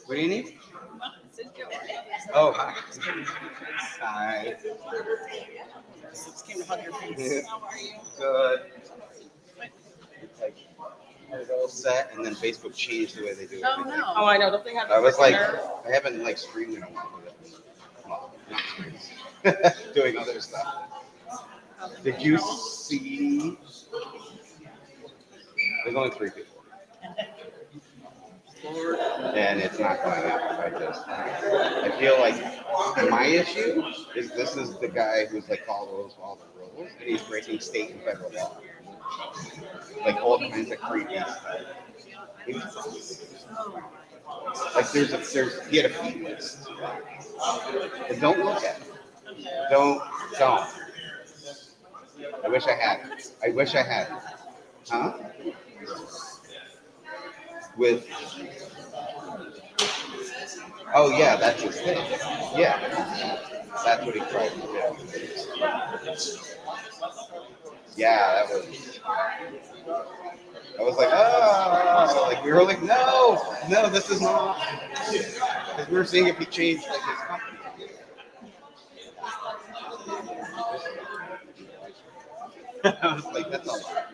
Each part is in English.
What do you need? Oh, hi. Hi. Just came to hug your face. How are you? Good. Like, I was all set, and then Facebook changed the way they do it. Oh no! Oh, I know. Don't they have? I was like, I haven't like streamed in a while with it. Well, not streamed. Doing other stuff. Did you see? There's only 3 people. And it's not going up. I feel like my issue is this is the guy who's like follows all the rules, and he's breaking state and federal law, like all kinds of creepy stuff. Like he had a feed list, but don't look at it. Don't. I wish I had it. Huh? With. Oh yeah, that's his thing. Yeah, that's what he tried to do. Yeah, I was like, oh, like we were like, no, this is not. Because we were seeing if he changed like his company. I was like, that's a lot.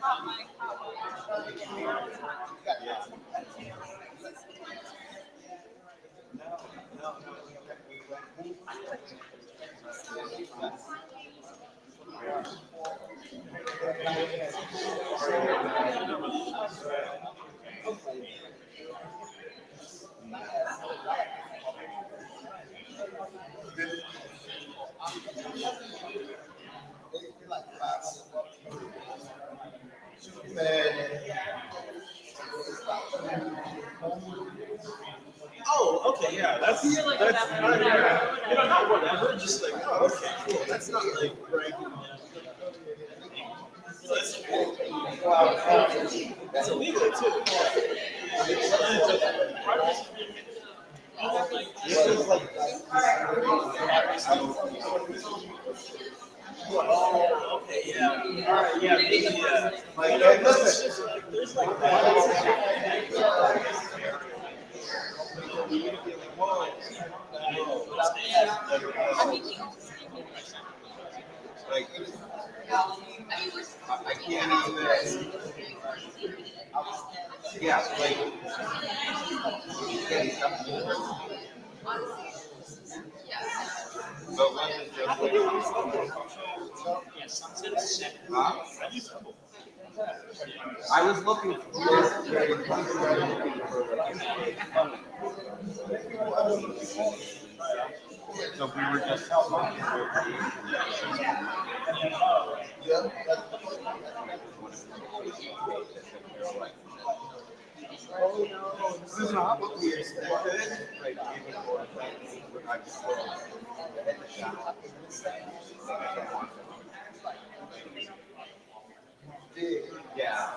Oh, okay, yeah, that's not whatever, just like, oh, okay, cool. That's not like bragging. That's illegal too. This is like. Oh, okay, yeah. All right, yeah, yeah. Like, there's like like, I can't even. Yeah, like. But when is huh? I was looking for. So we were just talking. Oh no, this is not what we expected. Like, Yeah. Yeah.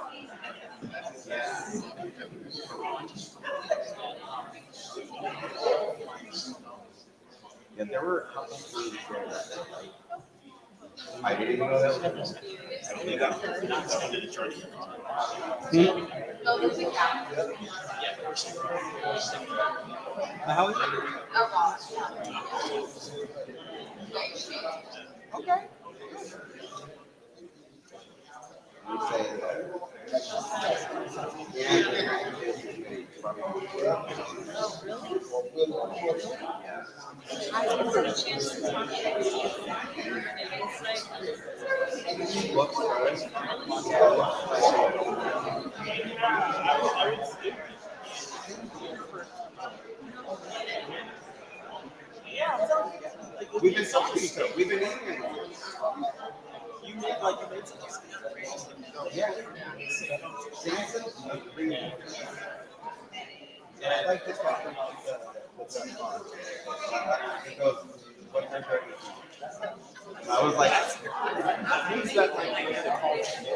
Yeah, there were a couple foods there that like I didn't even know that was. How is it? Okay. You say that. We've been talking to we've been eating. You made like a Yeah. And I like to talk about the car. It goes 130. I was like, who's that like the culture?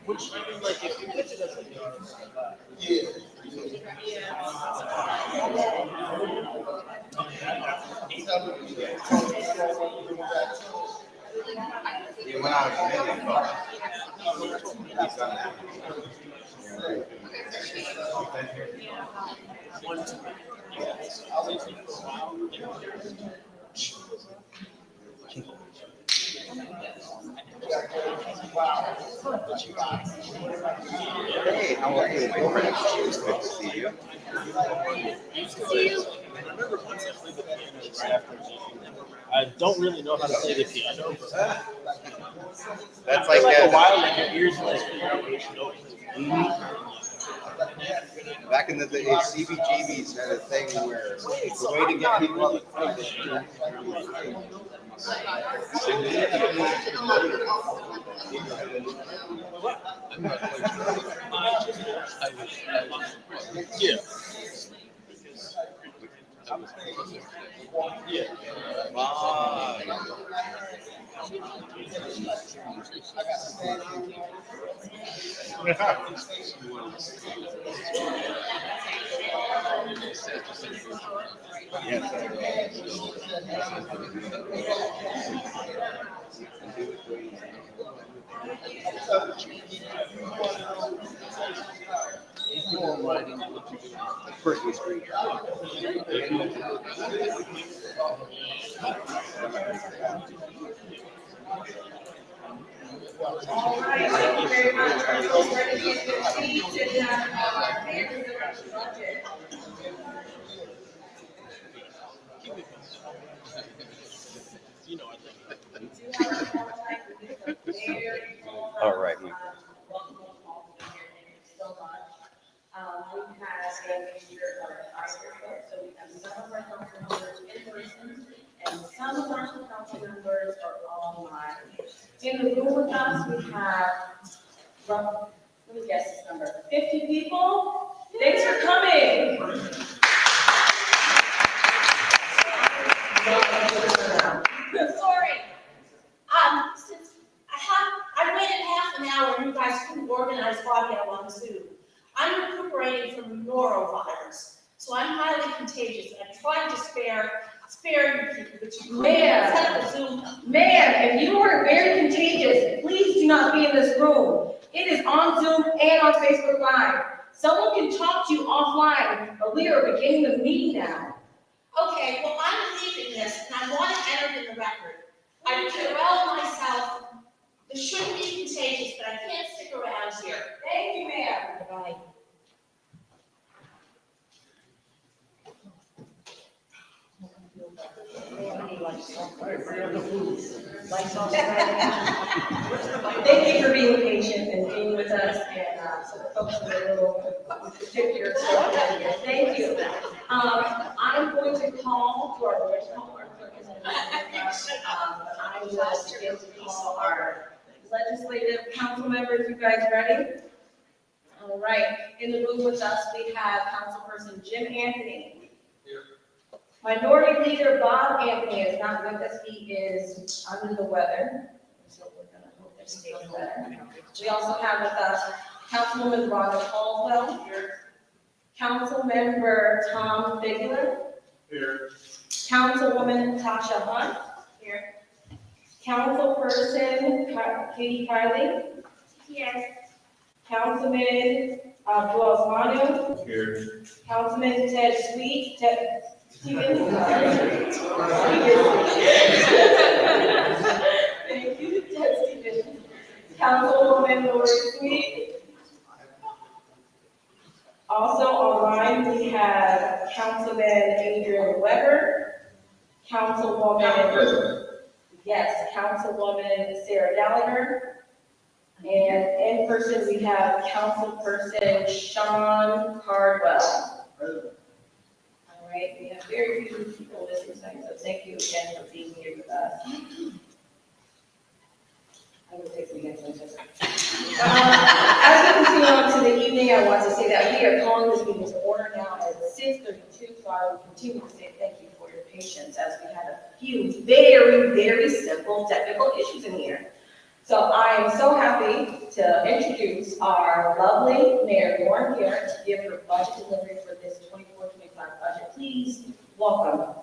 Which even like if you pitch it as a he went out of committee, but he's done that. Hey, how are you, my friend? It's good to see you. I don't really know how to play the piano. That's I feel like like a while like your ears like back in the day, CBGBs had a thing where the way to get people on the phone was yeah. Yeah. Christmas tree. You know, I think. All right, my We had a mixture of hybrid, so we have some of our council members in person, and some of our council members are online. In the room with us, we have, let me guess this number, 50 people. Thanks for coming. Sorry. Since I waited half an hour and you guys couldn't organize vodka on Zoom. I'm recuperating from norovirus, so I'm highly contagious. And I'm trying to spare you people, but you Ma'am. set up a Zoom. Ma'am, if you are very contagious, please do not be in this room. It is on Zoom and on Facebook Live. Someone can talk to you offline, but we are beginning the meeting now. Okay, well, I'm leaving this, and I want it entered in the record. I'm Carol myself. This shouldn't be contagious, but I can't stick around here. Thank you, ma'am. Bye. Thank you for being patient and being with us, and so the folks that are a little particular. Thank you. I'm going to call to our voice call. Our clerk is in the but I will begin to call our legislative council members. You guys ready? All right. In the room with us, we have Councilperson Jim Anthony. Minority Leader Bob Anthony is not with us. He is under the weather, so we're going to hope that he stays better. We also have with us Councilwoman Rhonda Caldwell. Councilmember Tom Figler. Here. Councilwoman Tasha Hunt. Here. Councilperson Katie Farley. Yes. Councilman Joel Manu. Here. Councilman Ted Sweet. Ted Stevens. Thank you, Ted Stevens. Councilwoman Lori Sweet. Also online, we have Councilman Adrian Weber, Councilwoman Sarah Gallagher, and in person we have Councilperson Sean Cardwell. All right, we have very few people listening tonight, so thank you again for being here with us. I will take the next one. As we continue on to the evening, I want to say that we are calling this meeting to order now at 6:32, so I will continue to say thank you for your patience as we had a few very simple technical issues in here. So I am so happy to introduce our lovely Mayor Lauren Garrett to give her budget delivery for this 24-25 budget. Please welcome.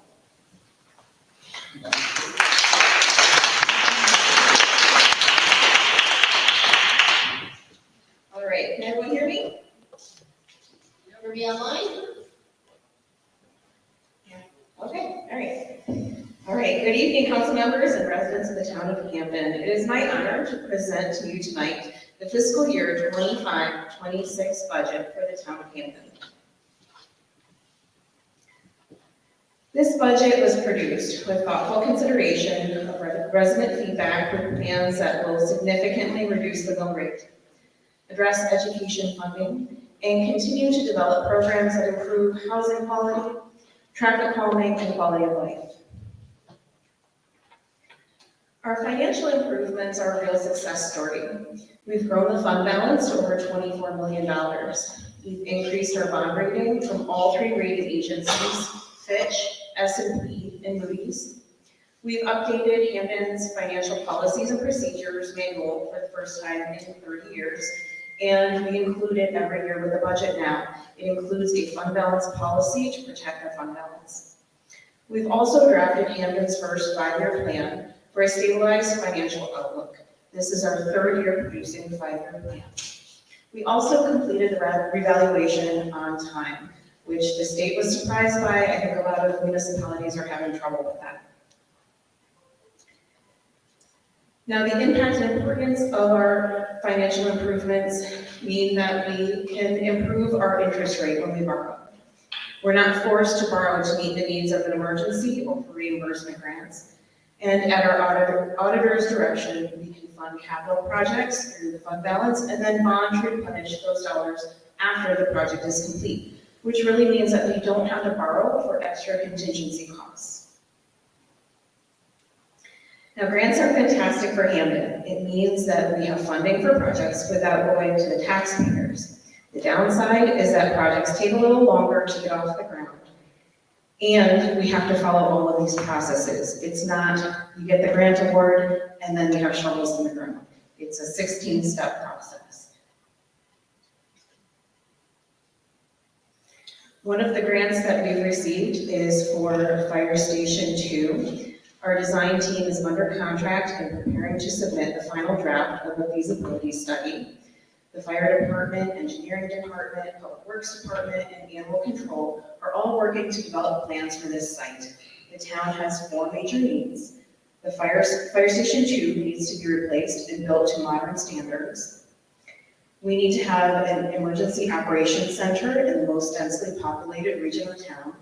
All right, can everyone hear me? Everybody online? Yeah. Okay, all right. All right, good evening, council members and residents of the town of Hamden. It is my honor to present to you tonight the fiscal year 25-26 budget for the town of Hamden. This budget was produced with thoughtful consideration of resident feedback with plans that will significantly reduce the mill rate, address education funding, and continue to develop programs that improve housing quality, traffic calming, and quality of life. Our financial improvements are a real success story. We've grown the fund balance to over $24 million. We've increased our bond rating from all three rating agencies, Fitch, S&P, and Moody's. We've updated Hamden's financial policies and procedures manual for the first time in 30 years, and we include it every year with the budget now. It includes a fund balance policy to protect our fund balance. We've also drafted Hamden's first 5-year plan for a stabilized financial outlook. This is our 3rd year producing 5-year plan. We also completed the revaluation on time, which the state was surprised by. I think a lot of municipalities are having trouble with that. Now, the impact and importance of our financial improvements mean that we can improve our interest rate when we borrow. We're not forced to borrow to meet the needs of an emergency or for reimbursement grants. And at our auditor's direction, we can fund capital projects through the fund balance and then bond to replenish those dollars after the project is complete, which really means that we don't have to borrow for extra contingency costs. Now, grants are fantastic for Hamden. It means that we have funding for projects without going to the taxpayers. The downside is that projects take a little longer to get off the ground. And we have to follow all of these processes. It's not, you get the grant award and then we have shovels in the ground. It's a 16-step process. One of the grants that we've received is for Fire Station 2. Our design team is under contract and preparing to submit the final draft of a feasibility study. The fire department, engineering department, public works department, and animal control are all working to develop plans for this site. The town has 4 major needs. The fire station 2 needs to be replaced and built to modern standards. We need to have an emergency operations center in the most densely populated region of town.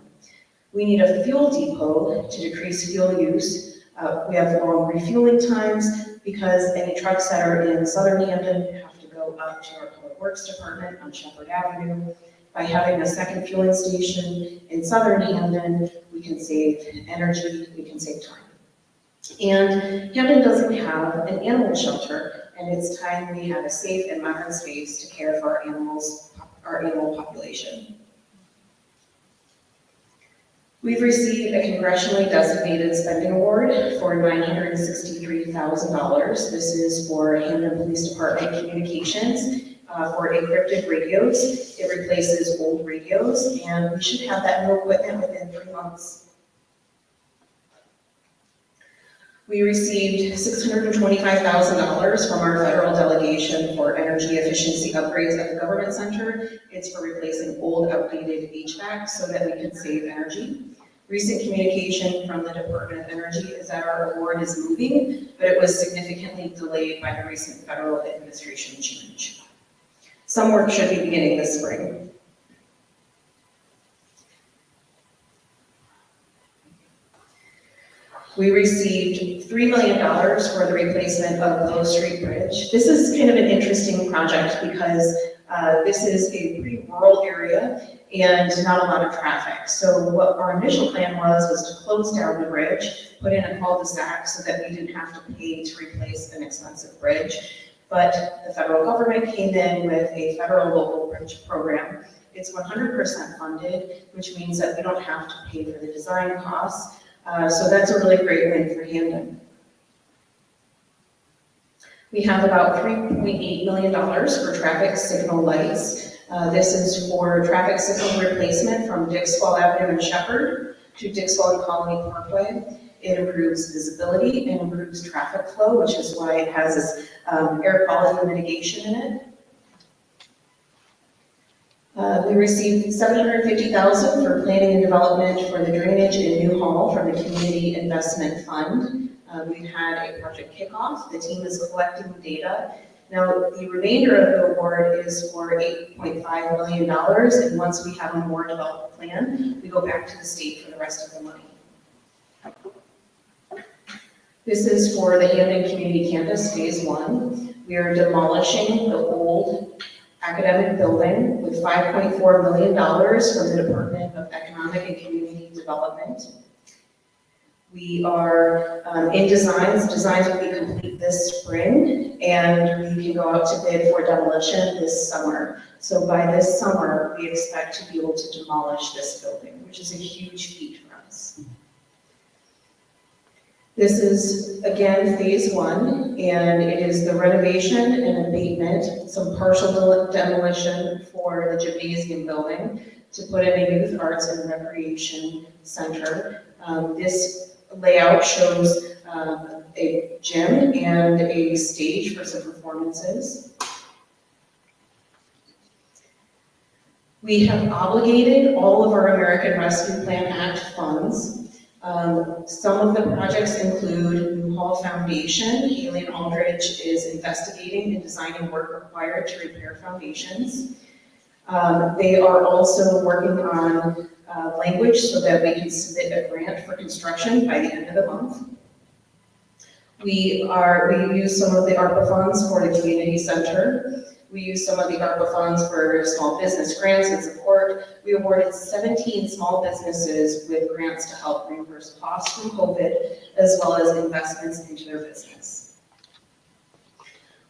We need a fuel depot to decrease fuel use We have long refueling times because any trucks that are in southern Hamden have to go up to our Public Works Department on Shepherd Avenue. By having a second fueling station in southern Hamden, we can save energy, we can save time. And Hamden doesn't have an animal shelter, and it's time we have a safe and modern space to care for our animals, our animal population. We've received a congressionally designated spending award for $963,000. This is for Hamden Police Department communications for encrypted radios. It replaces old radios, and we should have that new equipment within 3 months. We received $625,000 from our federal delegation for energy efficiency upgrades at the government center. It's for replacing old, outdated HVAC so that we can save energy. Recent communication from the Department of Energy is that our award is moving, but it was significantly delayed by the recent federal administration change. Some work should be beginning this spring. We received $3 million for the replacement of Low Street Bridge. This is kind of an interesting project because this is a pretty rural area and not a lot of traffic. So what our initial plan was to close down the bridge, put in a cul-de-sac so that we didn't have to pay to replace an expensive bridge. But the federal government came in with a federal local bridge program. It's 100% funded, which means that we don't have to pay for the design costs. So that's a really great win for Hamden. We have about $3.8 million for traffic signal lights. This is for traffic signal replacement from Dixwell Avenue and Shepherd to Dixwell and Colony Parkway. It improves visibility and improves traffic flow, which is why it has this air quality mitigation in it. We received $750,000 for planning and development for the drainage in New Hall from the Community Investment Fund. We've had a project kickoff. The team is collecting data. Now, the remainder of the award is for $8.5 million, and once we have a more developed plan, we go back to the state for the rest of the money. This is for the Hamden Community Campus Phase 1. We are demolishing the old academic building with $5.4 million from the Department of Economic and Community Development. We are in designs. Designs will be complete this spring, and we can go out to bid for demolition this summer. So by this summer, we expect to be able to demolish this building, which is a huge feat for us. This is, again, phase 1, and it is the renovation and abatement, some partial demolition for the gymnasium building to put in a youth arts and recreation center. This layout shows a gym and a stage for some performances. We have obligated all of our American Rescue Plan Act funds. Some of the projects include New Hall Foundation. Haley and Aldridge is investigating and designing work required to repair foundations. They are also working on language so that we can submit a grant for construction by the end of the month. We use some of the ARPA funds for the community center. We use some of the ARPA funds for small business grants and support. We awarded 17 small businesses with grants to help reimburse costs from COVID, as well as investments into their business.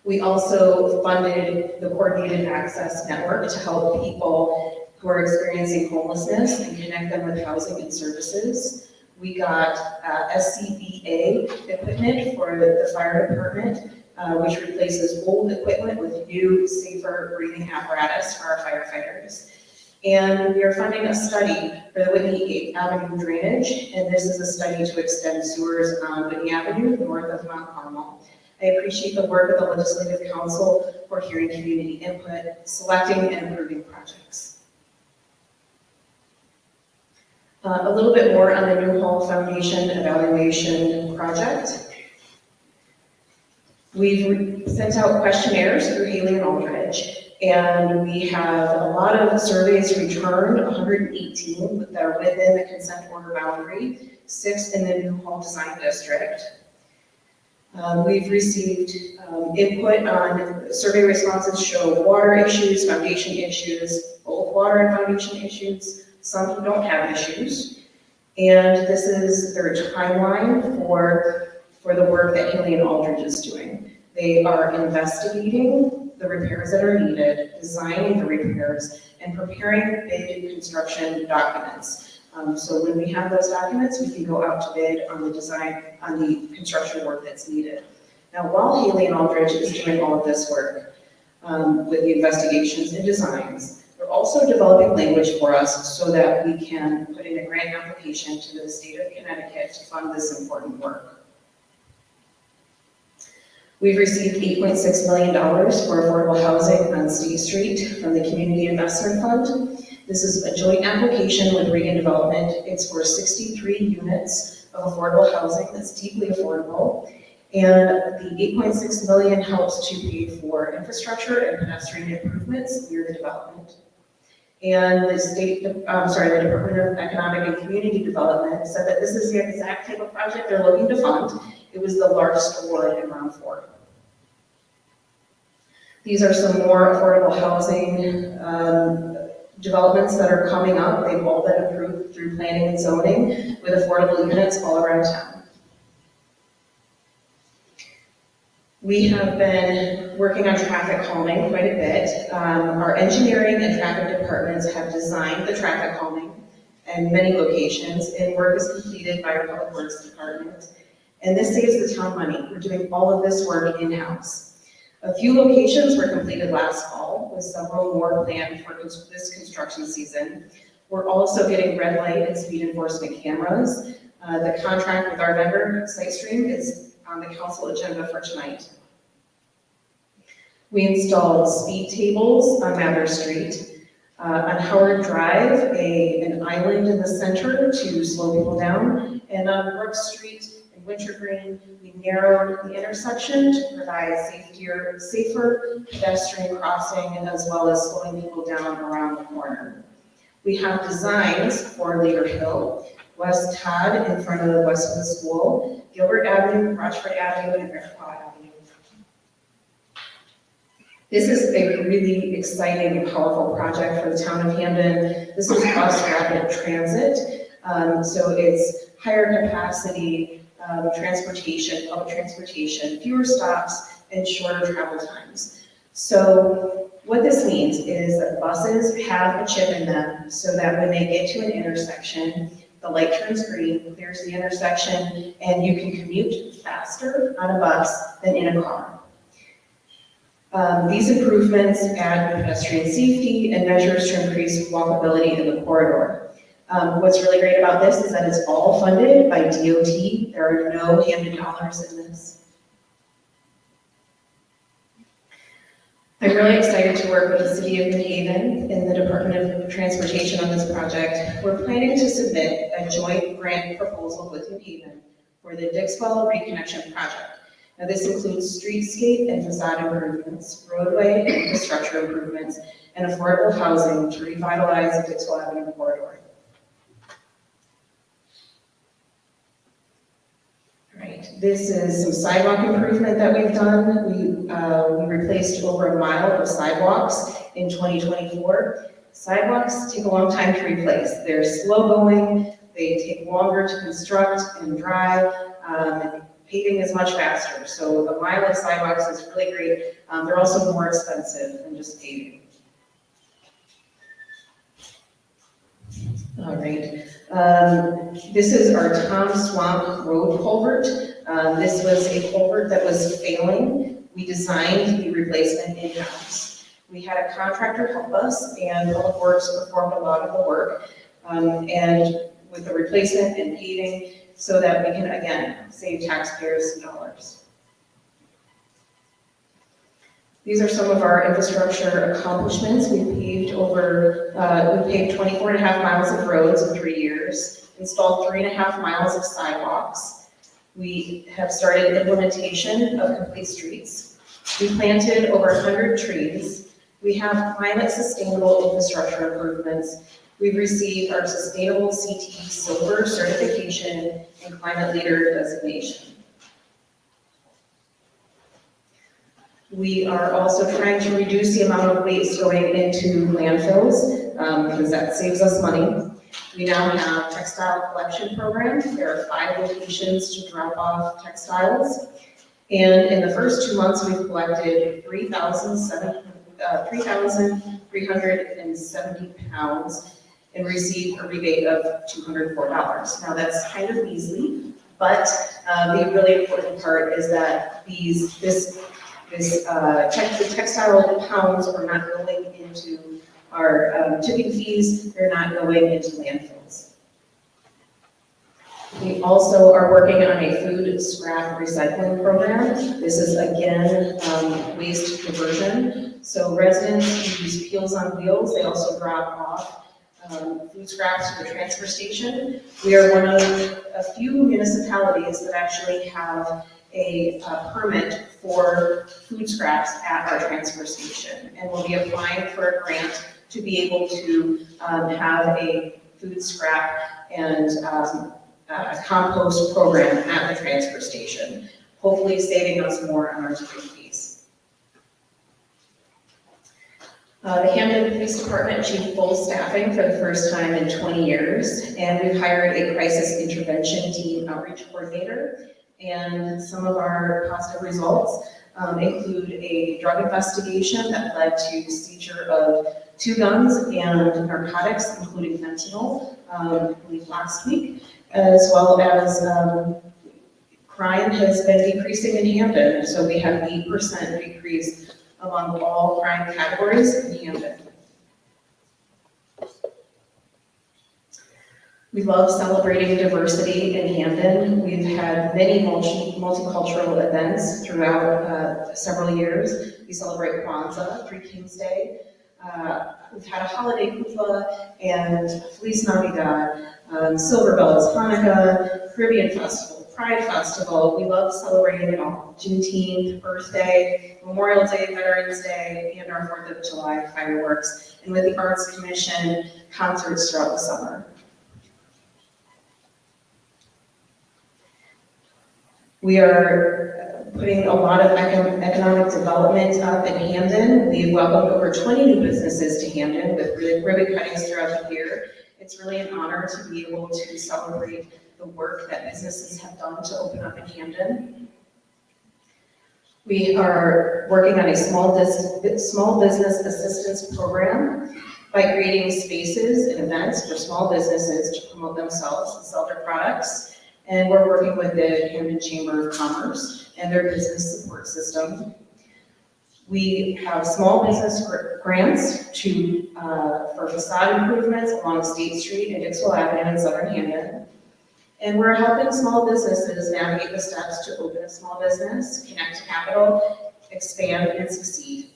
We also funded the Coordinated Access Network to help people who are experiencing homelessness and connect them with housing and services. We got SCBA equipment for the fire department, which replaces old equipment with new, safer breathing apparatus for our firefighters. And we are funding a study for the Whitney Avenue drainage, and this is a study to extend sewers on Whitney Avenue north of Mount Carmel. I appreciate the work of the Legislative Council for hearing community input, selecting and approving projects. A little bit more on the New Hall Foundation evaluation project. We've sent out questionnaires through Haley and Aldridge, And we have a lot of surveys returned, 118 that are within the consent order boundary, 6 in the New Hall Design District. We've received input on survey responses show water issues, foundation issues, both water and foundation issues, some who don't have issues. And this is their timeline for the work that Haley and Aldridge is doing. They are investigating the repairs that are needed, designing the repairs, and preparing bid construction documents. So when we have those documents, we can go out to bid on the design, on the construction work that's needed. Now, while Haley and Aldridge is doing all of this work with the investigations and designs, they're also developing language for us so that we can put in a grant application to the state of Connecticut to fund this important work. We've received $8.6 million for affordable housing on State Street from the Community Investment Fund. This is a joint application with Regan Development. It's for 63 units of affordable housing that's deeply affordable. And the $8.6 million helps to pay for infrastructure and pedestrian improvements near the development. And the Department of Economic and Community Development said that this is the exact type of project they're looking to fund. It was the largest award in round 4. These are some more affordable housing developments that are coming up. They've all been approved through planning and zoning with affordable units all around town. We have been working on traffic calming quite a bit. Our engineering and traffic departments have designed the traffic calming in many locations, and work is completed by our Public Works Department. And this saves the town money. We're doing all of this work in-house. A few locations were completed last fall, with several more planned for this construction season. We're also getting red light and speed enforcement cameras. The contract with our vendor, SiteStream, is on the council agenda for tonight. We installed speed tables on Mather Street. On Howard Drive, an island in the center to slow people down. And on Brook Street and Wintergreen, we narrowed the intersection to provide safer pedestrian crossing, and as well as slowing people down around the corner. We have designs for Leader Hill, West Todd in front of the Westwood School, Gilbert Avenue, Rochford Avenue, and Iroquois Avenue. This is a really exciting and powerful project for the town of Hamden. This is bus rapid transit, so it's higher capacity transportation, public transportation, fewer stops, and shorter travel times. So what this means is that buses have a chip in them so that when they get to an intersection, the light turns green, clears the intersection, and you can commute faster on a bus than in a car. These improvements add pedestrian safety and measures to increase walkability in the corridor. What's really great about this is that it's all funded by DOT. There are no Hamden dollars in this. I'm really excited to work with the City of New Haven and the Department of Transportation on this project. We're planning to submit a joint grant proposal with New Haven for the Dixwell Reconnection Project. Now, this includes streetscape and facade improvements, roadway and infrastructure improvements, and affordable housing to revitalize the Dixwell Avenue corridor. Right, this is some sidewalk improvement that we've done. We replaced over 1 mile of sidewalks in 2024. Sidewalks take a long time to replace. They're slow going, they take longer to construct and drive. Paving is much faster, so 1 mile of sidewalks is really great. They're also more expensive than just paving. All right, this is our Tom Swamp Road culvert. This was a culvert that was failing. We designed the replacement in-house. We had a contractor help us, and Public Works performed a lot of the work. And with the replacement and paving, so that we can, again, save taxpayers some dollars. These are some of our infrastructure accomplishments. We paved 24.5 miles of roads in 3 years, installed 3.5 miles of sidewalks. We have started implementation of complete streets. We planted over 100 trees, We have climate sustainable infrastructure improvements. We've received our Sustainable CT Silver certification and Climate Leader designation. We are also trying to reduce the amount of waste going into landfills because that saves us money. We now have textile collection programs. There are 5 locations to drop off textiles. And in the first 2 months, we've collected 3,370 pounds and received a rebate of $204. Now that's kind of measly, but the really important part is that the textile pounds are not going into our tipping fees, they're not going into landfills. We also are working on a food scrap recycling program. This is again waste diversion. So residents who use Peels on Wheels, they also drop off food scraps to the transfer station. We are one of a few municipalities that actually have a permit for food scraps at our transfer station. And we'll be applying for a grant to be able to have a food scrap and a compost program at the transfer station, hopefully saving us more on our tipping fees. The Hamden Police Department achieved full staffing for the first time in 20 years, and we've hired a crisis intervention team outreach coordinator. And some of our positive results include a drug investigation that led to seizure of 2 guns and narcotics, including fentanyl, I believe last week, as well as crime has been decreasing in Hamden. So we have 8% decrease among all crime categories in Hamden. We love celebrating diversity in Hamden. We've had many multicultural events throughout several years. We celebrate Kwanzaa, Three Kings Day. We've had a holiday kufa and Feliz Navidad, Silver Bells, Hanukkah, Caribbean Festival, Pride Festival. We love celebrating it all. Juneteenth, Earth Day, Memorial Day, Veterans Day, and our 4th of July fireworks. And with the Arts Commission, concerts throughout the summer. We are putting a lot of economic development up in Hamden. We welcomed over 20 new businesses to Hamden with ribbon cuttings throughout the year. It's really an honor to be able to celebrate the work that businesses have done to open up in Hamden. We are working on a small business assistance program by creating spaces and events for small businesses to promote themselves and sell their products. And we're working with the Hamden Chamber of Commerce and their business support system. We have small business grants for facade improvements along State Street and Dixwell Avenue in Southern Hamden. And we're helping small businesses navigate the steps to open a small business, connect to capital, expand, and succeed.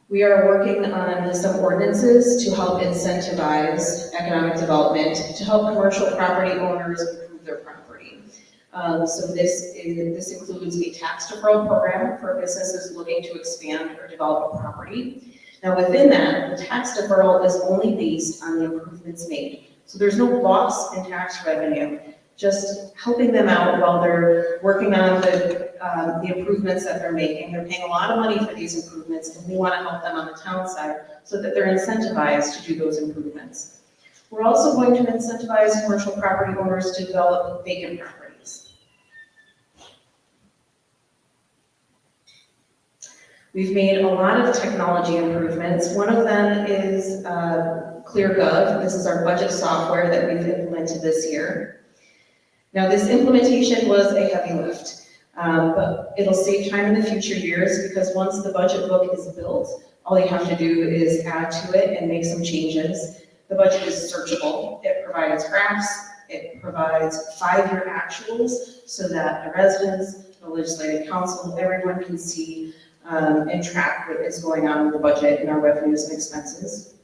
We are working on some ordinances to help incentivize economic development, to help commercial property owners improve their property. So this includes a tax deferral program for businesses looking to expand or develop a property. Now within that, the tax deferral is only based on the improvements made. So there's no loss in tax revenue, just helping them out while they're working on the improvements that they're making. They're paying a lot of money for these improvements, and we want to help them on the town side so that they're incentivized to do those improvements. We're also going to incentivize commercial property owners to develop vacant properties. We've made a lot of technology improvements. One of them is ClearGov. This is our budget software that we've implemented this year. Now, this implementation was a heavy lift. But it'll save time in the future years because once the budget book is built, all you have to do is add to it and make some changes. The budget is searchable. It provides graphs. It provides 5-year actuals so that the residents, the legislative council, everyone can see and track what is going on in the budget and our revenues and expenses.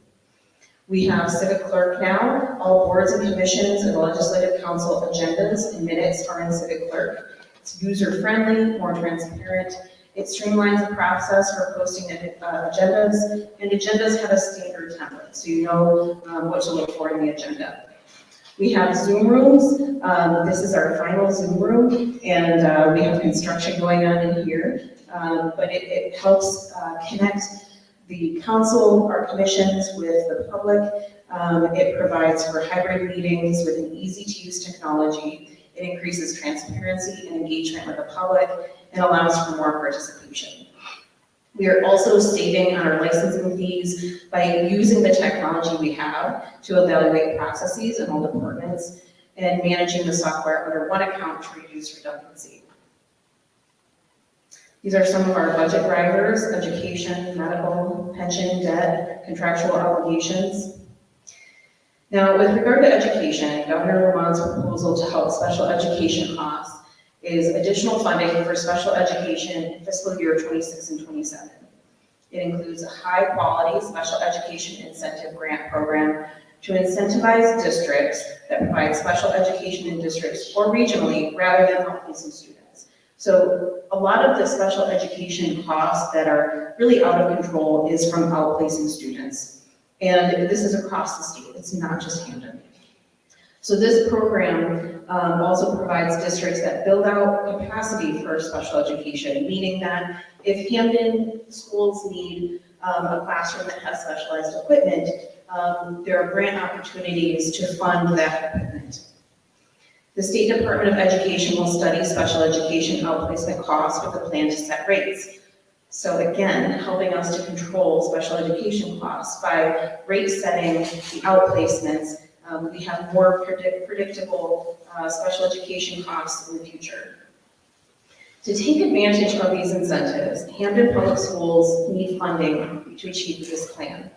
We have Civic Clerk now. All boards and commissions and legislative council agendas and minutes are in Civic Clerk. It's user-friendly, more transparent, It streamlines the process for posting agendas, and agendas have a standard template, so you know what to look for in the agenda. We have Zoom rooms. This is our final Zoom room, and we have construction going on in here, but it helps connect the council, our commissions with the public. It provides for hybrid meetings with an easy-to-use technology. It increases transparency and engagement with the public and allows for more participation. We are also saving on our licensing fees by using the technology we have to evaluate processes in all departments and managing the software under one account to reduce redundancy. These are some of our budget drivers: education, medical, pension, debt, contractual obligations. Now, with regard to education, Governor Lamont's proposal to help special education costs is additional funding for special education in fiscal year 26 and 27. It includes a high-quality special education incentive grant program to incentivize districts that provide special education in districts or regionally rather than outplacing students. So a lot of the special education costs that are really out of control is from outplacing students. And this is across the state, it's not just Hamden. So this program also provides districts that build out capacity for special education, meaning that if Hamden schools need a classroom that has specialized equipment, there are grant opportunities to fund that equipment. The State Department of Education will study special education outplacement costs with a plan to set rates. So again, helping us to control special education costs by rate setting the outplacements. We have more predictable special education costs in the future. To take advantage of these incentives, Hamden Public Schools need funding to achieve this plan.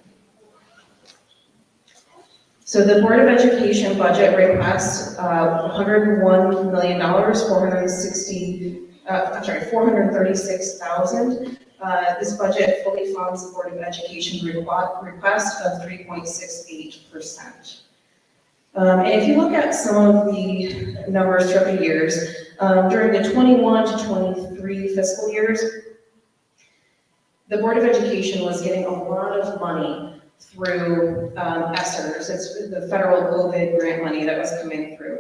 So the Board of Education budget requests $101 million, $436,000. This budget fully funds the Board of Education request of 3.68%. And if you look at some of the numbers throughout the years, during the 21 to 23 fiscal years, the Board of Education was getting a lot of money through ESSERS. It's the federal COVID grant money that was coming through.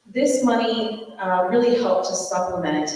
This money really helped to supplement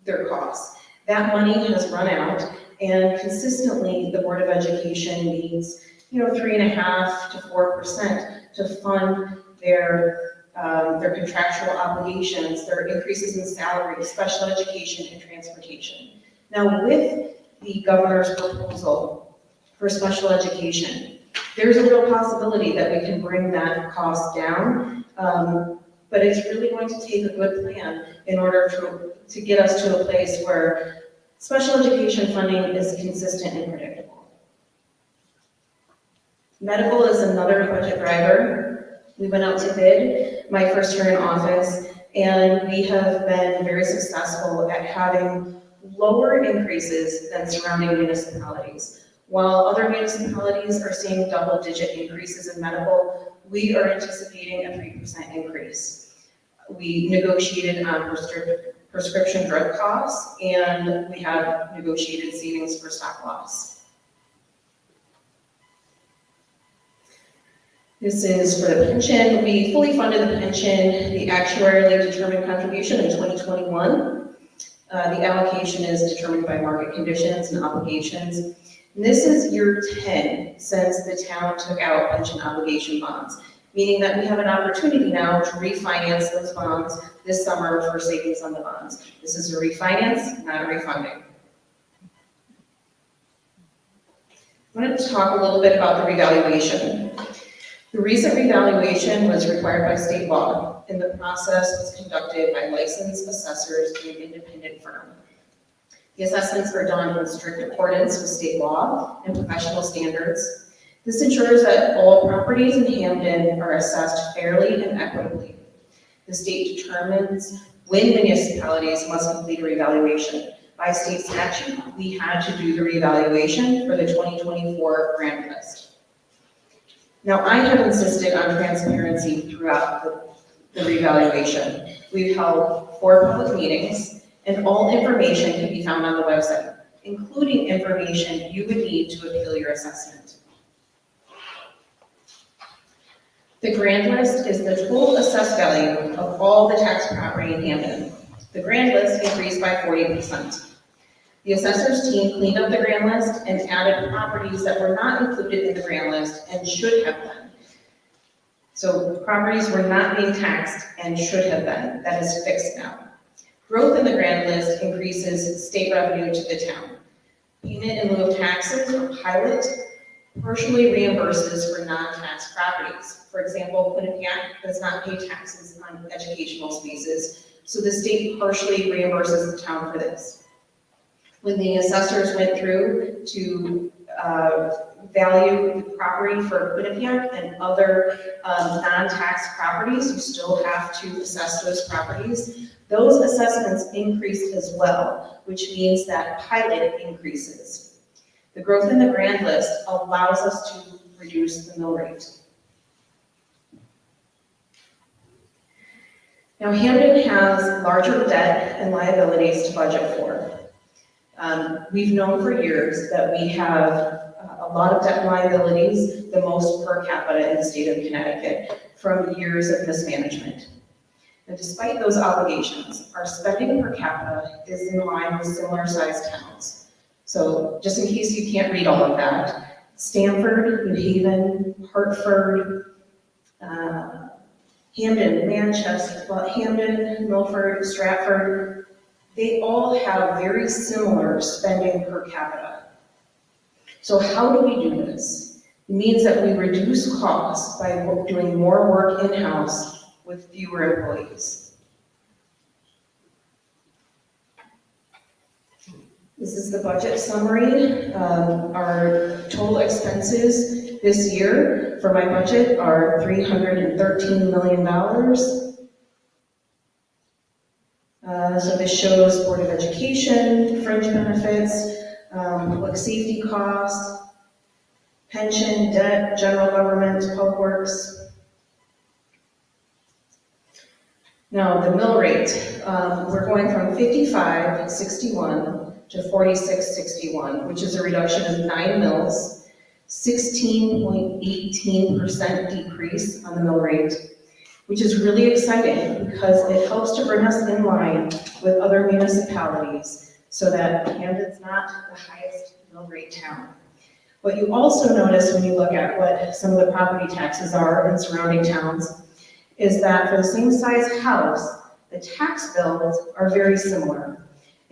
their costs. That money has run out, and consistently the Board of Education needs 3.5% to 4% to fund their contractual obligations, their increases in salary, special education, and transportation. Now, with the governor's proposal for special education, there's a real possibility that we can bring that cost down, but it's really going to take a good plan in order to get us to a place where special education funding is consistent and predictable. Medical is another budget driver. We went out to bid my first year in office, and we have been very successful at having lower increases than surrounding municipalities. While other municipalities are seeing double-digit increases in medical, we are anticipating a 3% increase. We negotiated on prescription drug costs, and we have negotiated savings for stop loss. This is for the pension. We fully funded the pension, the actuarially determined contribution in 2021. The allocation is determined by market conditions and obligations. And this is year 10 since the town took out pension obligation bonds, meaning that we have an opportunity now to refinance those bonds this summer for savings on the bonds. This is a refinance, not a refunding. I wanted to talk a little bit about the revaluation. The recent revaluation was required by state law, and the process was conducted by licensed assessors and an independent firm. The assessments are done in strict accordance with state law and professional standards. This ensures that all properties in Hamden are assessed fairly and equitably. The state determines when municipalities must complete a revaluation. By state statute, we had to do the revaluation for the 2024 grand list. Now, I have insisted on transparency throughout the revaluation. We've held 4 public meetings, and all information can be found on the website, including information you would need to appeal your assessment. The grand list is the total assessed value of all the tax property in Hamden. The grand list increased by 40%. The assessor's team cleaned up the grand list and added properties that were not included in the grand list and should have been. So properties were not being taxed and should have been. That is fixed now. Growth in the grand list increases state revenue to the town. Payment in lieu of taxes, or pilot, partially reimburses for non-tax properties. For example, Quinnipiac does not pay taxes on educational spaces, so the state partially reimburses the town for this. When the assessors went through to value the property for Quinnipiac and other non-tax properties, you still have to assess those properties. Those assessments increased as well, which means that pilot increases. The growth in the grand list allows us to reduce the mill rate. Now, Hamden has larger debt and liabilities to budget for. We've known for years that we have a lot of debt and liabilities, the most per capita in the state of Connecticut, from years of mismanagement. And despite those obligations, our spending per capita is in line with similar sized towns. So just in case you can't read all of that, Stamford, New Haven, Hartford, Hamden, Manchester, Hamden, Milford, Stratford, they all have very similar spending per capita. So how do we do this? It means that we reduce costs by doing more work in-house with fewer employees. This is the budget summary. Our total expenses this year for my budget are $313 million. So this shows Board of Education, fringe benefits, public safety costs, pension, debt, general government, public works. Now the mill rate, we're going from 55.61 to 46.61, which is a reduction of 9 mills, 16.18% decrease on the mill rate, which is really exciting because it helps to bring us in line with other municipalities so that Hamden's not the highest mill rate town. What you also notice when you look at what some of the property taxes are in surrounding towns is that for the same size house, the tax bills are very similar.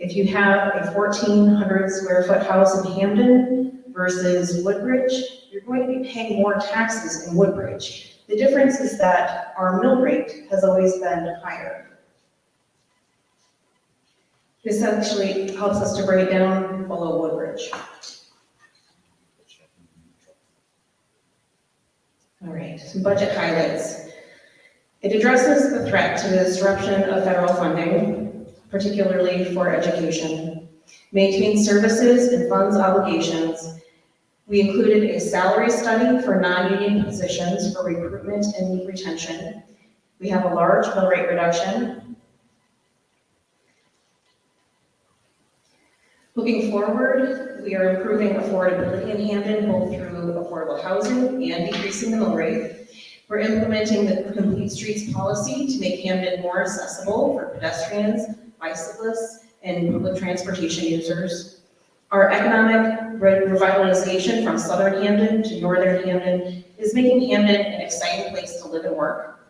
If you have a 1,400 square foot house in Hamden versus Woodbridge, you're going to be paying more taxes in Woodbridge. The difference is that our mill rate has always been higher. This actually helps us to bring it down below Woodbridge. All right, some budget highlights. It addresses the threat to the disruption of federal funding, particularly for education, maintains services and funds obligations. We included a salary study for non-union positions for recruitment and retention. We have a large mill rate reduction. Looking forward, we are improving affordability in Hamden, both through affordable housing and decreasing the mill rate. We're implementing the Complete Streets policy to make Hamden more accessible for pedestrians, bicyclists, and public transportation users. Our economic revitalization from southern Hamden to northern Hamden is making Hamden an exciting place to live and work.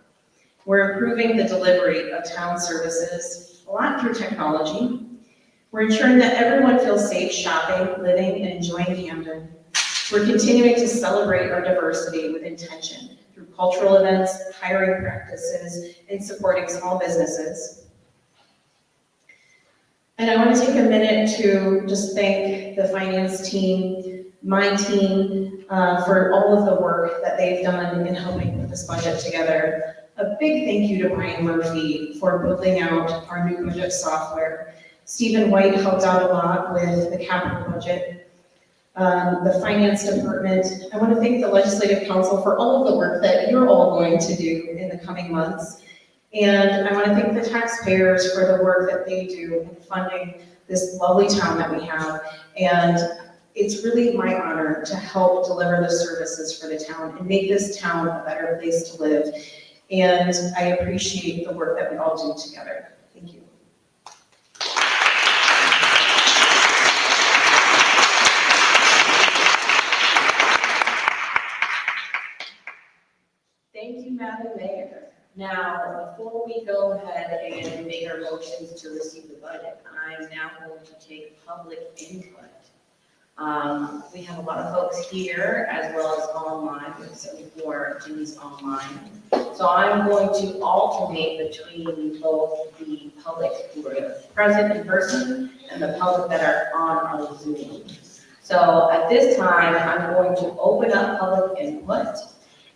We're improving the delivery of town services, a lot through technology. We're ensuring that everyone feels safe shopping, living, and enjoying Hamden. We're continuing to celebrate our diversity with intention through cultural events, hiring practices, and supporting small businesses. And I want to take a minute to just thank the finance team, my team, for all of the work that they've done in helping put this budget together. A big thank you to Brian Murphy for building out our new budget software. Stephen White helped out a lot with the capital budget. The finance department. I want to thank the legislative council for all of the work that you're all going to do in the coming months. And I want to thank the taxpayers for the work that they do in funding this lovely town that we have. And it's really my honor to help deliver the services for the town and make this town a better place to live. And I appreciate the work that we all do together. Thank you. Thank you, Madam Mayor. Now, before we go ahead and make our motions to receive the budget, I'm now going to take public input. We have a lot of folks here as well as online, we have 74 attendees online. So I'm going to alternate between both the public who are present in person and the public that are on our Zoom. So at this time, I'm going to open up public input,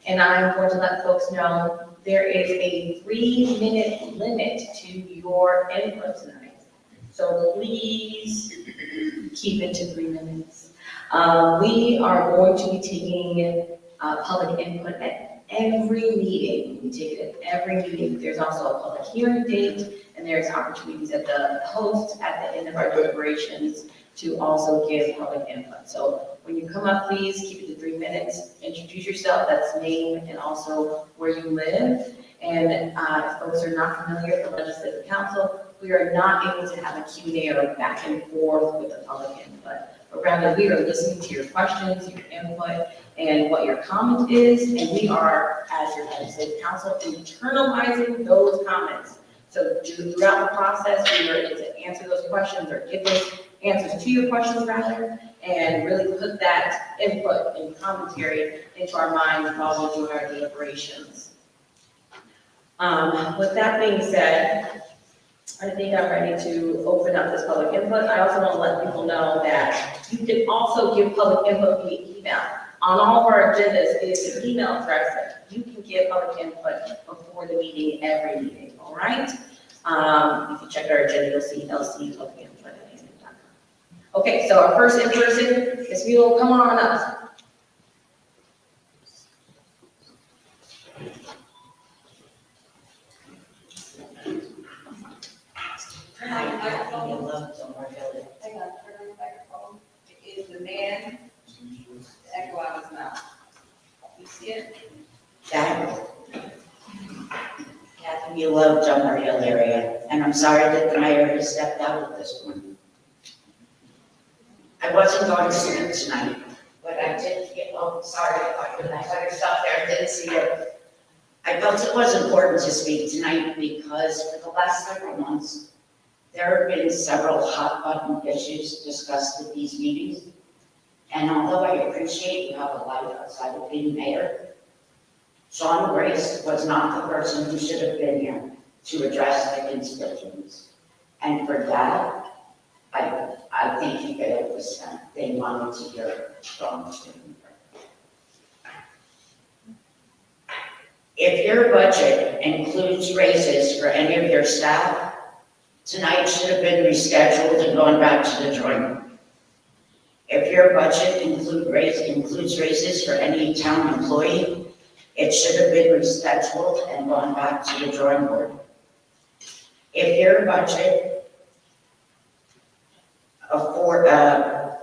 and I'm going to let folks know there is a 3-minute limit to your input tonight. So please keep it to 3 minutes. We are going to be taking public input at every meeting. We take it at every meeting. There's also a public hearing date, and there's opportunities at the host at the end of our deliberations to also give public input. So when you come up, please keep it to 3 minutes. Introduce yourself, that's name and also where you live. And if folks are not familiar with the Legislative Council, we are not able to have a Q&A or back and forth with the public input. But rather, we are listening to your questions, your input, and what your comment is. And we are, as your Legislative Council, internalizing those comments. So throughout the process, we are able to answer those questions or give those answers to your questions rather, and really put that input and commentary into our minds while we do our deliberations. With that being said, I think I'm ready to open up this public input. I also want to let people know that you can also give public input via email. On all of our agendas is an email address that you can give public input before the meeting, every meeting, all right? If you check our agenda, you'll see LC public input. Okay, so our first in person, Ms. Mule, come on up. Is the man, echo out his mouth. You see it? Kathy, you love Jumper Hill area, and I'm sorry that the mayor has stepped out at this point. I wasn't going to speak tonight, but I did get, oh, sorry, I saw your stuff there, I didn't see it. I felt it was important to speak tonight because for the last several months, there have been several hot button issues discussed at these meetings. And although I appreciate you have a life outside of being mayor, Sean Grace was not the person who should have been here to address the constituents. And for that, I think he failed this time. They wanted to hear from him. If your budget includes raises for any of your staff, tonight should have been rescheduled and gone back to the drawing board. If your budget includes raises for any town employee, it should have been rescheduled and gone back to the drawing board. If your budget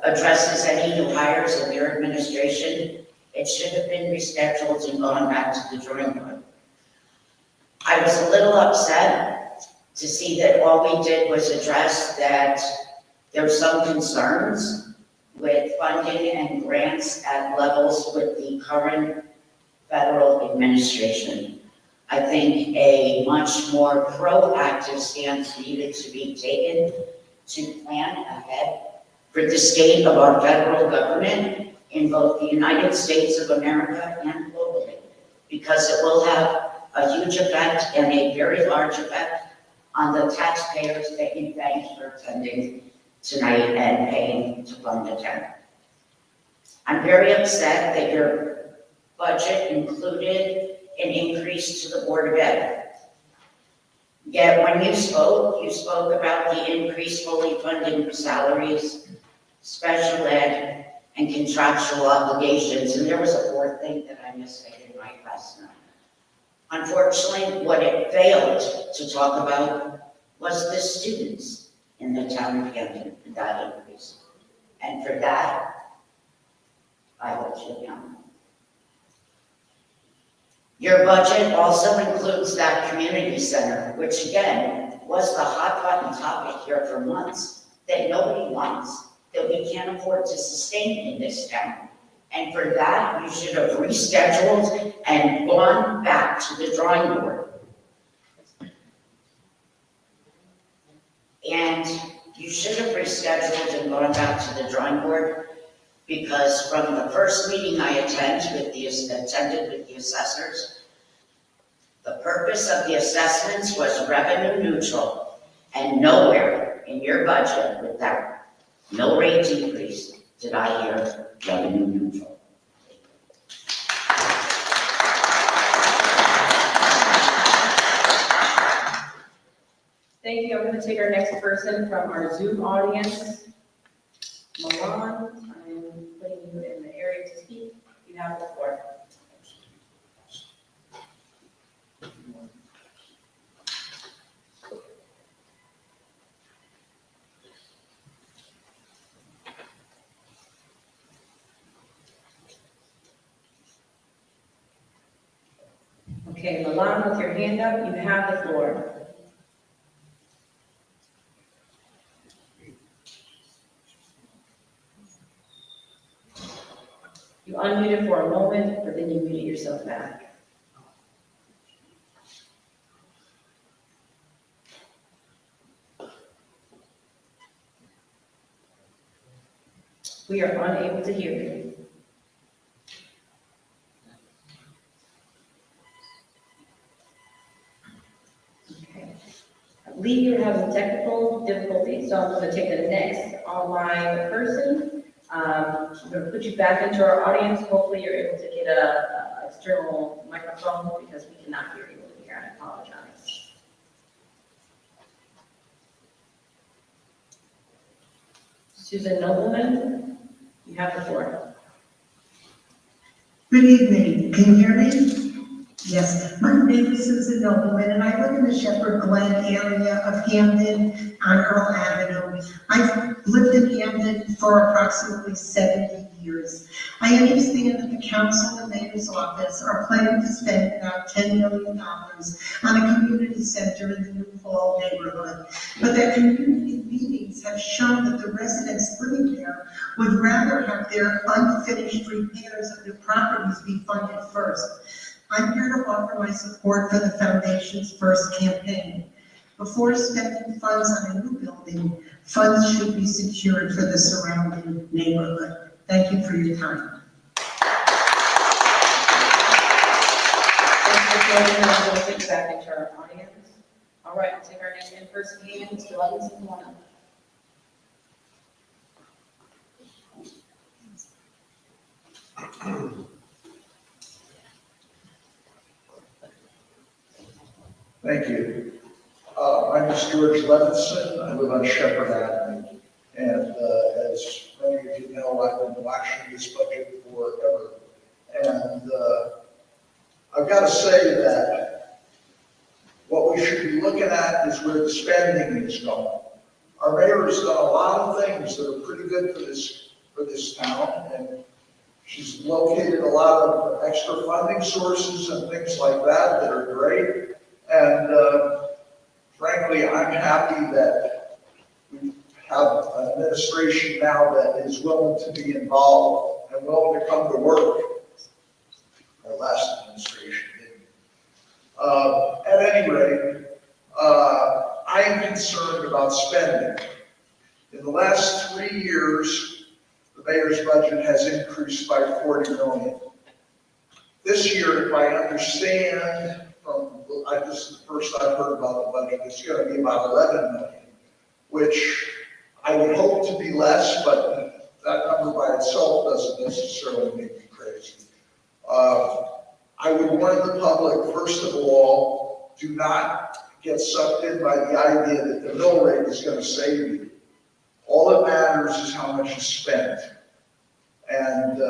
addresses any new hires in your administration, it should have been rescheduled and gone back to the drawing board. I was a little upset to see that all we did was address that there were some concerns with funding and grants at levels with the current federal administration. I think a much more proactive stance needed to be taken to plan ahead for the state of our federal government in both the United States of America and globally, because it will have a huge effect and a very large effect on the taxpayers that you thank for attending tonight and paying to fund the town. I'm very upset that your budget included an increase to the Board of Ed. Yet when you spoke about the increase fully funding salaries, special ed, and contractual obligations, and there was a fourth thing that I missed in my last night. Unfortunately, what it failed to talk about was the students in the town of Hamden and that increase. And for that, I hold you accountable. Your budget also includes that community center, which again, was the hot button topic here for months, that nobody wants, that we can't afford to sustain in this town. And for that, you should have rescheduled and gone back to the drawing board. And you should have rescheduled and gone back to the drawing board because from the first meeting I attended with the assessors, the purpose of the assessments was revenue neutral, and nowhere in your budget with that mill rate decrease did I hear revenue neutral. Thank you. I'm going to take our next person from our Zoom audience. Milan, I'm putting you in the area to speak. You have the floor. Okay, Milan, with your hand up, you have the floor. You unmuted for a moment, but then you muted yourself back. We are unable to hear you. Okay. I believe you're having technical difficulties, so I'm going to take the next online person. I'm going to put you back into our audience. Hopefully you're able to get a external microphone because we cannot hear you over here. I apologize. Susan Nobleman, you have the floor. Good evening. Can you hear me? Yes. My name is Susan Nobleman, and I live in the Shepherd Glen area of Hamden on Earl Avenue. I've lived in Hamden for approximately 70 years. I understand that the council and mayor's office are planning to spend about $10 million on a community center in the New Hall neighborhood. But that community meetings have shown that the residents living there would rather have their unfinished repairs of their properties be funded first. I'm here to offer my support for the foundation's first campaign. Before spending funds on a new building, funds should be secured for the surrounding neighborhood. Thank you for your time. Thanks for joining us. We'll get back into our audience. All right, we'll take our next in-person hand. Mr. Levinson, come on up. Thank you. My name is George Levinson. I live on Shepherd Avenue. And as many of you know, I've been watching this budget forever. And I've got to say that what we should be looking at is where the spending is going. Our mayor has done a lot of things that are pretty good for this town. And she's located a lot of extra funding sources and things like that are great. And frankly, I'm happy that we have an administration now that is willing to be involved and willing to come to work. Our last administration didn't. At any rate, I am concerned about spending. In the last 3 years, the mayor's budget has increased by $40 million. This year, if I understand, this is the first I've heard about the budget, it's going to be about $11 million, which I would hope to be less, but that number by itself doesn't necessarily make me crazy. I would warn the public, first of all, do not get sucked in by the idea that the mill rate is going to save you. All that matters is how much is spent. And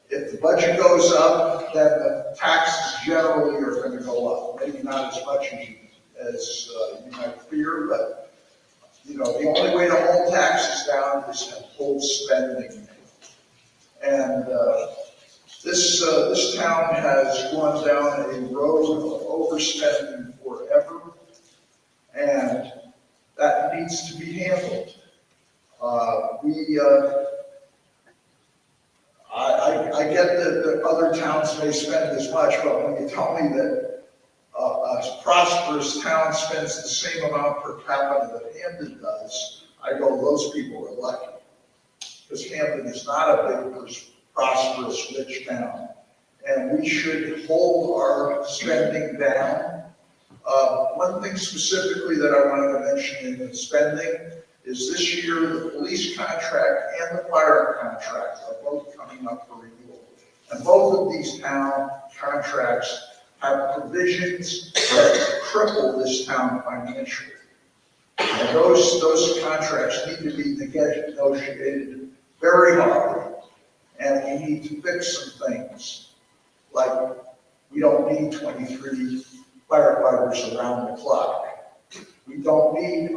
if the budget goes up, then the taxes generally are going to go up. Maybe not as much as you might fear, but, you know, the only way to hold taxes down is to hold spending. And this town has gone down a road of overspending forever, and that needs to be handled. I get that other towns may spend as much, but when you tell me that a prosperous town spends the same amount per capita that Hamden does, I go, those people are lucky. Because Hamden is not a big, prosperous, rich town. And we should hold our spending down. One thing specifically that I wanted to mention in the spending is this year, the police contract and the fire contract are both coming up for renewal. And both of these town contracts have provisions that cripple this town financially. And those contracts need to be negotiated very hard. And we need to fix some things. Like, we don't need 23 firefighters around the clock. We don't need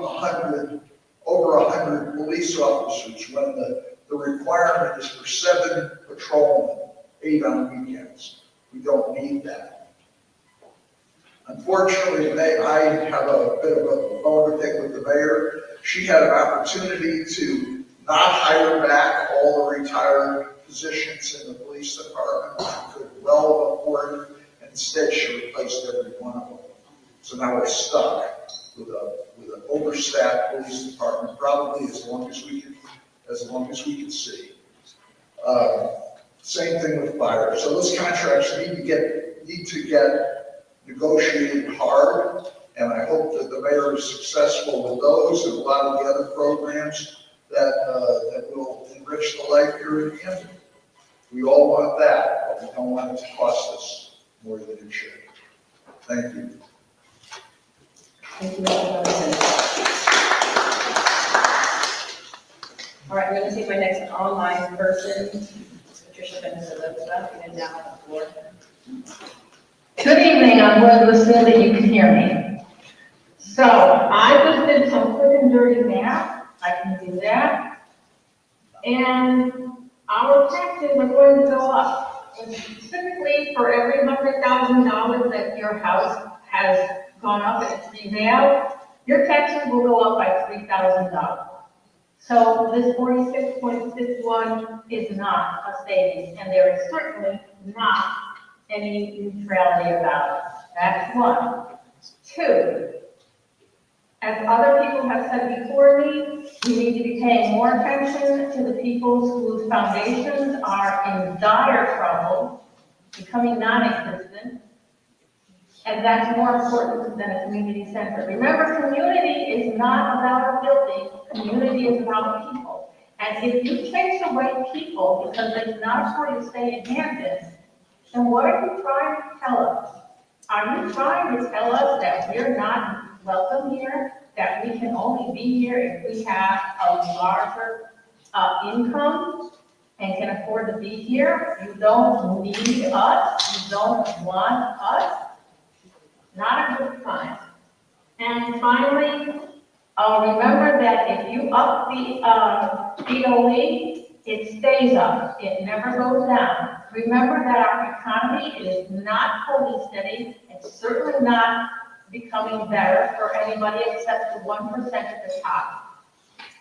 over 100 police officers when the requirement is for 7 patrolmen, 8 on weekends. We don't need that. Unfortunately, I have a bit of a bone to pick with the mayor. She had an opportunity to not hire back all the retired positions in the police department, which she could well afford. Instead, she replaced every one of them. So now we're stuck with an overstaffed police department, probably as long as we can see. Same thing with fire. So those contracts need to get negotiated hard, and I hope that the mayor is successful with those and a lot of the other programs that will enrich the life here in Hamden. We all want that, but we don't want it to cost us more than it should. Thank you. Thank you, Mr. Johnson. All right, I'm going to take my next online person, Patricia Benessa, and now on the floor. Good evening, I'm glad to assume that you can hear me. So I just did some quick and dirty math, I can do that. And our taxes are going to go up. And specifically for every $100,000 that your house has gone up and it's revalued, your taxes will go up by $3,000. So this 46.61 is not a savings, and there is certainly not any neutrality about it. That's one. Two, as other people have said before me, we need to be paying more attention to the people whose foundations are in dire trouble, becoming non-existent, and that's more important than a community center. Remember, community is not about a building, community is about people. And if you take away people because they cannot afford to stay in Hamden, then what are you trying to tell us? Are you trying to tell us that we're not welcome here, that we can only be here if we have a larger income and can afford to be here? You don't need us, you don't want us? Not a good sign. And finally, remember that if you up the DOE, it stays up, it never goes down. Remember that our economy is not totally steady, it's certainly not becoming better for anybody except the 1% at the top.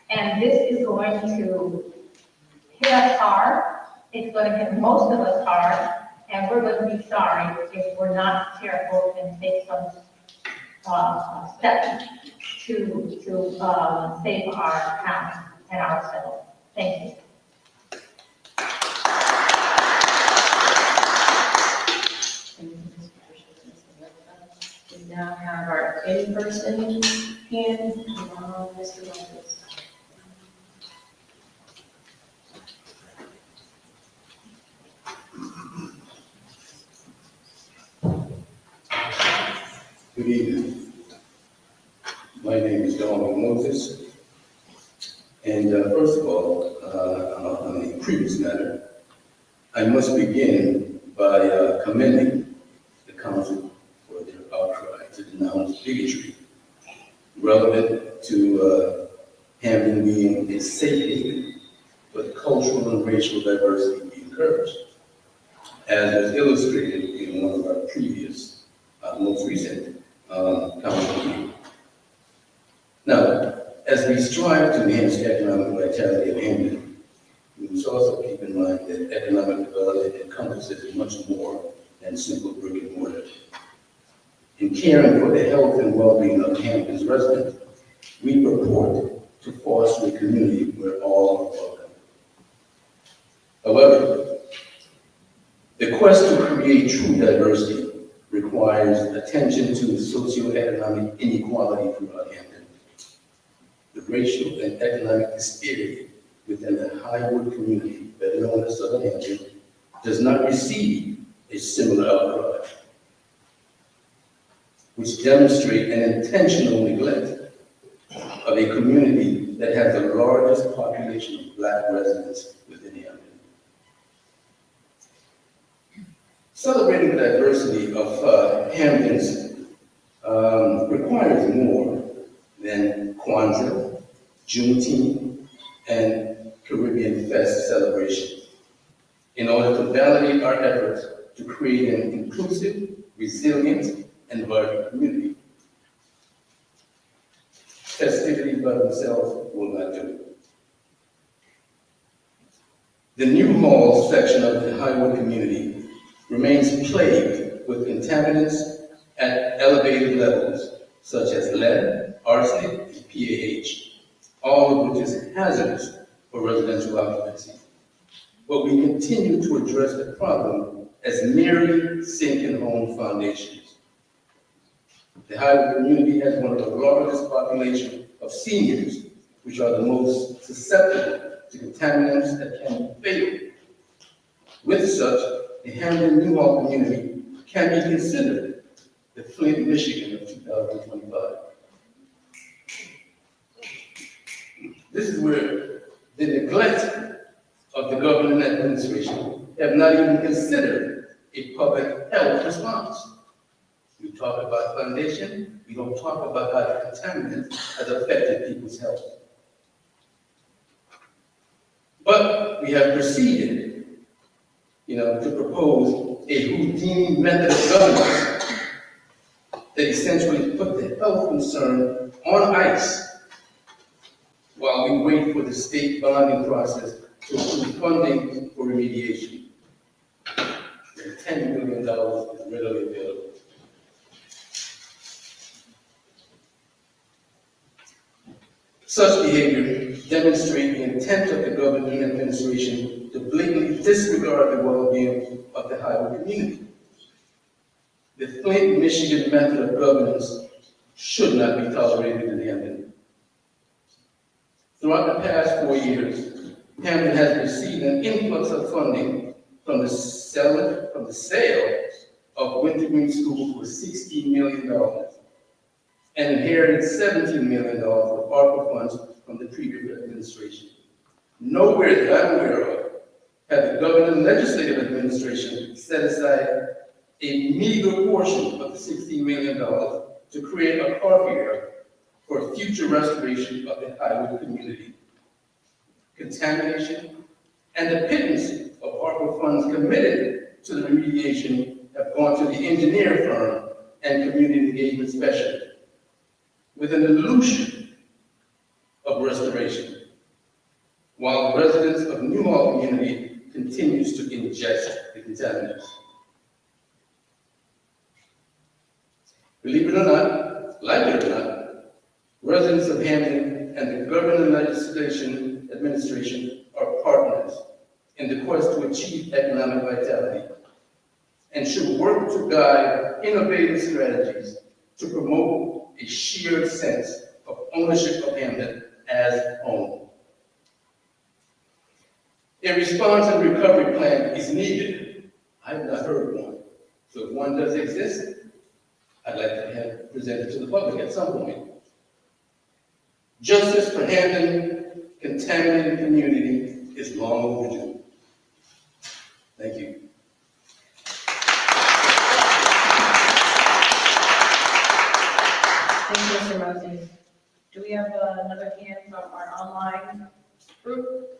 And this is going to hit us hard, it's going to hit most of us hard, and we're going to be sorry if we're not careful and take some steps to save our town and ourselves. Thank you. We now have our in-person hand, Mr. Rogers. Good evening. My name is Donald Moses. And first of all, on the previous matter, I must begin by commending the council for denounced bigotry, relevant to Hamden being a safe haven for the cultural and racial diversity we encourage, as was illustrated in one of our previous, most recent council meeting. Now, as we strive to enhance the economic vitality of Hamden, we must also keep in mind that economic development encompasses much more than simple brick and mortar. In caring for the health and well-being of Hamden's residents, we purport to foster a community where all are welcome. However, the quest to create true diversity requires attention to socioeconomic inequality throughout Hamden. The racial and economic disparity within the Highwood community, better known as Southern Hamden, does not receive a similar outcry, which demonstrate an intentional neglect of a community that has the largest population of Black residents within Hamden. Celebrating the diversity of Hamden's requires more than Kwanzaa, Juneteenth, and Caribbean Fest celebration in order to validate our efforts to create an inclusive, resilient, and vibrant community. Festivities by themselves will not do it. The New Hall section of the Highwood community remains plagued with contaminants at elevated levels, such as lead, arsenic, and PAH, all of which is hazardous for residential occupancy. But we continue to address the problem as merely sinking home foundations. The Highwood community has one of the largest populations of seniors, which are the most susceptible to contaminants that can be fatal. With such, the Hamden Newhall community can be considered the Flint, Michigan of 2025. This is where the neglect of the government and administration have not even considered a public health response. We talk about foundation, we don't talk about how the contaminant has affected people's health. But we have proceeded, to propose a Houdini method of governance that essentially put the health concern on ice while we wait for the state bonding process to approve funding for remediation. And $10 million is readily available. Such behavior demonstrates the intent of the government and administration to blatantly disregard the well-being of the Highwood community. The Flint, Michigan method of governance should not be tolerated in Hamden. Throughout the past 4 years, Hamden has received an influx of funding from the sale of Wintergreen School for $16 million and inherited $17 million of ARPA funds from the previous administration. Nowhere that I'm aware of have the government and legislative administration set aside a meager portion of the $16 million to create a car fair for future restoration of the Highwood community. Contamination and the pittance of ARPA funds committed to the remediation have gone to the engineer firm and community engagement specialist, with an illusion of restoration, while the residents of Newhall community continues to ingest the contaminants. Believe it or not, like it or not, residents of Hamden and the government and legislation administration are partners in the quest to achieve economic vitality and should work to guide innovative strategies to promote a shared sense of ownership of Hamden as home. A response and recovery plan is needed. I have not heard one. So if one does exist, I'd like to have it presented to the public at some point. Justice for Hamden contaminated community is long overdue. Thank you. another hand from our online group.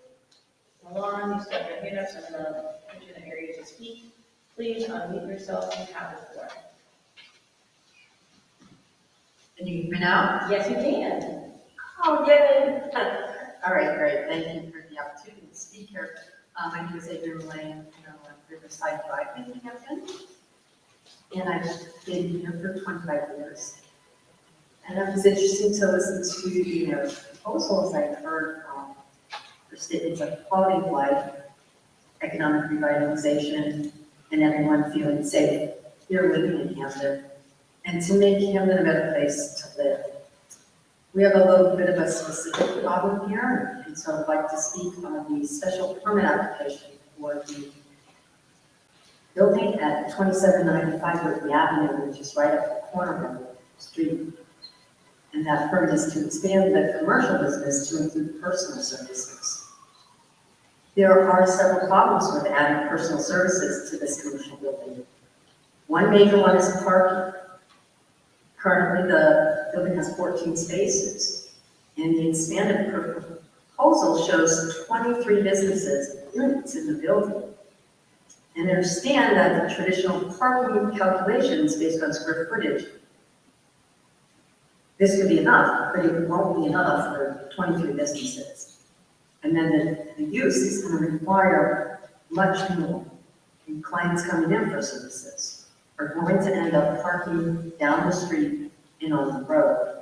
Milan, you still have your hand up, so I'm gonna put you in the area to speak. Please unmute yourself and have the floor. Can you hear me now? Yes, you can. Oh, yay! All right, great. Thank you for the opportunity to speak here. My name is Adrian Lane, on Riverside Drive in Hampton. And I've been here for 25 years. And it was interesting to listen to the proposals I've heard for statements of quality of life, economic revitalization, and everyone feeling safe here living in Hampton, and to make Hampton a better place to live. We have a little bit of a specific problem here, and so I'd like to speak on the special permit application for the building at 2795 Whitney Avenue, which is right up the corner of the street. And that permit is to expand the commercial business to include personal services. There are several problems with adding personal services to this commercial building. One major one is parking. Currently, the building has 14 spaces, and the expanded proposal shows 23 businesses units in the building. And understand that the traditional parking calculations based on square footage, this could be enough, but it won't be enough for 23 businesses. And then the use is going to require much more. And clients coming in for services are going to end up parking down the street and on the road.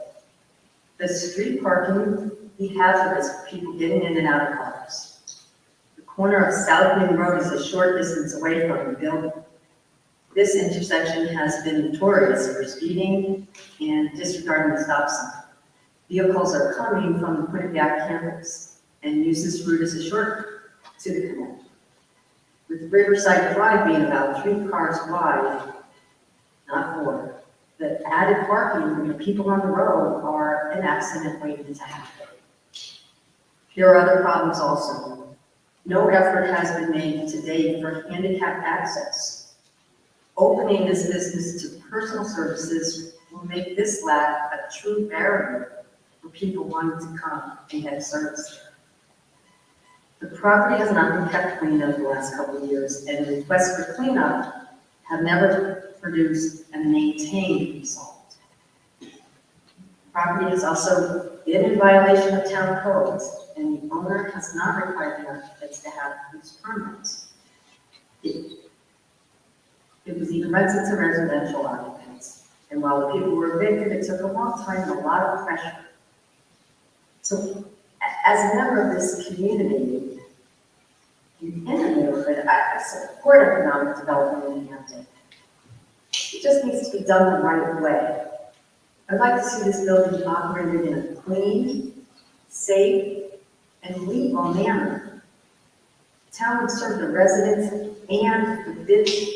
The street parking, we have is people getting in and out of cars. The corner of South Main Road is a short distance away from the building. This intersection has been notorious for speeding and disregarding the stop sign. Vehicles are coming from the Quinnipiac campus and use this route as a shortcut to the connector. With Riverside Drive being about 3 cars wide, not 4, the added parking when the people on the road are an accident waiting to happen. There are other problems also. No effort has been made to date for handicapped access. Opening this business to personal services will make this lack a true barrier for people wanting to come and get service. The property has not been kept clean over the last couple of years, and requests for cleanup have never produced a maintained result. Property has also been in violation of town codes, and the owner has not required the occupants to have use permits. It was even rented to residential occupants, and while the people were evicted, it took a long time and a lot of pressure. So, as a member of this community, in the neighborhood, I support economic development in Hampton. It just needs to be done the right way. I'd like to see this building operated in a clean, safe, and legal manner. The town would serve the residents and the business.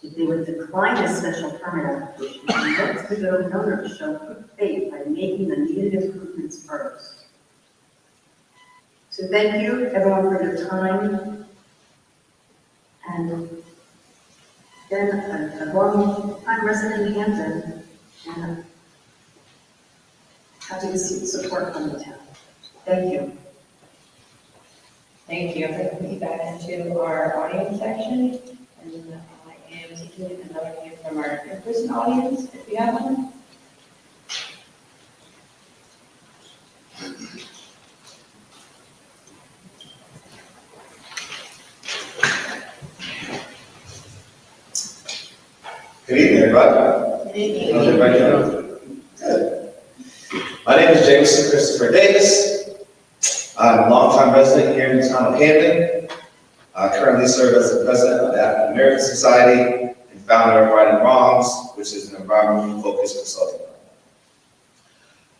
If they would decline a special permit application, and let the building owner show good faith by making the needed improvements first. So thank you, everyone, for your time. And then a long-time resident of Hampton, and happy to see the support from the town. Thank you. Thank you. I'm going to put you back into our audience section. And I am taking another hand from our in-person audience, if you have one. Good evening, everybody. Good evening. How's everybody doing? Good. My name is Jameson Christopher Davis. I'm a longtime resident here in the town of Hamden. I currently serve as the president of the African American Society and founder of Right and Wrongs, which is an environmentally focused consulting firm.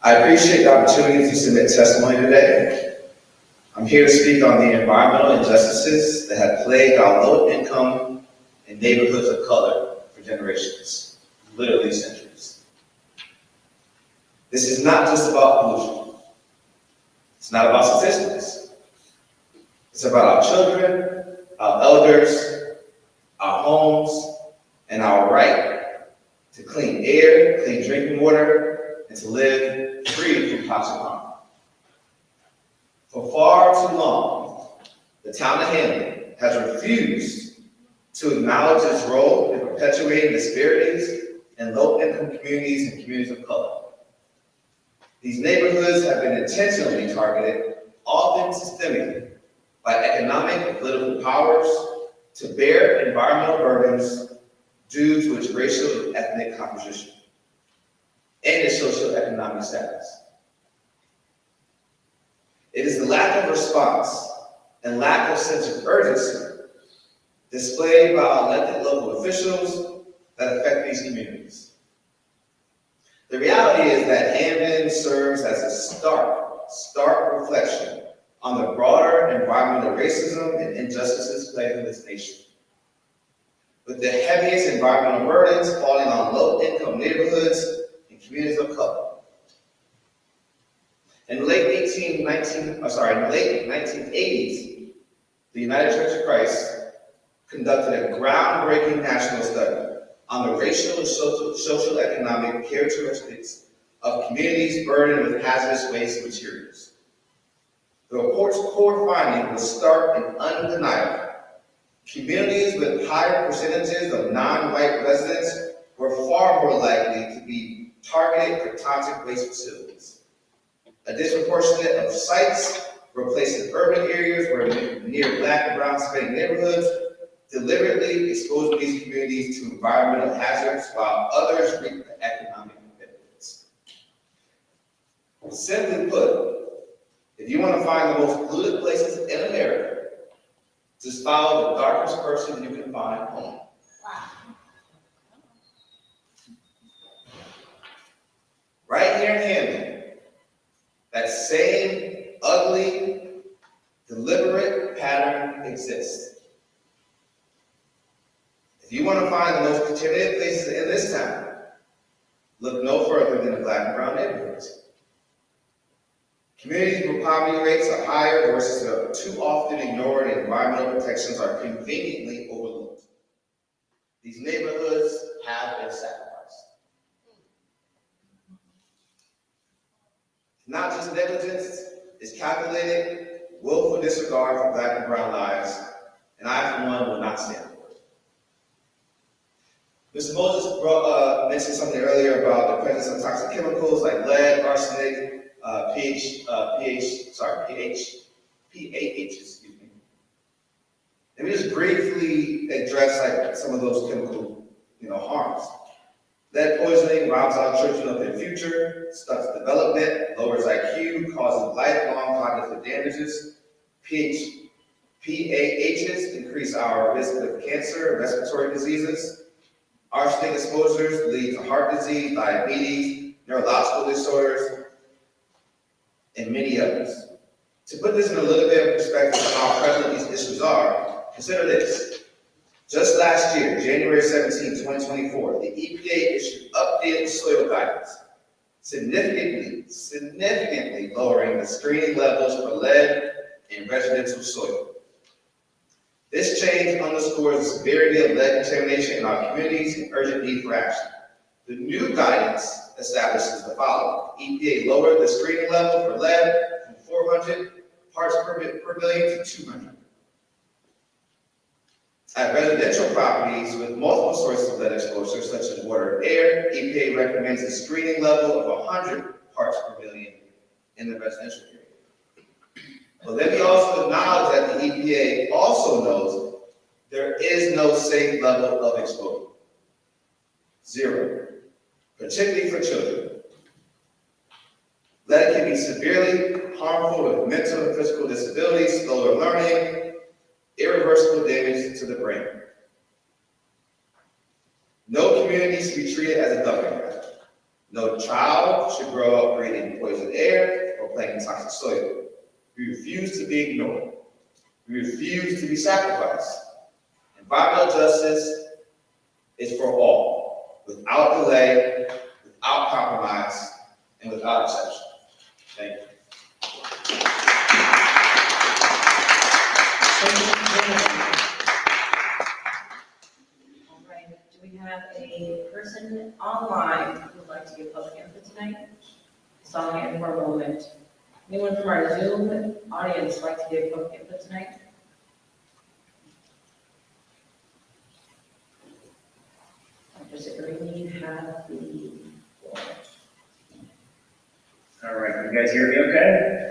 I appreciate the opportunity to submit testimony today. I'm here to speak on the environmental injustices that have plagued our low-income and neighborhoods of color for generations, literally centuries. This is not just about pollution. It's not about statistics. It's about our children, our elders, our homes, and our right to clean air, clean drinking water, and to live free from toxic harm. For far too long, the town of Hamden has refused to acknowledge its role in perpetuating disparities in low-income communities and communities of color. These neighborhoods have been intentionally targeted, often systemically, by economic and political powers to bear environmental burdens due to its racial and ethnic composition and its socioeconomic status. It is the lack of response and lack of sense of urgency displayed by elected local officials that affect these communities. The reality is that Hamden serves as a stark reflection on the broader environmental racism and injustices plaguing this nation, with the heaviest environmental burdens falling on low-income neighborhoods and communities of color. In the late 1980s, the United Church of Christ conducted a groundbreaking national study on the racial and social economic characteristics of communities burdened with hazardous waste materials. The report's core finding was stark and undeniable. Communities with higher percentages of non-white residents were far more likely to be targeted for toxic waste facilities. A disproportionate of sites were placed in urban areas where near Black and brown Hispanic neighborhoods, deliberately exposing these communities to environmental hazards while others reap the economic benefits. Simply put, if you want to find the most polluted places in America, just follow the darkest person you can find home. Right here in Hamden, that same ugly, deliberate pattern exists. If you want to find the most contaminated places in this town, look no further than the Black and brown neighborhoods. Communities where poverty rates are higher versus the too often ignored environmental protections are conveniently overlooked. These neighborhoods have been sacrificed. Not just negligence, it's calculated, willful disregard for Black and brown lives, and I, for one, will not stand for it. Mr. Moses mentioned something earlier about the presence of toxic chemicals like lead, arsenic, PAHs. Let me just briefly address some of those chemical, harms. Lead poisoning robs our children of their future, stunts development, lowers IQ, causes lifelong cognitive damages. PAHs increase our risk of cancer and respiratory diseases. Arsenic exposures lead to heart disease, diabetes, neurological disorders, and many others. To put this in a little bit of perspective of how prevalent these issues are, consider this. Just last year, January 17, 2024, the EPA issued updated soil guidance, significantly lowering the screening levels for lead in residential soil. This change underscores the severity of lead contamination in our communities and urgent need for action. The new guidance establishes the following. EPA lowered the screening level for lead from 400 parts per billion to 200. At residential properties with multiple sources of lead exposure, such as water and air, EPA recommends a screening level of 100 parts per billion in the residential area. But let me also acknowledge that the EPA also knows there is no safe level of exposure. 0, particularly for children. Lead can be severely harmful with mental and physical disabilities, slower learning, irreversible damage to the brain. No community should be treated as a dumping ground. No child should grow up breathing poison air or playing in toxic soil. We refuse to be ignored. We refuse to be sacrificed. Environmental justice is for all, without delay, without compromise, and without exception. Thank you. All right, do we have a person online who would like to give public input tonight? I saw a hand for a moment. Anyone from our Zoom audience like to give public input tonight? Dr. Zickery, you have the floor. All right, you guys hear me okay?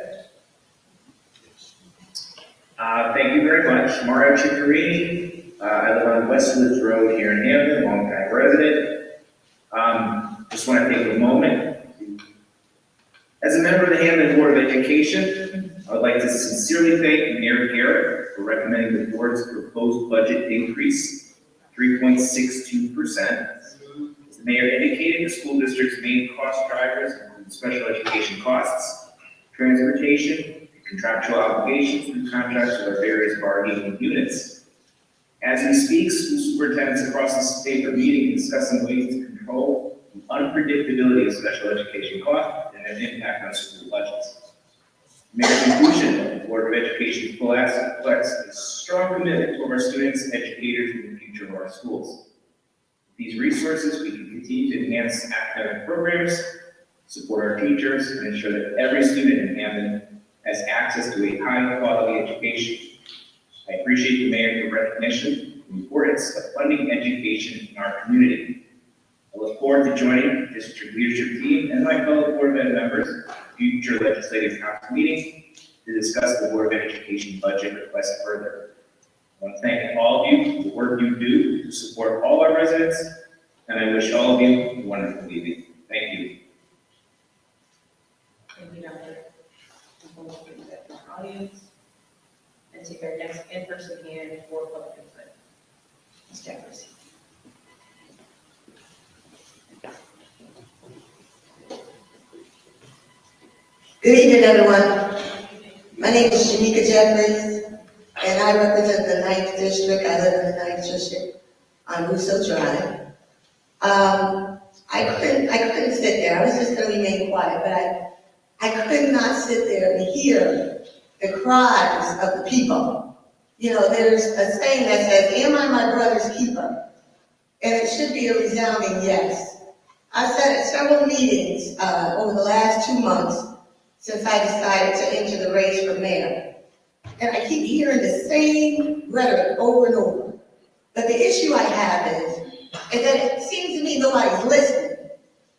Thank you very much. Mario Ciccarini. I live on Westwoods Road here in Hamden, longtime resident. Just want to take a moment. As a member of the Hamden Board of Education, I would like to sincerely thank Mayor Garrett for recommending the board's proposed budget increase, 3.62%. As the mayor indicated, the school district's main cost drivers include special education costs, transportation, and contractual obligations through contracts with our various bargaining units. As we speak, school superintendents across the state are meeting and discussing ways to control the unpredictability of special education costs and their impact on school budgets. Mayor's conclusion of the Board of Education's full asset flex is a strong commitment to our students, educators, and the future of our schools. With these resources, we can continue to enhance academic programs, support our teachers, and ensure that every student in Hamden has access to a high-quality education. I appreciate the mayor's recognition of the importance of funding education in our community. I look forward to joining the district leadership team and my fellow Board of Ed members at future legislative council meetings to discuss the Board of Education budget request further. I want to thank all of you for the work you do to support all our residents, and I wish all of you a wonderful evening. Thank you. Thank you, Dr. Audience. And take our next in-person hand for public input. Ms. Jeffries. Good evening, everyone. My name is Shanika Jeffries, and I represent the 9th District. I live in the 9th District on Russo Drive. I couldn't sit there. I was just going to remain quiet, but I could not sit there and hear the cries of the people. You know, there's a saying that says, "Am I my brother's keeper?" And it should be a resounding yes. I've sat at several meetings over the last 2 months since I decided to enter the race for mayor. And I keep hearing the same rhetoric over and over. But the issue I have is that it seems to me nobody's listening.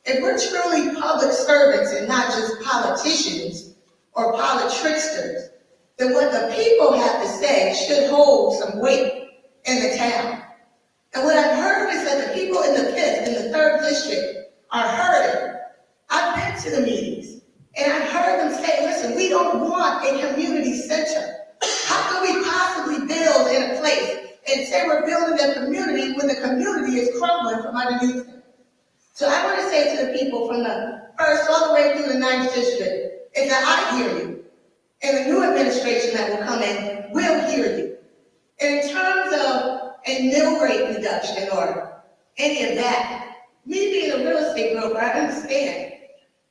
If we're truly public servants and not just politicians or politricksters, then what the people have to say should hold some weight in the town. And what I've heard is that the people in the pit, in the 3rd District, are hurting. I've been to the meetings, and I've heard them say, listen, we don't want a community center. How can we possibly build in a place and say we're building a community when the community is crumbling from underneath it? So I want to say to the people from the 1st all the way through the 9th District, is that I hear you. And the new administration that will come in will hear you. And in terms of a mill rate reduction or any of that, me being a real estate broker, I understand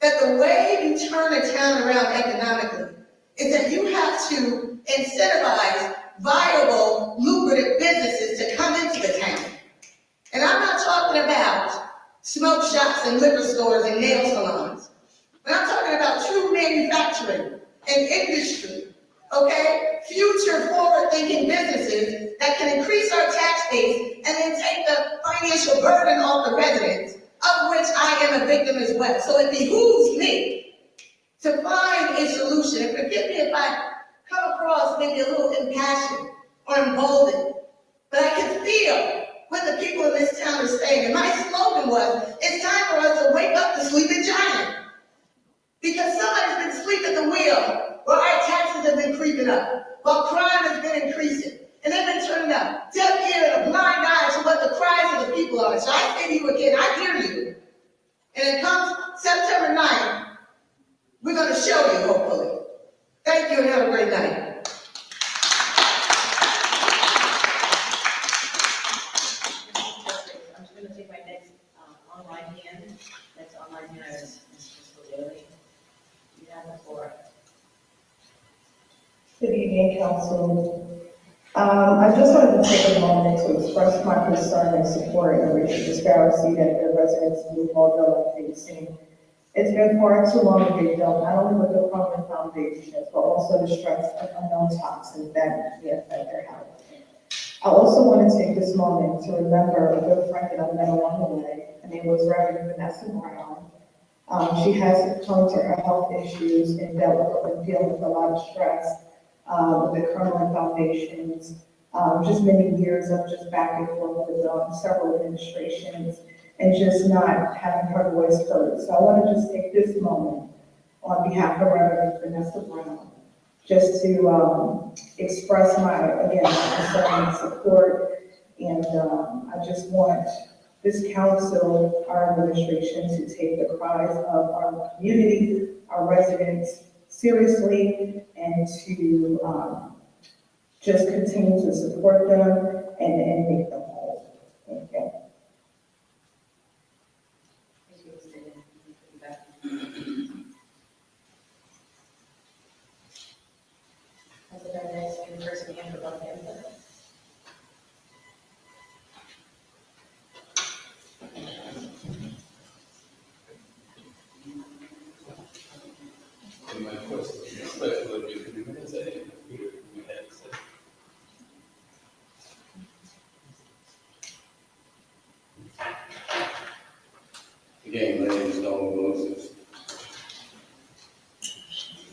that the way you turn a town around economically is that you have to incentivize viable, lucrative businesses to come into the town. And I'm not talking about smoke shops and liquor stores and nail salons, but I'm talking about true manufacturing and industry, okay? Future forward-thinking businesses that can increase our tax base and then take the financial burden off the residents, of which I am a victim as well. So it behooves me to find a solution. And forgive me if I come across maybe a little impassioned or emboldened, but I can feel what the people in this town are saying. And my slogan was, it's time for us to wake up the sleeping giant. Because somebody's been asleep at the wheel while our taxes have been creeping up, while crime has been increasing. And they've been turning a deaf ear and a blind eye to what the cries of the people are. So I say to you again, I hear you. And it comes September 9th, we're going to show you, hopefully. Thank you and have a great night. I'm just going to take my next online hand. Next online hand is Mr. Daly. You have the floor. Good evening, Council. I just wanted to take a moment to express my concern and support in the racial disparity that the residents of New Hall are facing. It's been far too long they've dealt not only with the crumbling foundations, but also the stress of unknown toxins that may affect their health. I also want to take this moment to remember a good friend that I met along the way. Her name was Reverend Vanessa Brown. She has succumbed to her health issues and dealing with a lot of stress with the crumbling foundations. Just many years of just back and forth with several administrations and just not having her voice heard. So I want to just take this moment on behalf of Reverend Vanessa Brown, just to express my concern and support. And I just want this council, our administration, to take the cries of our community, our residents seriously, and to just continue to support them and make them whole. Thank you. My question is, respectful of your commitments, I didn't hear what you had to say. Again, my name is Nolan Moses.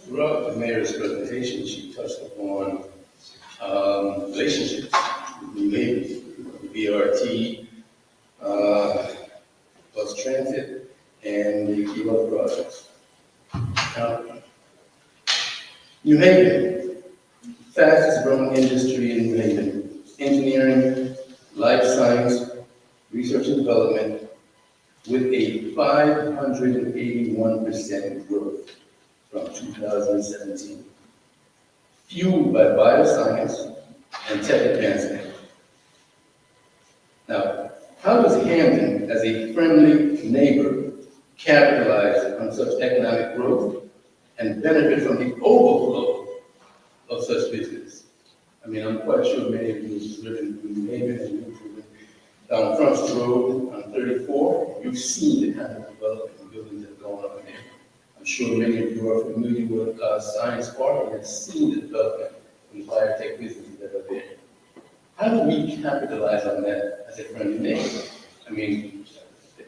Throughout the mayor's presentation, she touched upon relationships with new neighbors, the BRT, bus transit, and the key other projects. Now, New Haven, fastest growing industry in New Haven, engineering, life science, research and development, with a 581% growth from 2017, fueled by bioscience and tech advancement. Now, how does Hamden, as a friendly neighbor, capitalize on such economic growth and benefit from the overflow of such business? I mean, I'm quite sure many of you have lived in New Haven and you've driven down Front Road on 34. You've seen the kind of development and buildings that are going on there. I'm sure many of you are familiar with Science Park and have seen the development and the biotech businesses that are there. How do we capitalize on that as a friendly neighbor? I mean,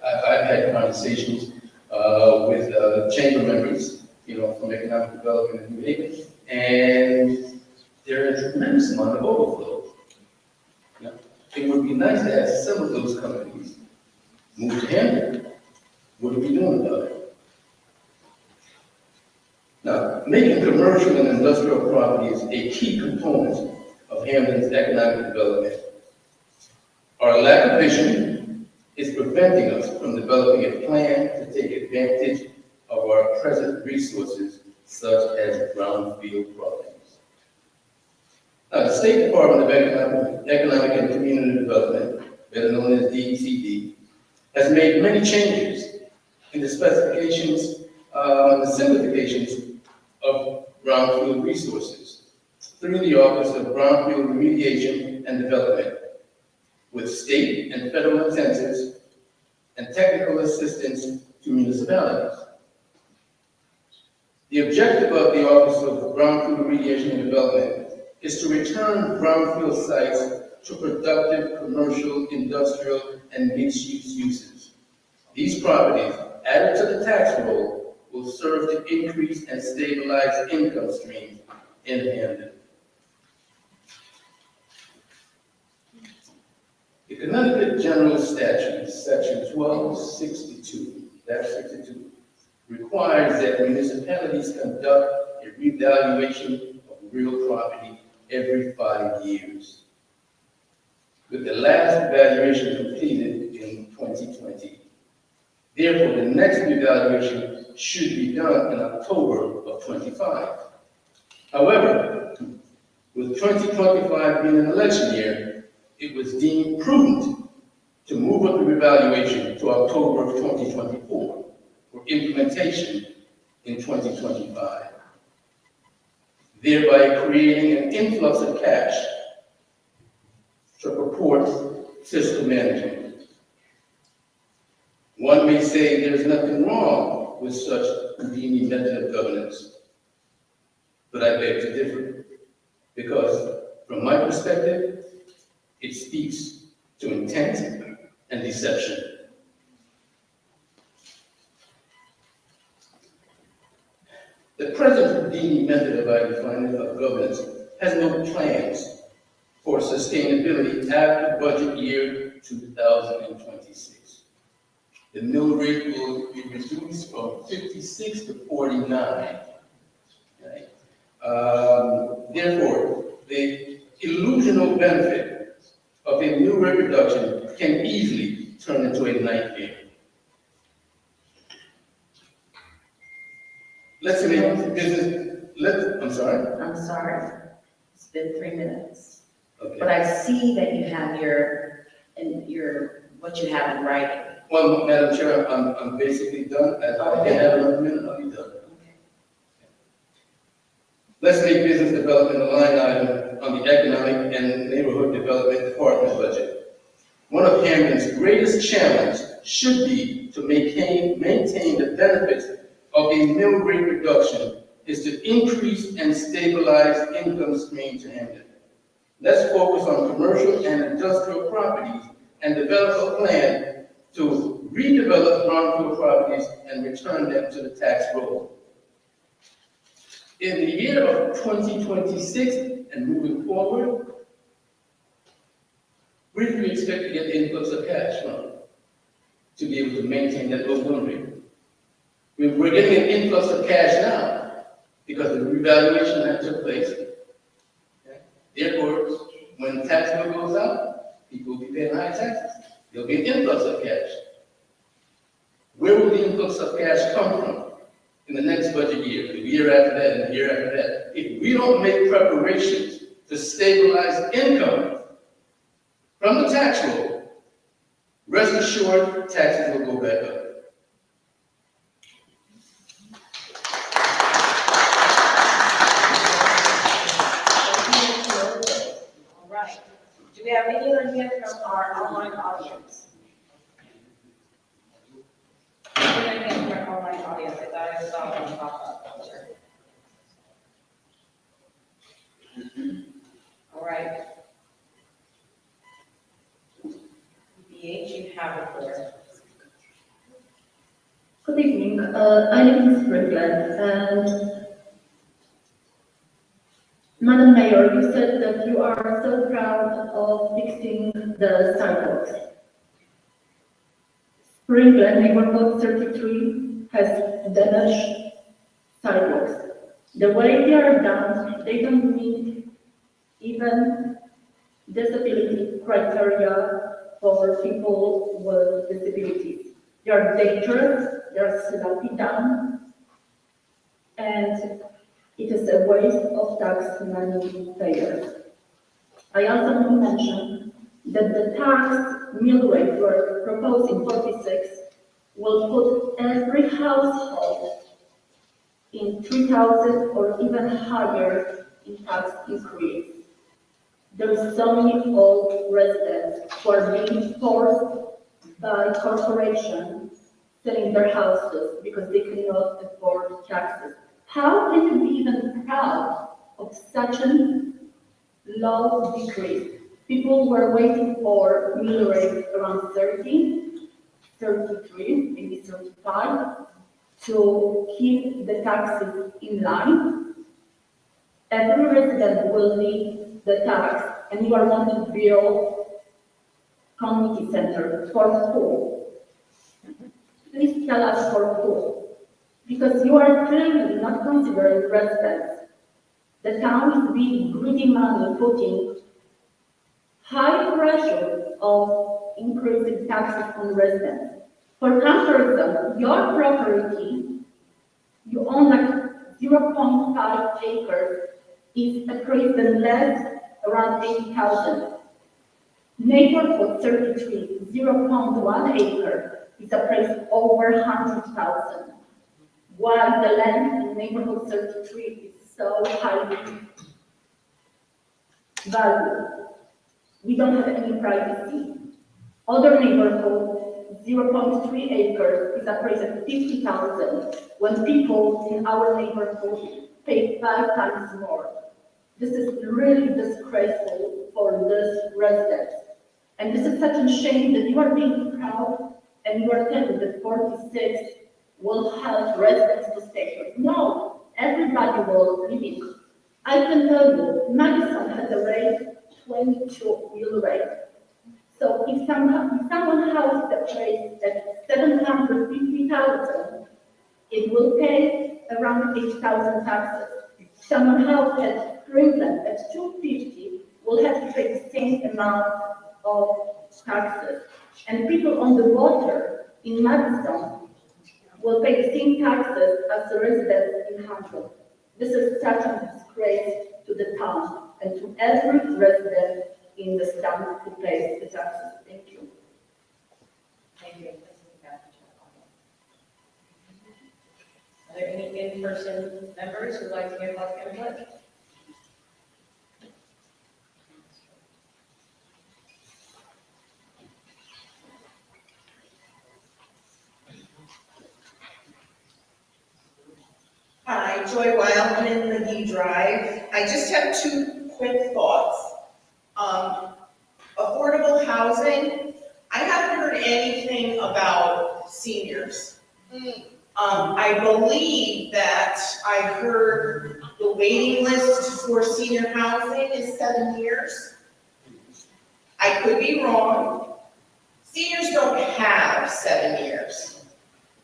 I've had conversations with chamber members, from economic development in New Haven, and there is a tremendous amount of overflow. It would be nice to have some of those companies move to Hamden. What are we doing about it? Now, making commercial and industrial properties a key component of Hamden's economic development. Our lack of vision is preventing us from developing a plan to take advantage of our present resources, such as brownfield properties. Now, the State Department of Economic and Community Development, better known as DECD, has made many changes in the specifications and the simplifications of brownfield resources through the Office of Brownfield Remediation and Development, with state and federal incentives and technical assistance to municipalities. The objective of the Office of Brownfield Remediation and Development is to return brownfield sites to productive commercial, industrial, and mixed-use uses. These properties, added to the tax roll, will serve to increase and stabilize income streams in Hamden. The Connecticut General Statute, Section 1262, requires that municipalities conduct a revaluation of real property every 5 years, with the last evaluation completed in 2020. Therefore, the next evaluation should be done in October of 25. However, with 2025 being an election year, it was deemed prudent to move up the revaluation to October of 2024 for implementation in 2025. Thereby creating an influx of cash to purport fiscal management. One may say there's nothing wrong with such Houdini method of governance. But I beg to differ, because from my perspective, it speaks to intent and deception. The present Houdini method, I define it, of governance has no plans for sustainability after budget year 2026. The mill rate will be reduced from 56 to 49. Right? Therefore, the illusional benefit of a mill rate reduction can easily turn into a nightmare. Let's make business, I'm sorry? I'm sorry, it's been 3 minutes. Okay. But I see that you have what you have in writing. Well, Madam Chair, I'm basically done. If I can have another minute, I'll be done. Let's make business development a line item on the economic and neighborhood development department budget. One of Hamden's greatest challenges should be to maintain the benefits of a mill rate reduction is to increase and stabilize income stream to Hamden. Let's focus on commercial and industrial properties and develop a plan to redevelop brownfield properties and return them to the tax roll. In the year of 2026 and moving forward, where do we expect to get the influx of cash from to be able to maintain that low mill rate? We're getting an influx of cash now because the revaluation that took place. Okay? Therefore, when the tax bill goes out, people will be paying high taxes. There'll be an influx of cash. Where will the influx of cash come from in the next budget year, the year after that, and the year after that? If we don't make preparations to stabilize income from the tax roll, rest assured, taxes will go back up. All right. Do we have any other hands from our online audience? Any hands from our online audience? I thought I saw one pop up. All right. BH, you have the floor. Good evening. I live in Springland, and Madam Mayor, you said that you are so proud of fixing the sidewalks. Springland neighborhood 33 has damaged sidewalks. The way they are done, they don't meet even disability criteria for people with disabilities. They are dangerous, they are sloppy done, and it is a waste of tax money payers. I also want to mention that the tax mill rate we're proposing 46 will put every household in 3,000 or even higher in tax increase. There are so many old residents who are being forced by corporations selling their houses because they cannot afford taxes. How can you be even proud of such a low decrease? People were waiting for mill rates around 30, 33, maybe 35 to keep the taxes in line. Every resident will need the tax, and you are wanting to build community center for who? Please tell us for who. Because you are clearly not considering residents. The town is being greedy money, putting high pressure of increasing taxes on residents. For comparison, your property, you own like 0.5 acres, is appraised in less around 80,000. Neighborhood 33, 0.1 acre, is appraised over 100,000. While the land in neighborhood 33 is so highly valued. We don't have any privacy. Other neighborhoods 0.3 acres is appraised at 50,000, when people in our neighborhood pay 5 times more. This is really disgraceful for these residents. And this is such a shame that you are being proud and you are telling that 46 will help residents to stay here. No, everybody will leave. I can tell you, Madison has a rate 22 real rate. So if someone has the place at 750,000, it will pay around 8,000 taxes. Someone else at Greenland at 250 will have to pay the same amount of taxes. And people on the water in Madison will pay the same taxes as the residents in Hamden. This is such a disgrace to the town and to every resident in this town who pays the taxes. Thank you. Thank you. Are there any in-person members who'd like to give public input? Hi, Joy Wildman, McGee Drive. I just have two quick thoughts. Affordable housing, I haven't heard anything about seniors. I believe that I heard the waiting list for senior housing is 7 years. I could be wrong. Seniors don't have 7 years.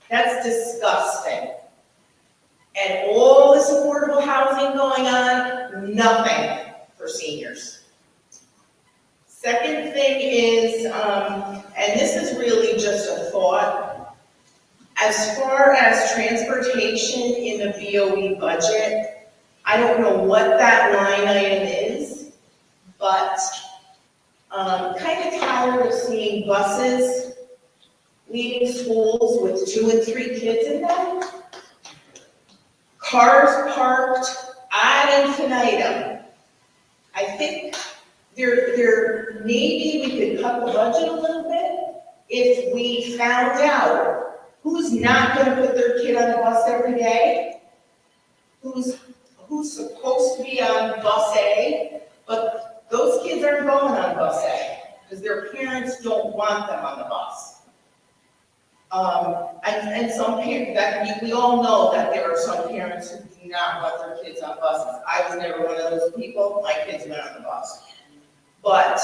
That's disgusting. And all this affordable housing going on, nothing for seniors. Second thing is, and this is really just a thought, as far as transportation in the BOE budget, I don't know what that line item is, but kind of tired of seeing buses leaving schools with 2 and 3 kids in them. Cars parked ad infinitum. I think there maybe we could cut the budget a little bit if we found out who's not going to put their kid on the bus every day, who's supposed to be on bus A, but those kids aren't going on bus A because their parents don't want them on the bus. And some parents, we all know that there are some parents who do not want their kids on buses. I was never one of those people. My kids went on the bus. But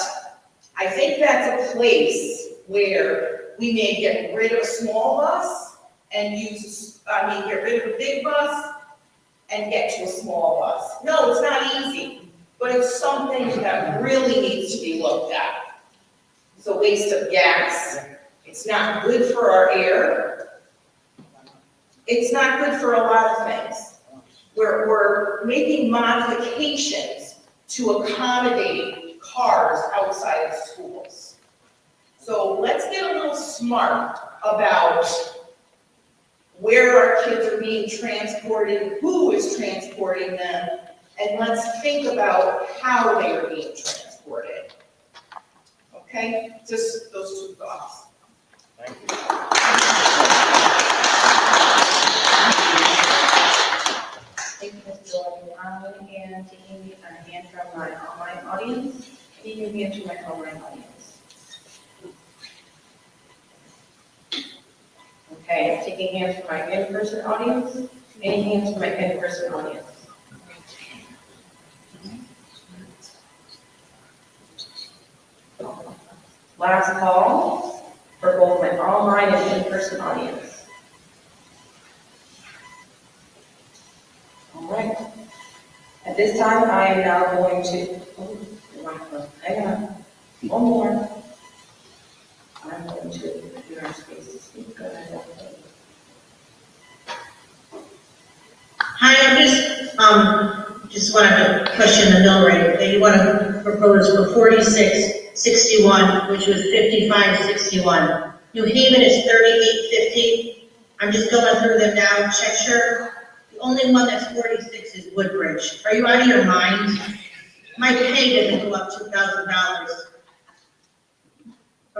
I think that's a place where we may get rid of a small bus and get rid of a big bus and get to a small bus. No, it's not easy, but it's something that really needs to be looked at. It's a waste of gas. It's not good for our air. It's not good for a lot of things. We're making modifications to accommodate cars outside of schools. So let's get a little smart about where our kids are being transported, who is transporting them, and let's think about how they are being transported. Okay, just those two thoughts. Thank you. Thank you, Ms. Jordan. I'm again taking a hand from my online audience, taking a hand to my online audience. Okay, I'm taking hands from my in-person audience, any hands from my in-person audience. Last call for both my online and in-person audience. All right. At this time, I am now going to, hang on, one more. I'm going to do our space to speak. Go ahead. Hi, just wanted to question the mill rate that you want to propose for 4661, which was 5561. New Haven is 3850. I'm just going through them now. Cheshire, the only one that's 46 is Woodbridge. Are you out of your mind? My pay doesn't go up $2,000.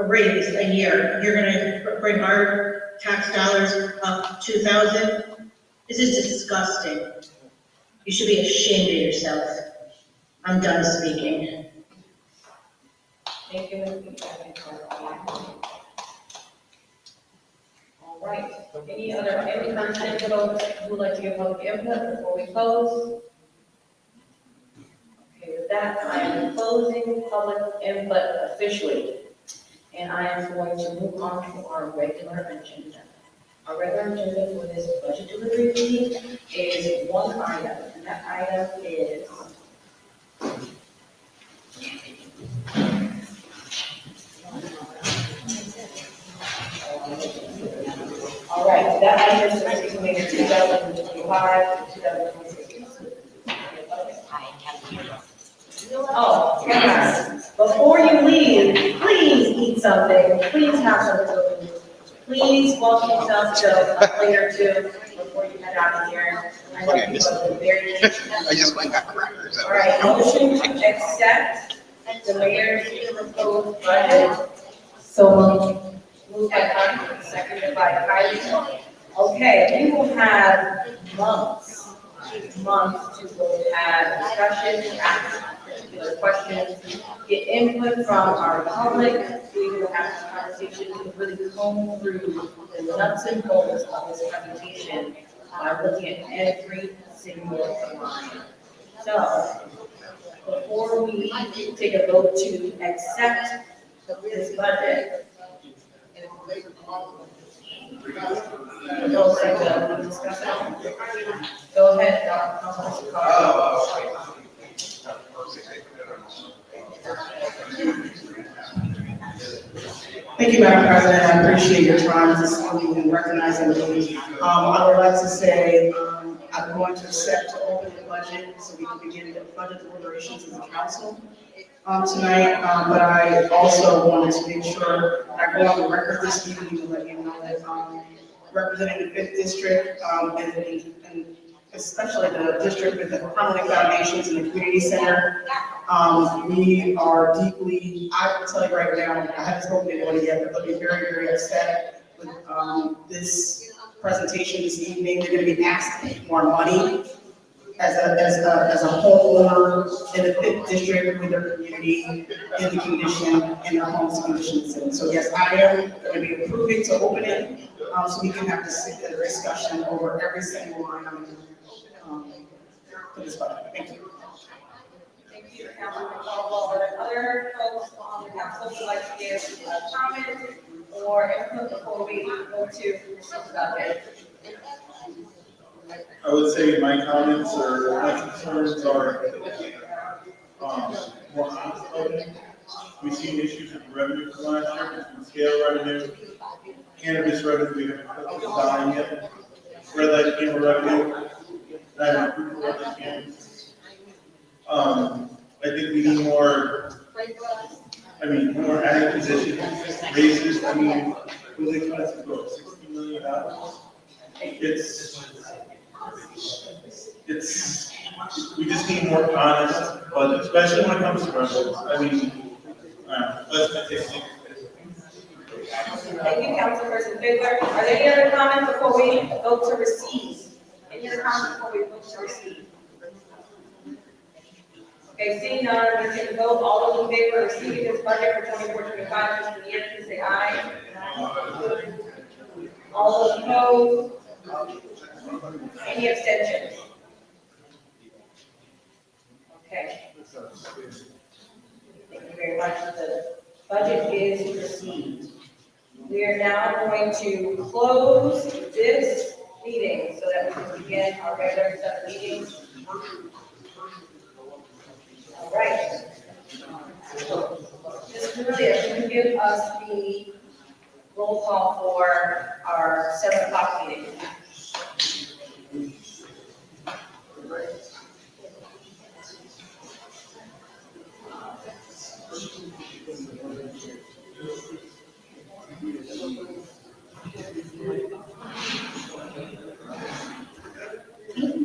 a raise a year. You're gonna bring our tax dollars up 2,000? This is disgusting. You should be ashamed of yourself. I'm done speaking. Thank you, Ms. McFadden. All right, any content who would like to give public input before we close? Okay, with that, I am closing public input officially. And I am going to move on to our regular agenda. Our regular agenda for this budget delivery meeting is one item, and that item is all right, that item is between 2025 and 2026. Oh, yes. Before you leave, please eat something. Please have something to eat. Please walk yourself to a plate or two before you head out of here. I know people have been very late. I just went got crackers. All right, motion to accept the mayor's proposed budget. So moved by Connie, seconded by Kylie. Okay, we will have months to go have discussions, ask particular questions, get input from our public. We will have some conversations and really comb through the nuts and bolts of this presentation by looking at every single line. So, before we take a vote to accept this budget, go ahead, Councilman Carr. Thank you, Madam President. I appreciate your time this evening and recognizing me. I would like to say I'm going to accept to open the budget so we can begin the budget deliberations in the council tonight. But I also wanted to make sure I go on the record this evening to let you know that representing the 5th district and especially the district with the Hamden Foundations and the community center. We are deeply, I will tell you right now, I haven't spoken to anyone yet, but they'll be very, very upset with this presentation this evening. They're going to be asked for more money as a homeowner in the 5th district with their community in the condition, in their homes conditions. And so yes, I am going to be approving to open it so we can have this discussion over every single line for this budget. Thank you. Thank you, Councilman Caldwell. Are there other folks on the council who would like to give a comment or input before we go to the budget? I would say my comments or my concerns are more honest. We've seen issues with revenue from last year, between scale revenue, cannabis revenue, we haven't put the dime yet. Red light camera revenue, I think we need more, more added positions, raises, will they cut us to go $60 million? We just need more honest, but especially when it comes to revenues. That's my take. Thank you, Councilperson Bigler. Are there any other comments before we go to receipts? Any other comments before we go to receipts? Okay, seeing none, we're going to vote. All those in favor of receiving this budget for 24-25, fiscal year, please say aye. All those opposed? Any abstentions? Okay. Thank you very much. The budget is received. We are now going to close this meeting so that we can begin our regular set of meetings. All right. Ms. Julia, can you give us the roll call for our 7 o'clock meeting?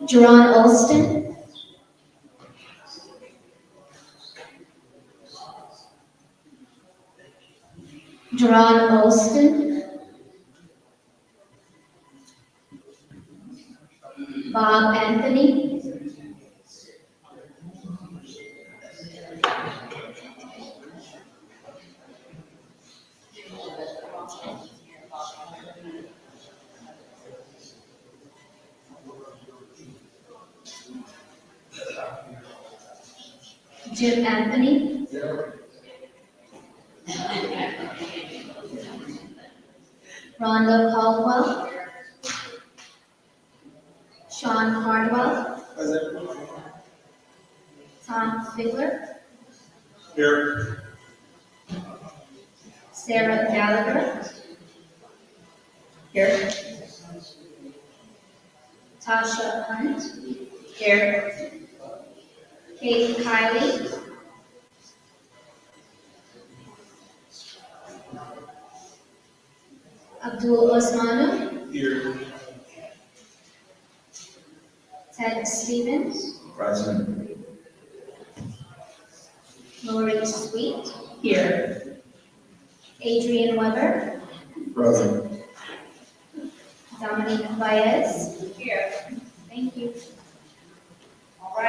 Jerron Olston. Jerron Olston, Bob Anthony, Jim Anthony, Rhonda Caldwell, Sean Hardwell, Tom Figler, Here. Sarah Gallagher, Here. Tasha Hunt, Here. Kate Kylie, Abdul Osmanu, Here. Ted Stevens, Present. Lori Sweet, Here. Adrian Weber, Present. Dominique Baez. Here. Thank you. All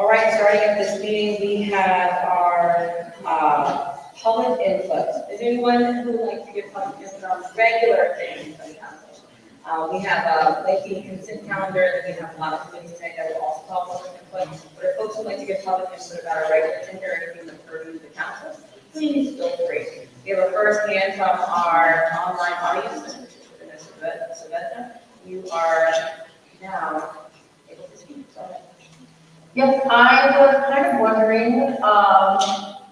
right, starting at this meeting, we have our public input. Is there anyone who would like to give public input on regular things for the council? We have a lengthy consent calendar, and we have a lot of things tonight that will also call public input. But if folks would like to give public input about our regular agenda or anything that purview of the council, please feel free. We have a first hand from our online audience, Mr. Savetta. You are now able to speak. Go ahead. Yes, I was kind of wondering,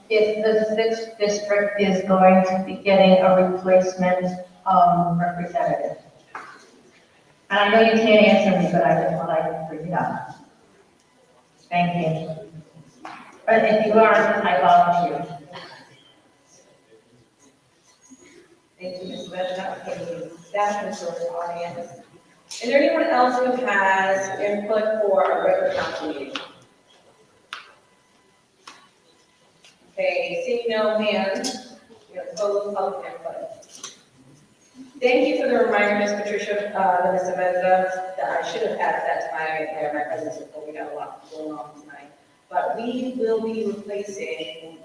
if the sixth district is going to be getting a replacement, representative. And I know you can't answer me, but I just thought I'd bring it up. Thank you. But if you are, I volunteer. Thank you, Ms. Savetta. Staff and source audience. Is there anyone else who has input for a regular council meeting? Okay, seeing no hands, we have closed public input. Thank you for the reminder, Ms. Patricia, Ms. Savetta, that I should have added that to my presentation, but we got a lot going on tonight. But we will be replacing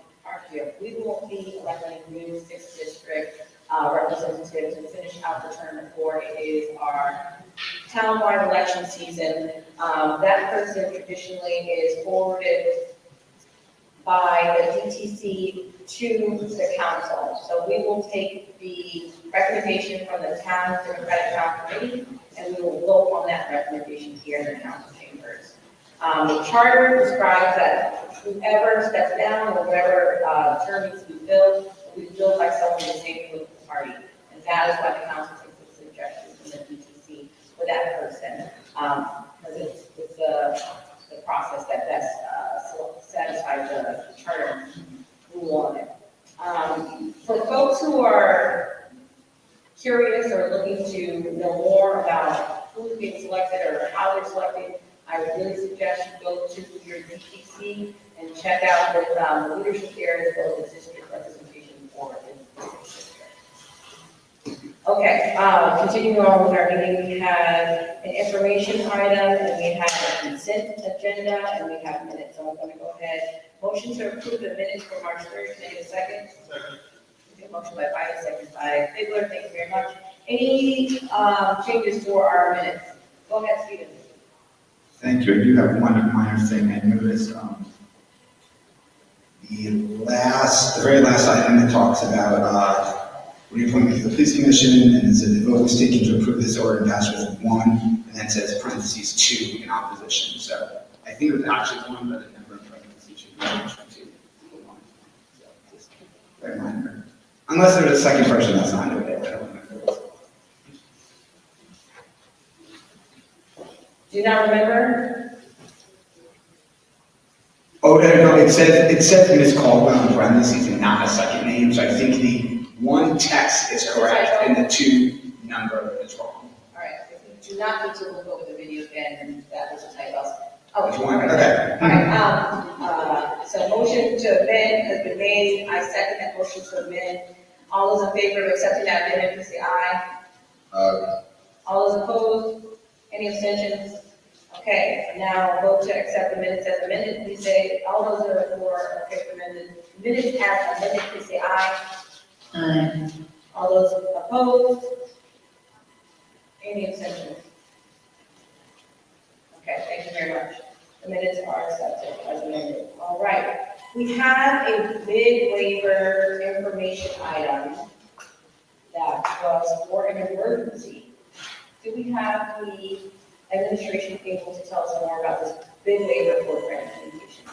we will be electing new sixth district representatives to finish out the term before it is our townwide election season. That person traditionally is forwarded by the DTC to the council. So we will take the recommendation from the town Democratic Town Committee, and we will vote on that recommendation here in the council chambers. The charter describes that whoever steps down or whatever term needs to be filled, will be filled by someone in the same political party. And that is why the council takes the suggestion from the DTC for that person. Because it's the process that best satisfies the charter rule on it. For folks who are curious or looking to know more about who's being selected or how they're selected, I would really suggest you go to your DTC and check out with the leadership there as well as district representation for this district. Okay, continuing on with our meeting, we have an information item, and we have a consent agenda, and we have minutes. So I'm going to go ahead. Motion to approve the minutes for March 3rd. Can I get a second? Second. Okay, motion by Biden, second by Figler. Thank you very much. Any changes for our minutes? Go ahead, Stephen. Thank you. I do have one minor thing. I noticed the very last item that talks about reappointment to the police commission, and it says the vote was taken to approve this order and pass with 1, and then it says parentheses 2 in opposition. So I think it was actually 1, but the number in parentheses should be 2. So just very minor. Unless there's a second person that's not doing it. I don't remember. Do you not remember? Oh, no, it says Ms. Caldwell in parentheses and not a second name, so I think the 1 text is correct and the 2 number is wrong. All right, if you do not need to look over the video again, that was a typo. Oh, Which one? all right. Okay. All right, So motion to amend has been made. I second that motion to amend. All those in favor of accepting that amendment, please say aye. All those opposed? Any abstentions? Okay, now vote to accept the minutes as amended. Please say, all those that are for, okay, amended, minutes as amended, please say aye. Aye. All those opposed? Any abstentions? Okay, thank you very much. The minutes are accepted as amended. All right. We have a bid waiver information item that was for an emergency. Do we have the administration able to tell us more about this bid waiver for grant communication?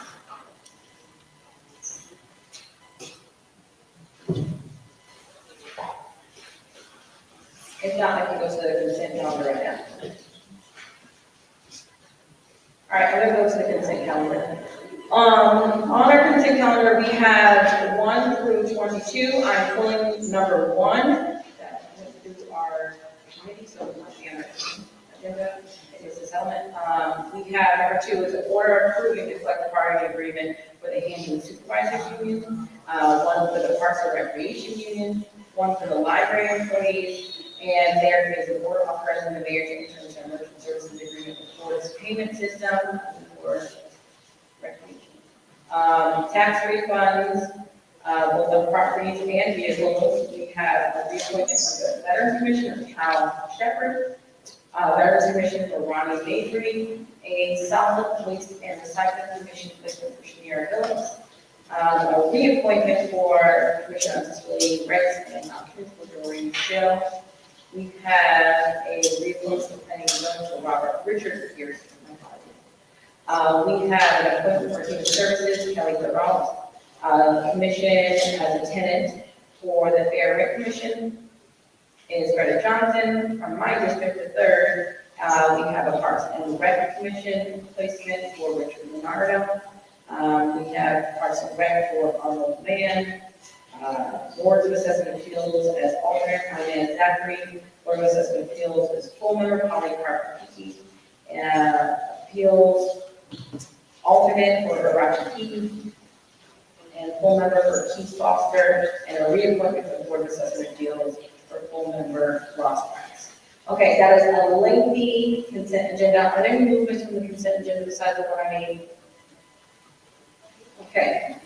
If not, I can go to the consent calendar right now. All right, I'm gonna go to the consent calendar. On our consent calendar, we have 1 through 22. I'm pulling number 1. That went through our committee, so it must be on our agenda. It is a settlement. We have number 2 is an order approving the collective bargaining agreement for the Hamden Supervisors Union, 1 for the Parks and Recreation Union, 1 for the library employees, and there is an order authorizing the mayor to enter into an emergency services agreement with Florida's payment system for recreation. Tax refunds, both of properties and vehicles. We have a reappointment for the Veterans Commission, Kyle Shepherd, Veterans Commission for Ronnie Mabry, a Solid Waste and Recycling Commission for Shania Hillis, a reappointment for Commission on Disability Rights and Principal Doreen Michelle. We have a reappointment for Penny Jones for Robert Richard here. We have an appointment for Human Services, Kelly Durant. Commission as a tenant for the Fair Rent Commission is Greta Johnson. From my district, the 3rd, we have a Parks and Rec Commission placement for Richard Leonardo. We have Parks and Rec for Arnold Mann. Boards of Assessment Appeals as alternate, Hernandez Zachary. Board of Assessment Appeals as full member, Polycarp Kiki. Appeals alternate for Roger Keaton. And full member for Keith Foster. And a reappointment for Board of Assessment Appeals for full member Ross Price. Okay, that is a lengthy consent agenda. Are there any movements from the consent agenda besides the one I made? Okay.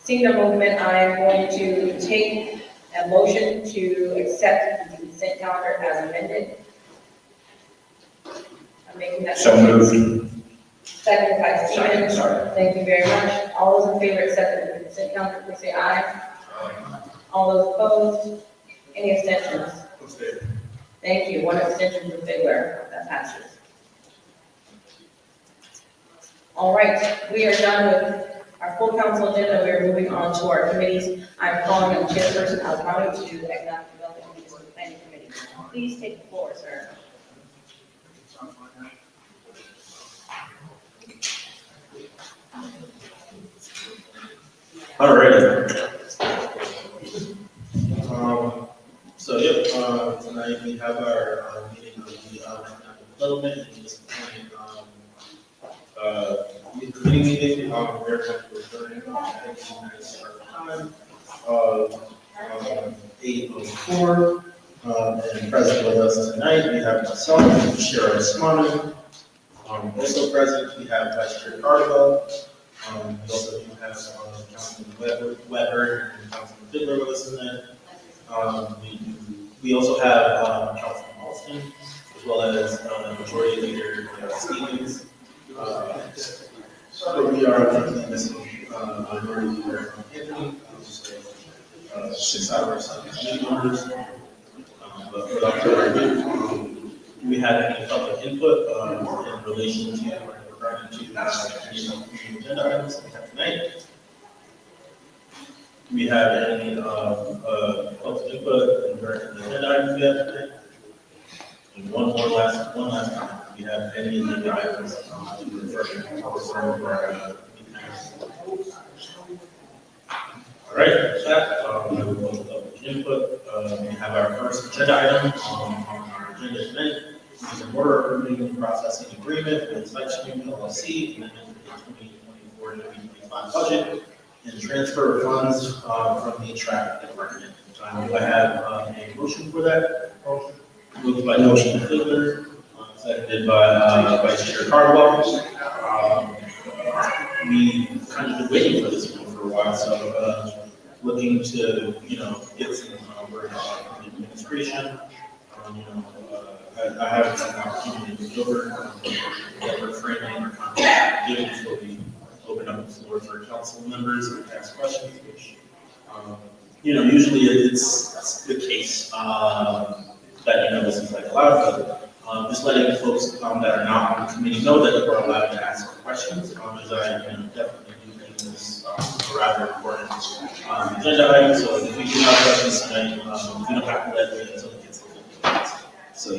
Seeing no movement, I am going to take a motion to accept the consent calendar as amended. I'm making that. So motion. moved. Second by Stephen. Sorry. Thank you very much. All those in favor of accepting the consent calendar, please say aye. All those opposed? Any abstentions? Thank you. 1 abstention from Figler. That passes. All right, we are done with our full council agenda. We are moving on to our committees. I'm calling on Chairperson Alfano to do the Economic Development and Municipal Planning Committee. Please take the floor, sir. Alrighty. Tonight we have our meeting on the economic development and municipal planning committee meeting. We're going to adjourn time of 8:04. And present with us tonight, we have myself, Shara Smanu. Also present, we have Vice Chair Cardwell. We also do have Councilman Weber and Councilman Fiddler with us tonight. We also have Councilman Alston, as well as Majority Leader Stevens. So we are unfortunately missing Minority Leader Anthony, 6 hours of committee members. But without further ado, do we have any public input in relation to regarding to any agenda items that we have tonight? Do we have any public input in regarding to the agenda items we have tonight? And one last time, do we have any agenda items to refer to our all right, with that, we will go to public input. We have our first agenda item on our agenda tonight. This is an order approving the processing agreement with Site Stream LLC, amendment to the for the 2025 budget and transfer of funds from the traffic department. Do I have a motion for that? Moved by Commissioner Fielder, seconded by Vice Chair Cardwell. We kind of been waiting for this one for a while, so looking to, get some word on the administration. I haven't had an opportunity to go over the framing or content given before we open up the floor for council members or ask questions, which, usually it's the case that, this is like allowed, but just letting folks that are not on the committee know that you are allowed to ask questions, as I definitely do think this a rather important agenda item. So if you do have questions tonight, you don't have to let me until it gets to the minutes. So.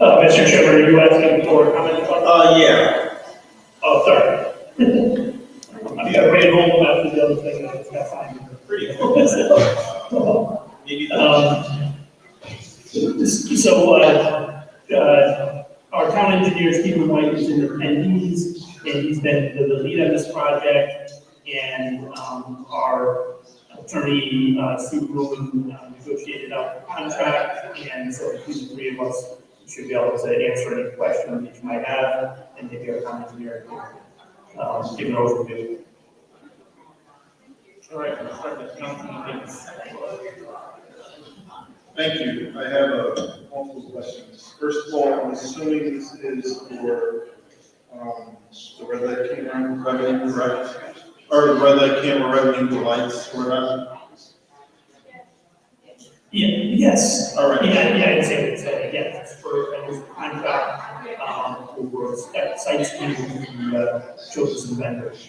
Mr. Chairman, are you asking for comment? Yeah. Oh, sorry. I'm gonna read home after the other thing, I just got signed. Pretty cool. Our town engineer, Stephen White, is in attendees, and he's been the lead on this project, and our attorney, Steve Rubin, negotiated out the contract, and so between the three of us, should be able to answer any questions that you might have, and maybe our town engineer can give an overview. All right, let's start with Councilman Davis. Thank you. I have multiple questions. First of all, I'm assuming this is for the red light camera revenue, right? Or the red light camera revenue, the lights, or not? Yeah, yes. All right. Yeah, I'd say yes, for a contract, for site screening, chosen vendors.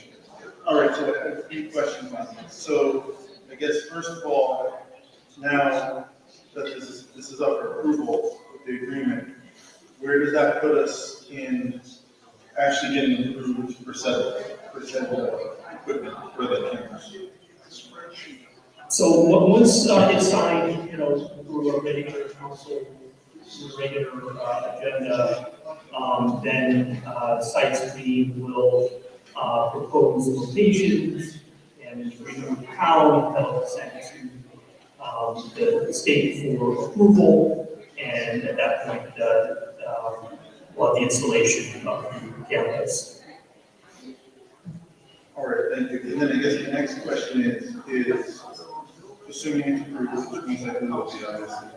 All right, so I have a few questions on this. So I guess first of all, now that this is up for approval with the agreement, where does that put us in actually getting approved for said equipment for the cameras? So once it's signed, through a regular council, regular agenda, then site screening will propose locations and bring them to town, they'll send to the state for approval, and at that point, we'll have the installation of the cameras. All right, thank you. And then I guess the next question is assuming it's approved, which means I will be obviously.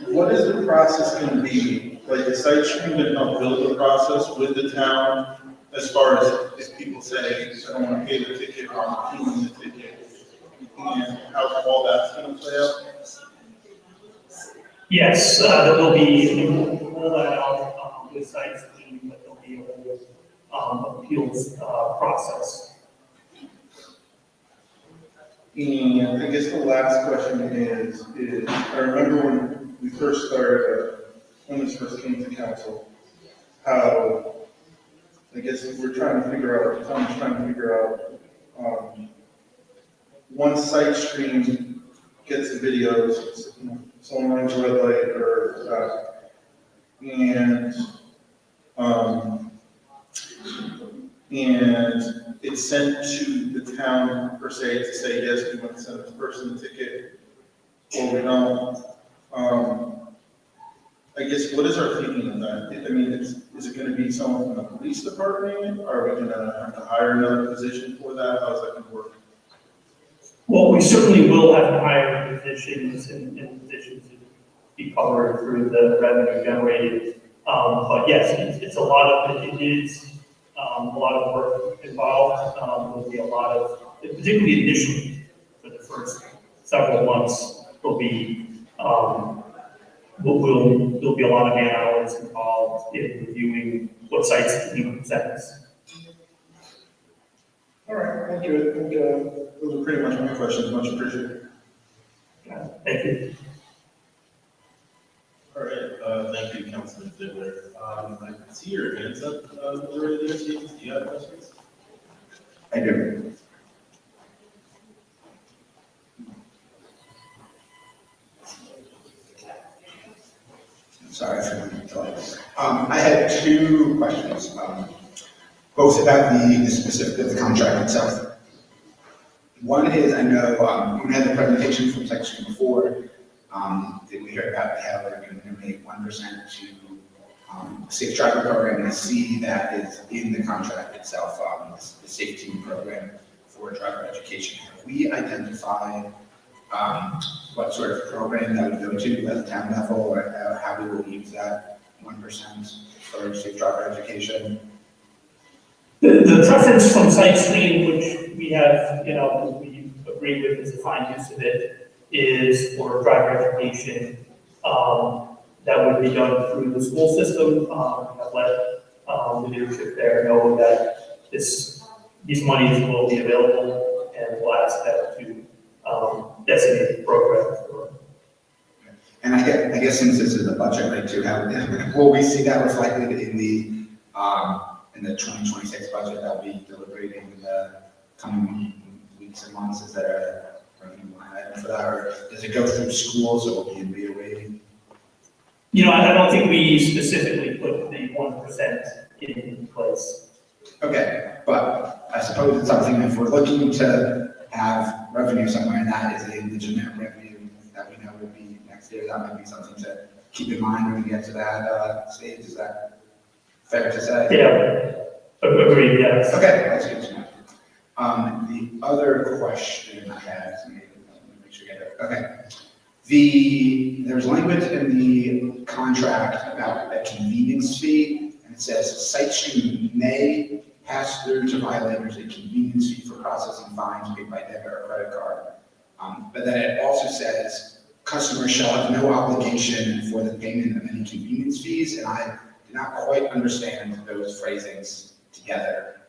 What is the process going to be? Like the site stream did not build the process with the town as far as if people say, I don't want to pay the ticket or I'm appealing the ticket, and how all that's going to play out? Yes, there will be, we'll roll that out with site screening, but there'll be a whole appeals process. And I guess the last question is I remember when we first started, when this first came to council, how, I guess we're trying to figure out, Tom's trying to figure out, once site stream gets the videos, someone runs a red light or, and it's sent to the town per se to say, yes, we want to send this person a ticket, or we don't. I guess, what is our thinking of that? I mean, is it going to be someone from the police department? Are we going to have to hire another position for that? How's that going to work? Well, we certainly will have to hire positions and positions to be covered through the revenue generated. But yes, it's a lot of, it is a lot of work involved. There'll be a lot of, particularly initially, for the first several months, there'll be, there'll be a lot of man hours involved in reviewing what sites you present. All right, thank you. I think those are pretty much my questions. Much appreciated. Thank you. All right, thank you, Councilman Ziegler. I can see your hands up, already there, Steve. Do you have questions? I do. Sorry for the delay. I had two questions, both about the specific of the contract itself. One is, I know, when we had the presentation from section before, that we heard about how they're going to donate 1% to Safe Driver Program, and I see that is in the contract itself, the safety program for driver education. Have we identified what sort of program that would go to at the town level, or how we will use that 1% for safe driver education? The preference from site screen, which we have, we agree with is the fine use of it, is for driver education. That would be done through the school system. I've let the leadership there know that these monies will be available, and we'll ask them to designate the program for. And I guess since this is a budget, right, too, will we see that reflected in the 2026 budget that we'll be deliberating in the coming weeks and months? Is there a revenue line item for that, or does it go through schools, or will it be in BOA? I don't think we specifically put the 1% in place. Okay, but I suppose it's something, if we're looking to have revenue somewhere, and that is a legitimate revenue that we know would be next year, that might be something to keep in mind when we get to that stage. Is that fair to say? Yeah, agreed, yes. Okay, that's good to know. The other question I had, let me make sure I get it. Okay. There's language in the contract about a convenience fee, and it says site stream may pass through to violators a convenience fee for processing fines paid by debit or credit card. But then it also says customers shall have no obligation for the payment of any convenience fees, and I do not quite understand those phrasings together.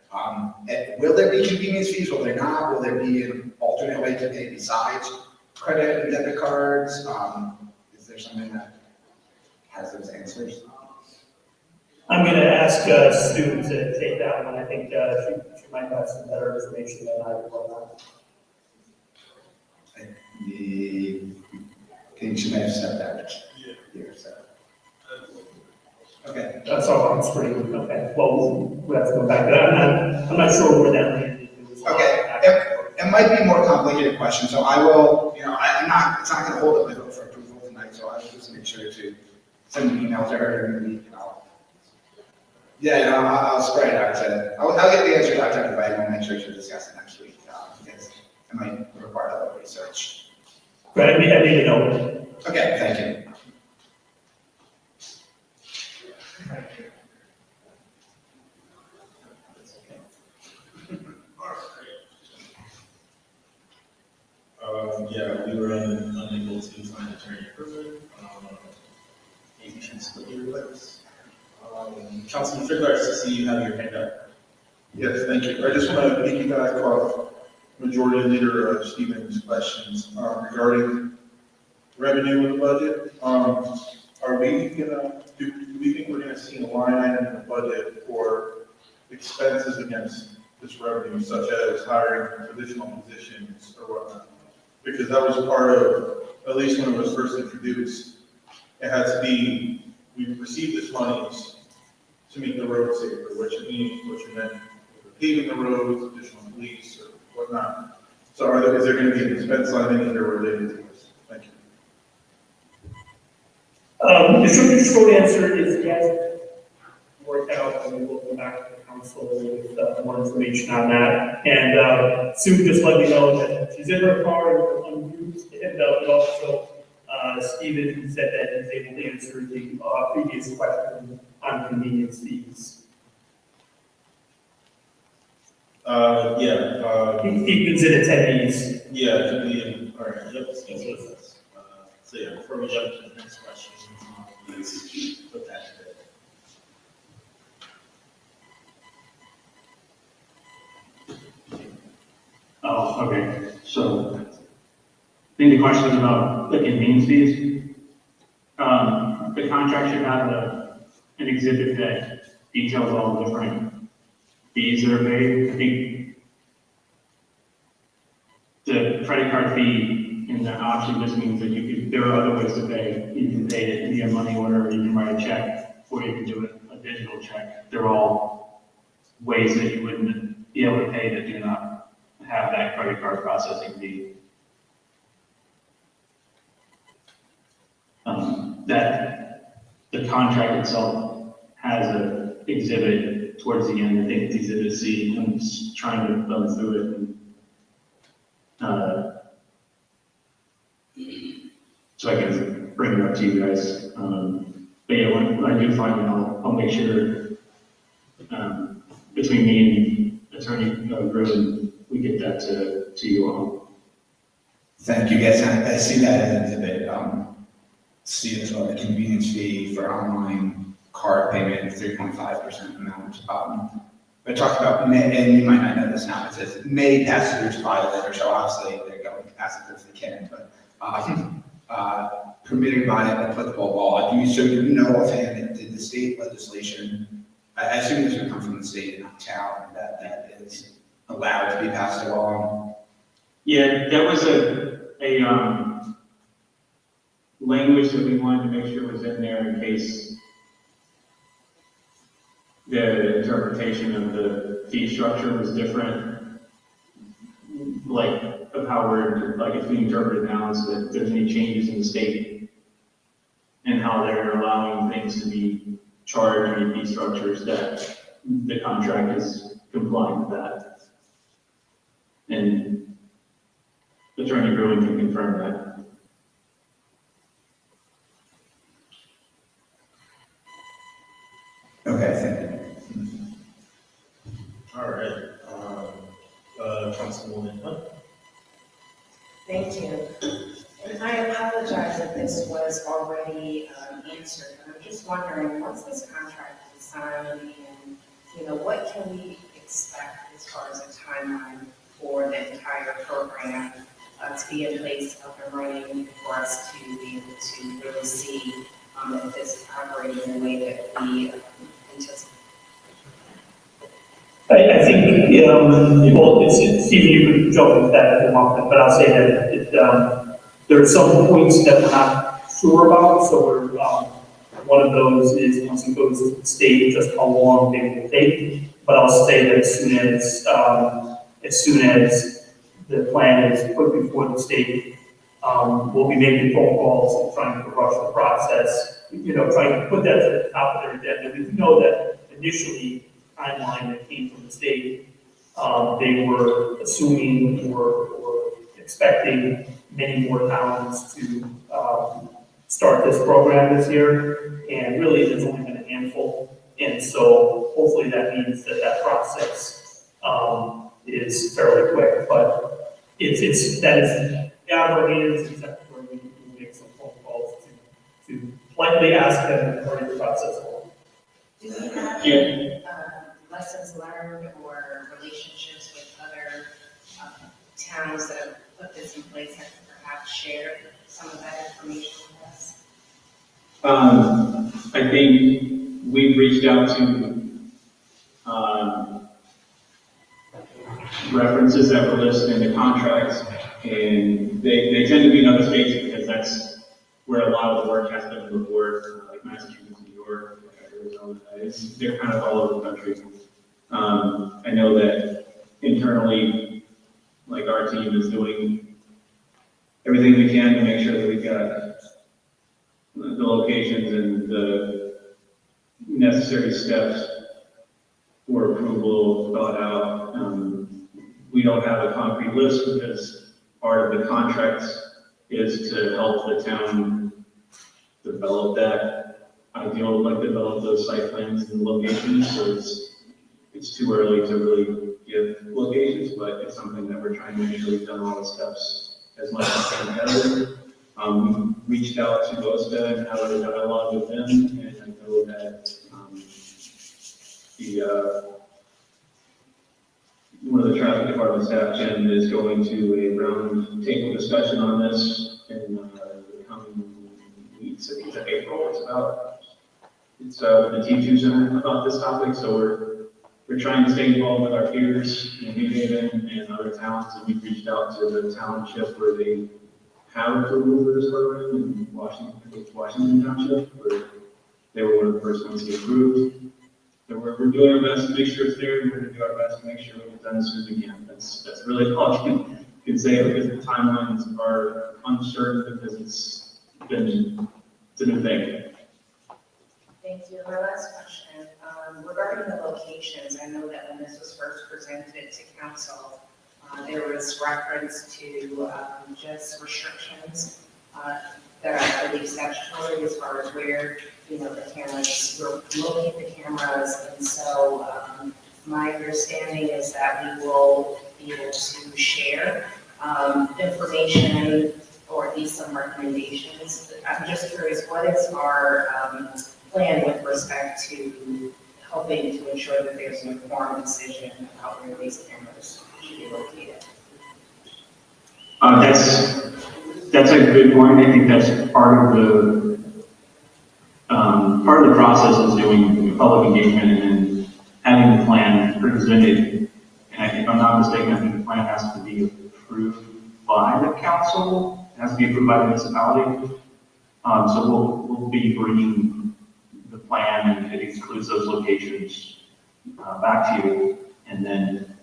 Will there be convenience fees? Will there not? Will there be an alternate way to pay besides credit and debit cards? Is there something that has those answers? I'm going to ask Sue to take that one. I think she might have some better information than I will. I think she may have stepped out here, so. Okay. That's all on screen. Okay. Well, we have to go back to that. I'm not sure where that landed. Okay. It might be a more complicated question, so I will, it's not going to hold up my vote for approval tonight, so I will just make sure to send an email to her and I'll spread it out to, I'll get the answers out to everybody and make sure to discuss it next week, because it might require a little research. Right, I need to know. Okay, thank you. Yeah, we were unable to find attorney approval. Maybe you should split your lips. Councilman Fiddler, I see you have your hand up. Yes, thank you. I just want to piggyback off Majority Leader Stevens' questions regarding revenue in the budget. Are we gonna, do we think we're gonna see a line item in the budget for expenses against this revenue, such as hiring additional positions or whatnot? Because that was part of, at least when it was first introduced, it had to be, we received this money to make the road safer, which meant paving the roads, additional police or whatnot. So is there going to be an expense line in here related to this? Thank you. The short answer is yes. Worked out, and we'll go back to the council with more information on that. And Sue just let me know that she's in her car on route, and also Stephen said that he's able to answer the previous question on convenience fees. He considered attendees. Yeah, it could be, all right, yep. So yeah, before we jump to the next question, let's put that to bed. Oh, okay. So, I think the question about the convenience fees. The contract should have an exhibit that details all the different fees that are paid. I think the credit card fee in that option just means that there are other ways to pay. You can pay it via money order, or you can write a check, or you can do a digital check. They're all ways that you wouldn't be able to pay that do not have that credit card processing fee. That the contract itself has an exhibit towards the end. I think it's exhibit C. I'm just trying to run through it. So I can bring it up to you guys. But yeah, when I do find it, I'll make sure between me and Attorney Griffin, we get that to you all. Thank you, guys. I see that as an exhibit. See as well the convenience fee for online card payment, 3.5% amount. I talked about May, and you might not know this now, it says may passengers file later, so obviously they're going to passengers they can, but permitted by applicable law. So you know offhand, did the state legislation, I assume this would come from the state and not town, that is allowed to be passed along? Yeah, that was a language that we wanted to make sure was in there in case the interpretation of the fee structure was different, like of how it's being interpreted now, so that if there's any changes in the state and how they're allowing things to be charged or fee structures, that the contract is compliant with that. And Attorney Bruin can confirm that. Okay, thank you. All right, Councilwoman Hunt. Thank you. And I apologize if this was already answered, but I'm just wondering, once this contract is signed, and, what can we expect as far as a timeline for the entire program to be in place, up and running, for us to be able to really see if this is operating in a way that we anticipate? I think, well, Stephen, you could jump into that if you want, but I'll say that there are some points that we're not sure about, so we're, one of those is once it goes to the state, just how long they will take. But I'll say that as soon as the plan is put before the state, we'll be making phone calls and trying to rush the process, trying to put that to the top of their agenda. We know that initially, timeline that came from the state, they were assuming or expecting many more towns to start this program this year, and really there's only been a handful, and so hopefully that means that process is fairly quick, but that is out of our hands, except where we make some phone calls to politely ask them to hurry the process along. Do you have any lessons learned or relationships with other towns that have put this in place that could perhaps share some of that information with us? I think we've reached out to references that were listed in the contracts, and they tend to be in other states because that's where a lot of the work has been before, like Massachusetts, New York, Arizona. They're kind of all over the country. I know that internally, like our team is doing everything we can to make sure that we've got the locations and the necessary steps for approval thought out. We don't have a concrete list because part of the contracts is to help the town develop that ideal, like develop those site plans and locations. So it's too early to really give locations, but it's something that we're trying to make sure we've done all the steps as much as we can. Reached out to OSTA and had a dialogue with them, and I know that one of the traffic department staff, Jen, is going to a round table discussion on this in the coming weeks. I think it's April. It's with the T2 Center about this topic. So we're trying to stay involved with our peers in New Haven and other towns, and we've reached out to the township where they have approval for this program in Washington Township, where they were one of the first ones to get approved. So we're doing our best to make sure it's there, and we're going to do our best to make sure we get done as soon as we can. That's really all I can say, because the timelines are uncertain, because it's a new thing. Thank you. My last question, regarding the locations, I know that when this was first presented to council, there was reference to just restrictions that are, I believe, statutory as far as where, the cameras, we're looking at the cameras. And so my understanding is that we will be able to share information or at least some recommendations. I'm just curious, what is our plan with respect to helping to ensure that there's an informed decision about where these cameras should be located? That's a good point. I think that's part of the process is doing public engagement and then having the plan presented. And if I'm not mistaken, I think the plan has to be approved by the council. It has to be approved by the municipality. So we'll be bringing the plan, and it includes those locations back to you. And then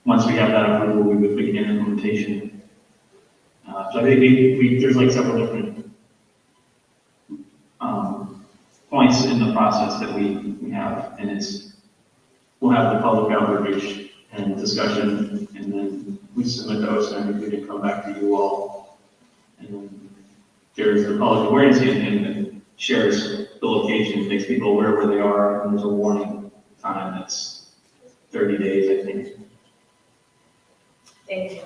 once we have that approval, we would begin implementation. So I think there's like several different points in the process that we have, and we'll have the public outreach and discussion, and then we submit those, and we can come back to you all. And then there's the public awareness and shares the location, makes people aware where they are, and there's a warning time that's 30 days, I think. Thank you.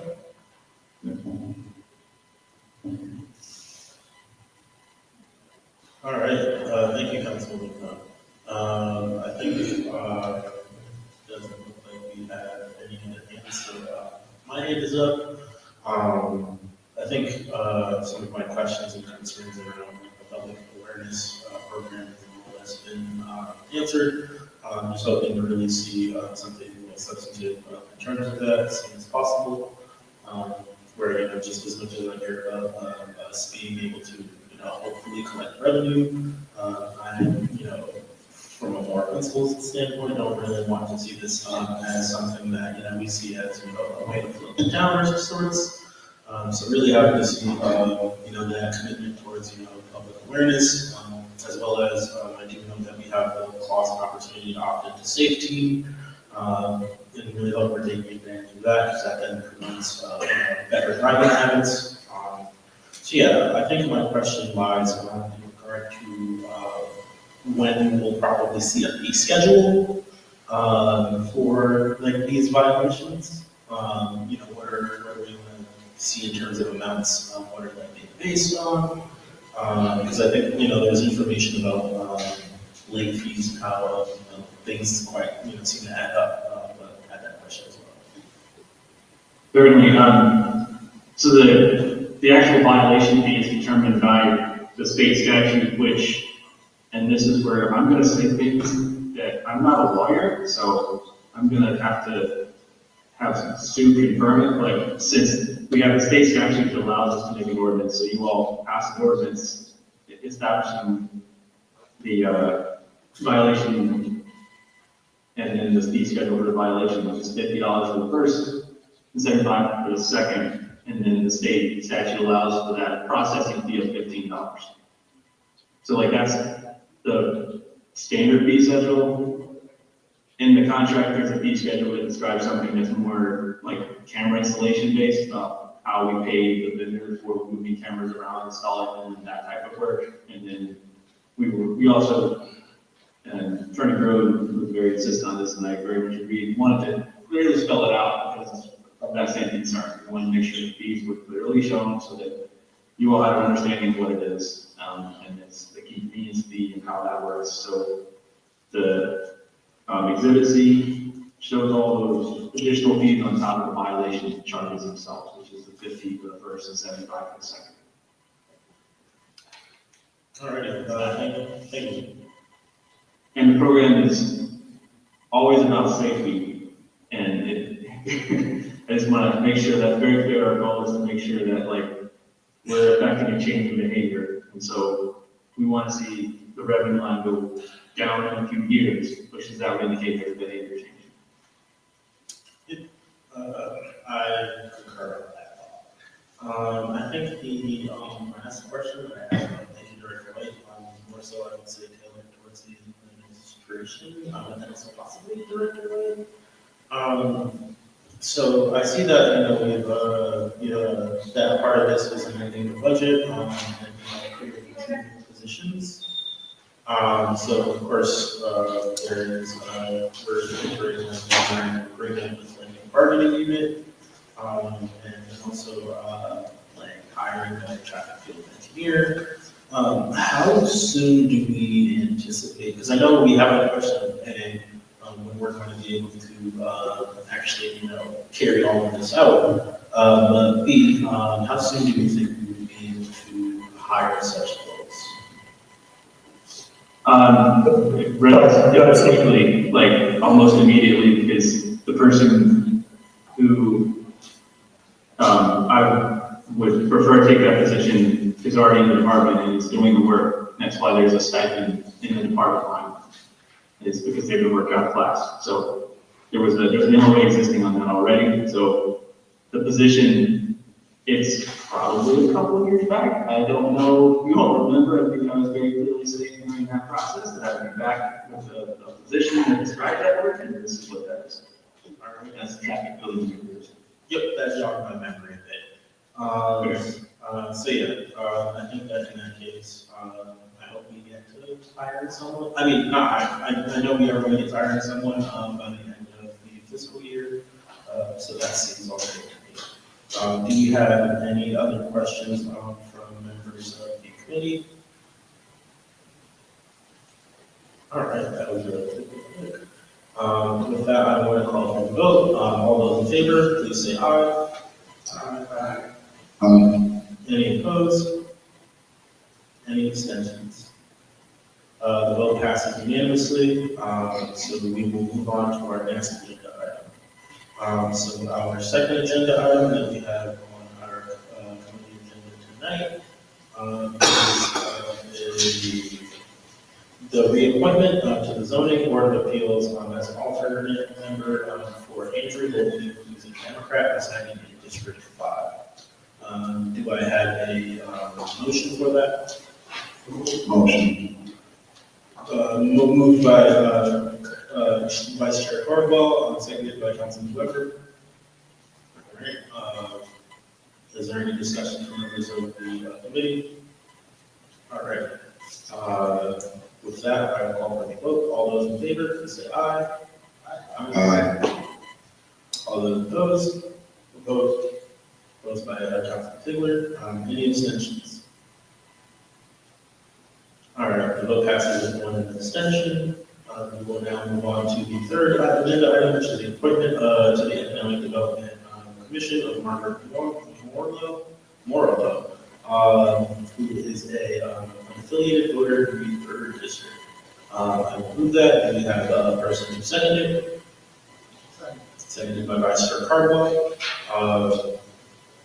All right, thank you, Councilwoman. I think it doesn't look like we have any other hands, so my hand is up. I think some of my questions and concerns around the public awareness program has been answered. I'm just hoping to really see something more substantive in terms of that as soon as possible. Where, just as much as I care about us being able to hopefully collect revenue. From a more principal standpoint, don't really want to see this as something that, we see as, a way to float the downers of sorts. So really happy to see, that commitment towards, public awareness, as well as I do know that we have the clause of opportunity to opt into safety, and really hope we're taking advantage of that, because that then promotes better driving habits. So yeah, I think my question lies in regard to when we'll probably see a fee schedule for like these violations. What are we going to see in terms of amounts? What are they being based on? Because I think there's information about late fees and how things quite seem to add up. But I had that question as well. Certainly. So the actual violation fee is determined by the state statute, which, and this is where I'm going to say things that I'm not a lawyer, so I'm going to have Sue confirm it. But since we have a state statute that allows us to make an ordinance, so you all pass an ordinance establishing the violation and then the fee schedule for the violation, which is $50 for the first and $75 for the second. And then the state statute allows for that processing fee of $15. So that's the standard fee schedule. In the contract, there's a fee schedule that describes something that's more like camera installation based, about how we pay the vendor for moving cameras around, installing them, and that type of work. And then we also, and Attorney Grove was very insistent on this, and I very much agree, wanted to clearly spell it out because of that same concern. We want to make sure the fees were clearly shown so that you all have an understanding of what it is, and it's the convenience fee and how that works. So the Exhibit C shows all those additional fees on top of the violation charges themselves, which is the 50 for the first and 75 for the second. All right, thank you. And the program is always about safety, and I just want to make sure that's very clear. Our goal is to make sure that we're affecting a change in behavior, and so we want to see the revenue line go down in a few years, which is that would indicate there's behavior change. I concur with that. I think my next question that I asked, thank you, Director White, more so I would say tailored towards the administration, and then also possibly Director White. So I see that, we've, that part of this was amending the budget, and creating 2 new positions. So of course, there is, we're entering an agreement with the bargaining unit, and also, hiring a traffic field engineer. How soon do we anticipate, because I know we have a question of A, when we're going to be able to, actually, carry all of this out. But B, how soon do we think we would be able to hire such folks? Relatively, almost immediately, because the person who I would prefer to take that position is already in the department and is doing the work. That's why there's a stipend in the department line. It's because they've been worked out of class. So there's an MOA existing on that already. So the position, it's probably a couple of years back. I don't know, you all remember, I think I was very clearly saying during that process that I would be back with a position that described that work, and this is what that is. That's the traffic building universe. Yep, that jogged my memory a bit. So yeah, I think that in that case, I hope we get to hire someone. I mean, I know we are going to get to hire someone by the end of the fiscal year, so that seems all right to me. Do you have any other questions from members of the committee? All right, that was relatively quick. With that, I want to call for the vote. All those in favor, please say aye. Aye. Any opposed? Any abstentions? The vote passes unanimously, so we will move on to our next agenda item. So our second agenda item that we have on our committee agenda tonight is the reappointment to the zoning board of appeals as an alternate member for Andrew Lilly, who's a Democrat residing in District 5. Do I have a motion for that? Motion. Moved by Vice Chair Cardwell, seconded by Councilman Weber. All right. Is there any discussion from members of the committee? All right. With that, I will call for the vote. All those in favor, please say aye. Aye. All those opposed? Opposed. Opposed by Councilman Tigler. Any abstentions? All right, the vote passes with 1 abstention. We will now move on to the third agenda item, which is the appointment to the Economic Development Commission of Margaret Morello, who is an affiliated voter in the 3rd District. I will move that. Do we have a person to second it? Seconded by Vice Chair Cardwell.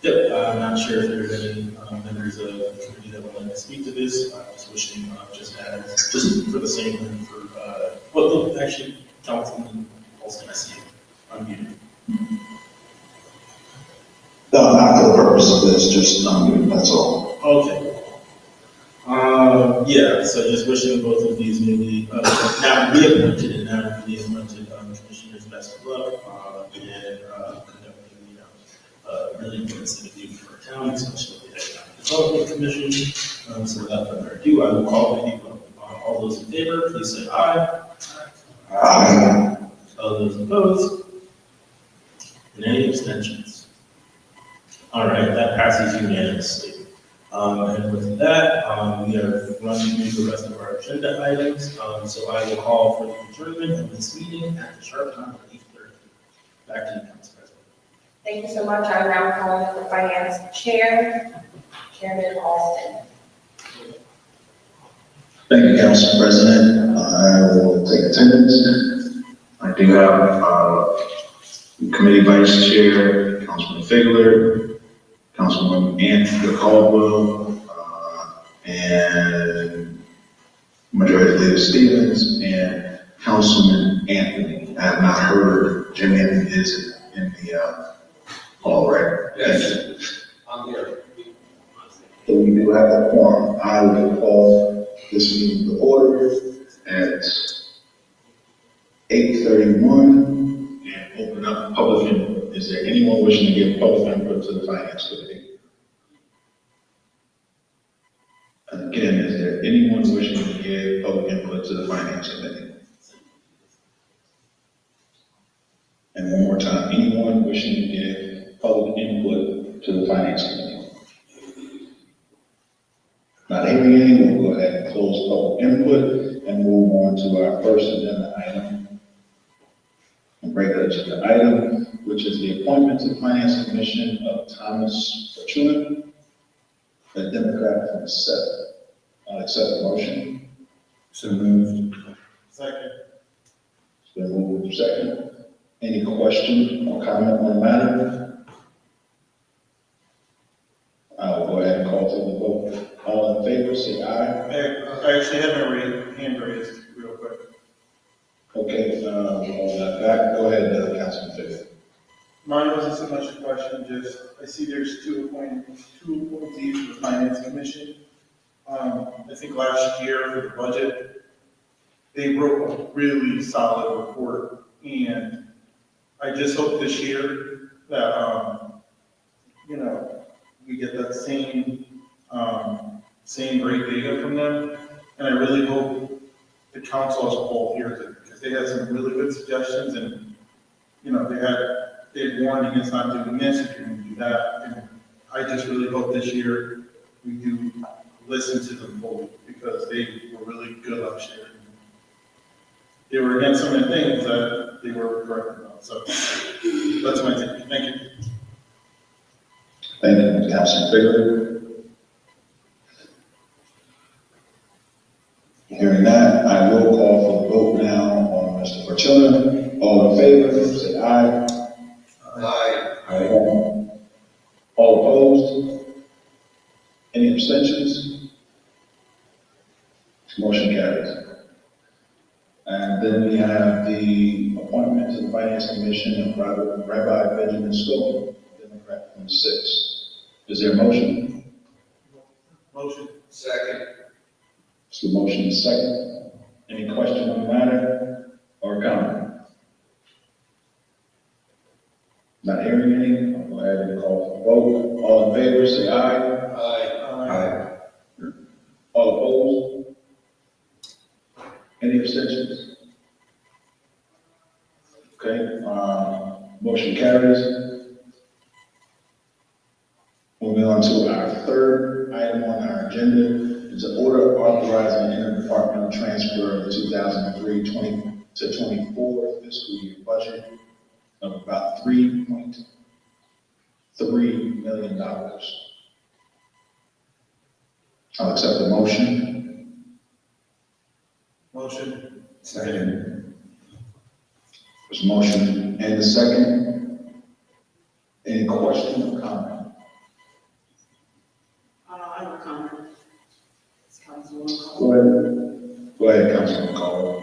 Yep, I'm not sure if there's any members of the committee that would like to speak to this. I'm just wishing, just for the sake of, well, actually, Councilman Olson, I see you. Unmuted. No, not for the purpose of this, just unmuted, that's all. Okay. Yeah, so just wishing both of these newly, now reappointed and now reappointed commissioners best of luck, and conducting really good activity for our town, especially the Economic Development Commission. So without further ado, I will call for the vote. All those in favor, please say aye. Aye. All those opposed? And any abstentions? All right, that passes unanimously. And with that, we have run through the rest of our agenda items. So I will call for the adjournment of this meeting at the sharp time of 8:30. Back to you, Council President. Thank you so much. I'm now calling for Finance Chair, Chairman Alston. Thank you, Council President. I will take attendance. I do have Committee Vice Chair, Councilman Figler, Councilwoman Anthony Caldwell, and Majority Leader Stevens, and Councilman Anthony. I have not heard Jim Anthony is in the hall, right? Yes, I'm here. So we do have a quorum. I will call this meeting to order at 8:31 and open up public input. Is there anyone wishing to give public input to the Finance Committee? Again, is there anyone wishing to give public input to the Finance Committee? And one more time, anyone wishing to give public input to the Finance Committee? Not hearing any, we'll go ahead and close public input and move on to our first agenda item. Regular agenda item, which is the appointment to the Finance Commission of Thomas Fortuna, a Democrat from the 7th. I'll accept the motion. So moved. Second. It's been moved to second. Any question or comment on the matter? I'll go ahead and call for the vote. All in favor, say aye. I actually have my hand raised real quick. Okay, all that back. Go ahead, Councilman Figger. Mine wasn't so much a question, just, I see there's two appointees for the Finance Commission. I think last year for the budget, they wrote a really solid report, and I just hope this year that, we get that same great data from them, and I really hope the council as a whole hears it, because they had some really good suggestions, and, they had warned against not doing this, if you're gonna do that, and I just really hope this year we do listen to them fully, because they were really good last year. They were against some of the things that they were correct about, so that's my take. Thank you. Thank you, Councilman Figger. Hearing that, I will call for the vote now on Mr. Fortuna. All in favor, say aye. Aye. Aye. All opposed? Any abstentions? Motion carries. And then we have the appointment to the Finance Commission of Rabbi Benjamin Scobie, Democrat from the 6th. Is there a motion? Motion. Second. So the motion is second. Any question on the matter or comment? Not hearing any, I'll go ahead and call for the vote. All in favor, say aye. Aye. Aye. All opposed? Any abstentions? Okay, motion carries. Moving on to our third item on our agenda is an order authorizing interdepartmental transfer of the 2003-20 to 24 fiscal year budget of about $3.3 million. I'll accept the motion. Motion. Second. There's a motion and a second. Any question or comment? I have a comment. It's Councilwoman Go Caldwell. ahead. Go ahead, Councilman Caldwell.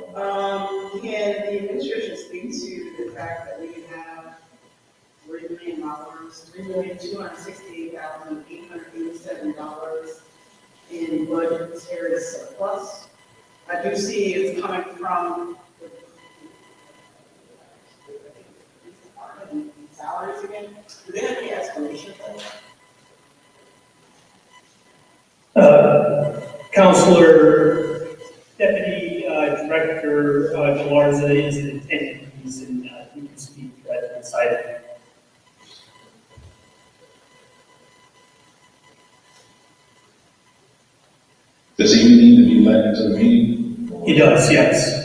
Can the administration speak to the fact that we have $3 million, $3,268,887 in budget area surplus? I do see it's coming from the salaries again. Do they have any explanation for that? Counselor Deputy Director Galarza is in attendance, and he can speak right inside of it. Does he need to be let into the meeting? He does, yes.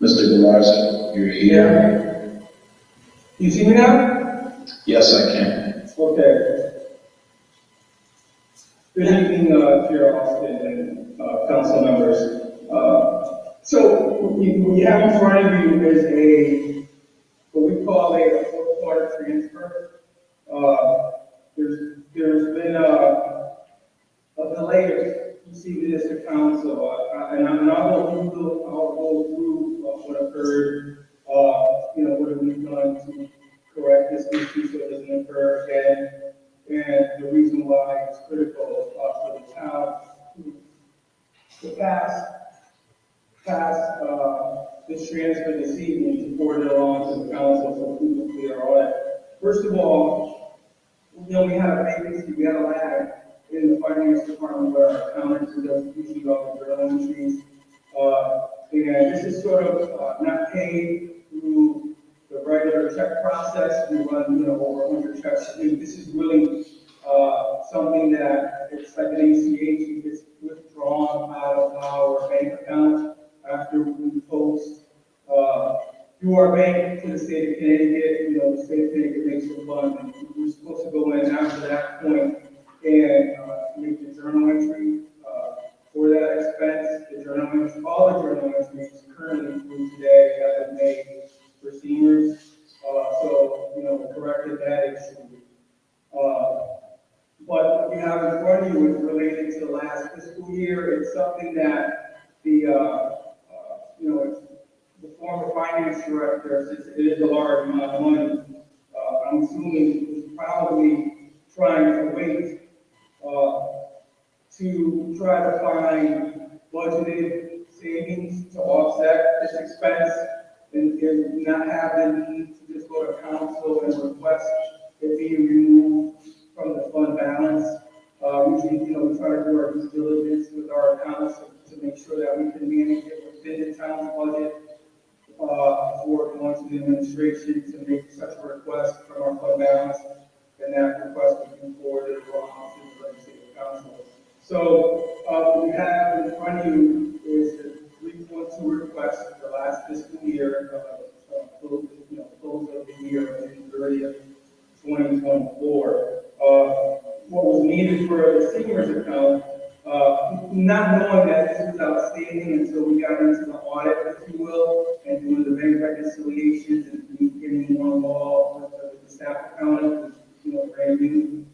Mr. Galarza, you're here. You see me now? Yes, I can. Okay. Good evening, Chair Austin and council members. So what you have in front of you is what we call a fourth-quarter transfer. There's been a delay receiving this to council, and I'll go through what occurred, what we've done to correct this issue so it doesn't occur again, and the reason why it's critical for the town to pass this transfer this evening to forward it along to the council so people can clear on it. First of all, we had a vacancy, we had a lag in the finance department where our accountants who does usually all the journal entries. And this is sort of not paid through the regular check process. We run, over 100 checks. This is really something that it's like an ACH, it gets withdrawn out of our bank account after we post through our bank to the state of Connecticut. The state of Connecticut makes a fund, and we're supposed to go in after that point and make the journal entry for that expense. The journal entry, all the journal entries currently through today have been made for seniors. So we corrected that issue. What we have in front of you is related to the last fiscal year. It's something that it's the former finance director, since it is a large amount of money, I'm assuming was probably trying to wait to try to find budgeted savings to offset this expense and not have the need to just go to council and request it be removed from the fund balance. Usually, we try to do our due diligence with our accounts to make sure that we can manage it within the town's budget for going to the administration to make such a request from our fund balance, and that request will be forwarded along to the legislative council. So what we have in front of you is the 3.2 request for the last fiscal year, close of the year, June 30th, 2024. What was needed for the seniors account, not knowing that this was outstanding until we got into the audit, if you will, and doing the bank reconciliations and getting more involved with the staff accountant, brand new.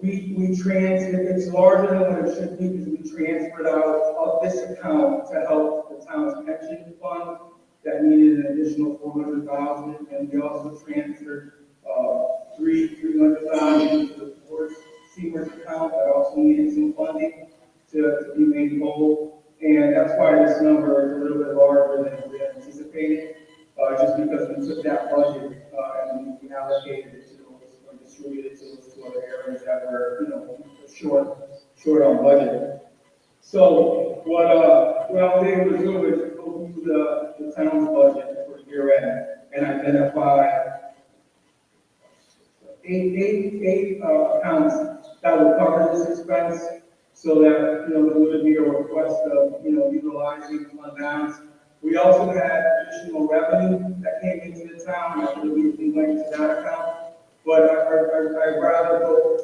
It's larger than what it should be because we transferred out of this account to help the town's pension fund that needed an additional $400,000, and we also transferred $300,000 to the board's seniors account that also needed some funding to be made whole, and that's why this number is a little bit larger than we anticipated, just because we took that budget and we allocated it to those, or distributed it to those two other areas that were, short on budget. So what I was able to do is go through the town's budget for year end and identify eight accounts that will cover this expense, so that there wouldn't be a request of utilizing fund balance. We also had additional revenue that came into the town that we went to that account, but I'd rather go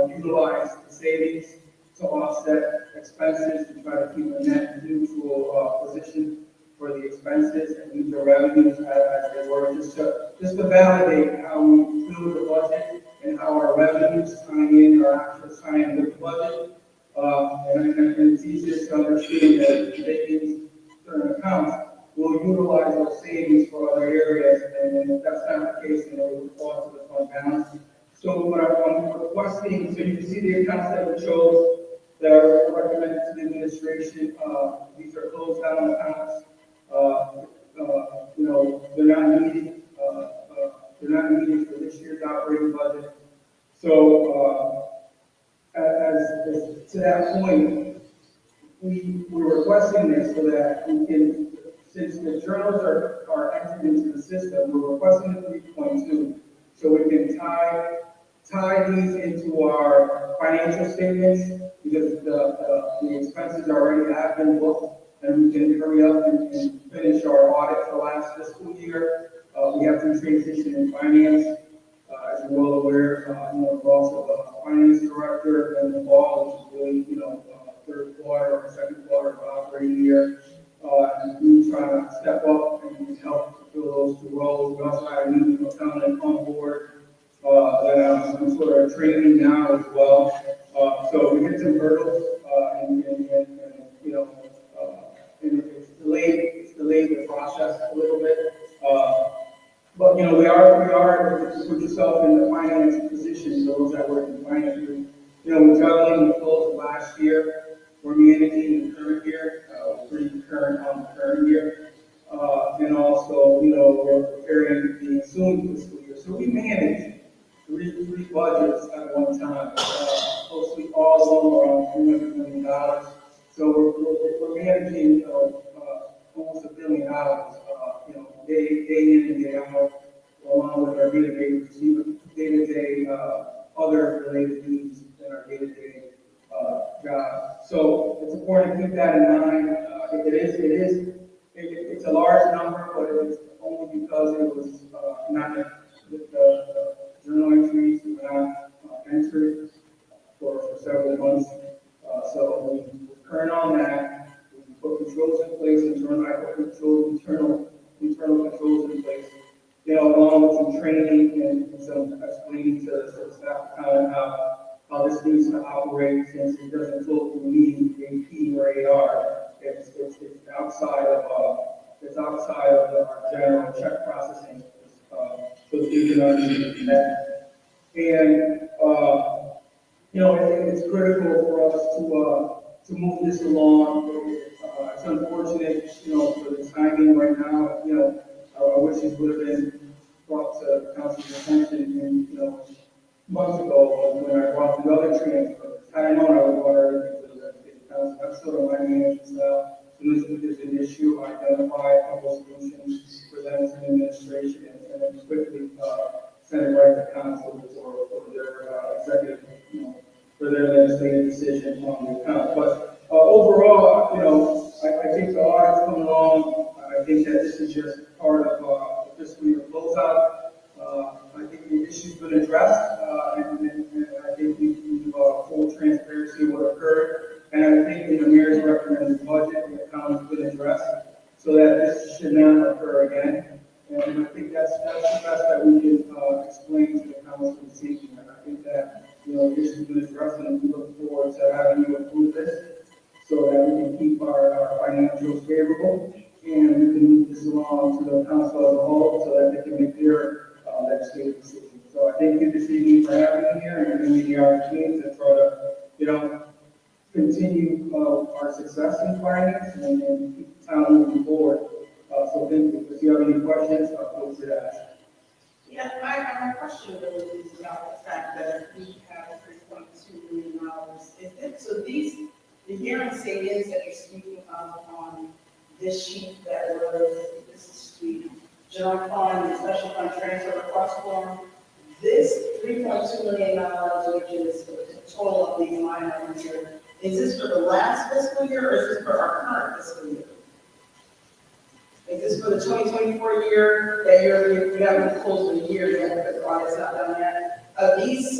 utilize the savings to offset expenses to try to keep a net neutral position for the expenses and use the revenues as they were, just to validate how we feel the budget and how our revenues tie in, or actually tie in with the budget. And it's easier to understand that they certain accounts will utilize those savings for other areas, and if that's not the case, then it will fall to the fund balance. So what I'm requesting, so you can see the accounts that we chose that are recommended to the administration. These are closed down accounts. They're not needed. They're not needed for this year's operating budget. So, as to that point, we're requesting this so that we can, since the journals are entered into the system, we're requesting the 3.2, so we can tie these into our financial statements, because the expenses already have been booked and we can hurry up and finish our audit for last fiscal year. We have some transition in finance, as you're well aware, the loss of a finance director in the fall, which is really, third quarter or second quarter of operating year. And we try to step up and help fill those two roles. We also had a new accountant on board, that I'm sort of training now as well. So we hit some hurdles, and it's delayed the process a little bit. But, we are, to put yourself in the finance position, those that work in finance, we're juggling the close last year. We're managing the current year, pretty current on the current year. And also, we're preparing the ensuing fiscal year. So we manage three budgets at one time. Mostly all of them are around $300 million. So we're managing, almost $1 billion, day in and day out, along with our day-to-day, other related needs in our day-to-day job. So it's important to keep that in mind. It's a large number, but it's only because it was not the journal entries were not entered for several months. So we're current on that. We put controls in place, internal controls in place. Along with some training and some explaining to the staff how this needs to operate, since it doesn't flow through me, AP or AR. It's outside of our general check processing. So you can understand that. And it's critical for us to move this along. It's unfortunate, for the timing right now. I wish it would have been brought to council's attention months ago when I brought the other transfer. Had I known, I would have brought everything to the council. That's sort of my management style. As soon as there's an issue, I identify a couple solutions, present to the administration, and then quickly send it right to council for their executive, for their legislative decision on the account. But overall, I think the audit's coming along. I think that this is just part of the fiscal year closeout. I think the issue's been addressed, and I think we've full transparency of what occurred. And I think in the mayor's recommended budget, the account has been addressed, so that this should not occur again. And I think that's the best that we can explain to the council this evening. I think that the issue's been addressed, and we look forward to having you approve this, so that we can keep our financials favorable, and we can move this along to the council as a whole, so that they can make their legislative decisions. So I thank you this evening for having me here, and giving me the opportunity to try to, continue our success in finance and keep the town moving forward. So thank you. If you have any questions, I'll close it out. Yeah, my question really is about the fact that we have $3.2 million. So the hearing savings that you're speaking of on this sheet that this is the general fund, the special fund transfer request form, this $3.2 million, which is the total of these line items here, is this for the last fiscal year, or is this for our current fiscal year? Is this for the 2024 year that we haven't closed the year yet, because the audit's not done yet? Are these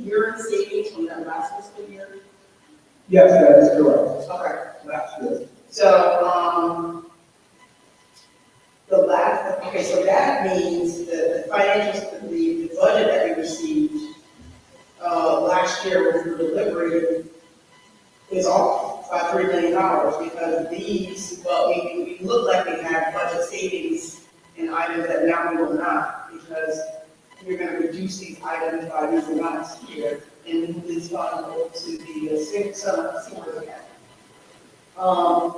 year-end savings from that last fiscal year? Yes, that is correct. Okay. Last year. So, so that means the financials, the budget that we received last year when we were deliberating is off by $3 million, because we look like we had budget savings in items that now we will not, because we're going to reduce these items by these amounts here and move this fund over to the summer account.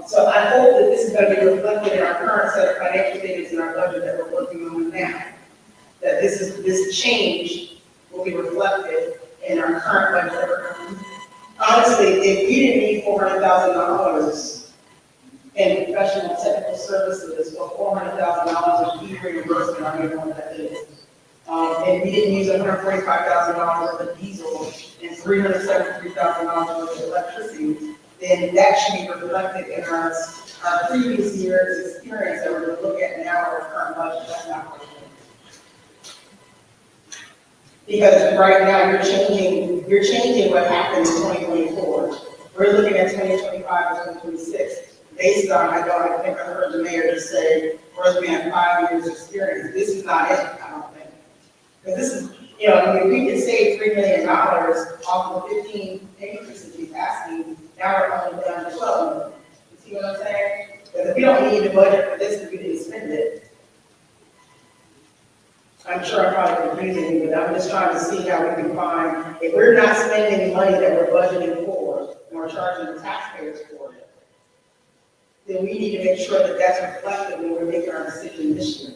So I hope that this is going to be reflected in our current set of financial statements in our budget that we're working on now. That this change will be reflected in our current budget. Honestly, if we didn't need $400,000 in professional technical services or $400,000 in fee reimbursement, I don't know what that is. And we didn't use $145,000 worth of diesel and $373,000 worth of electricity, then that should be reflected in our previous year's experience that we're gonna look at now, our current budget, that's not what it is. Because right now, you're changing what happened in 2024. We're looking at 2025 and 2026, based on, I think I heard the mayor just say, we're looking at 5 years experience. This is not it, I don't think. Because this is, you know, I mean, we can save $3 million off of the 15 increases he's asking, now we're only down to 12 million. You see what I'm saying? Because if we don't need the budget for this, we didn't spend it. I'm sure I'm probably confusing you, but I'm just trying to see how we can find, if we're not spending any money that we're budgeting for, and we're charging the taxpayers for it, then we need to make sure that that's reflected when we're making our decision this year.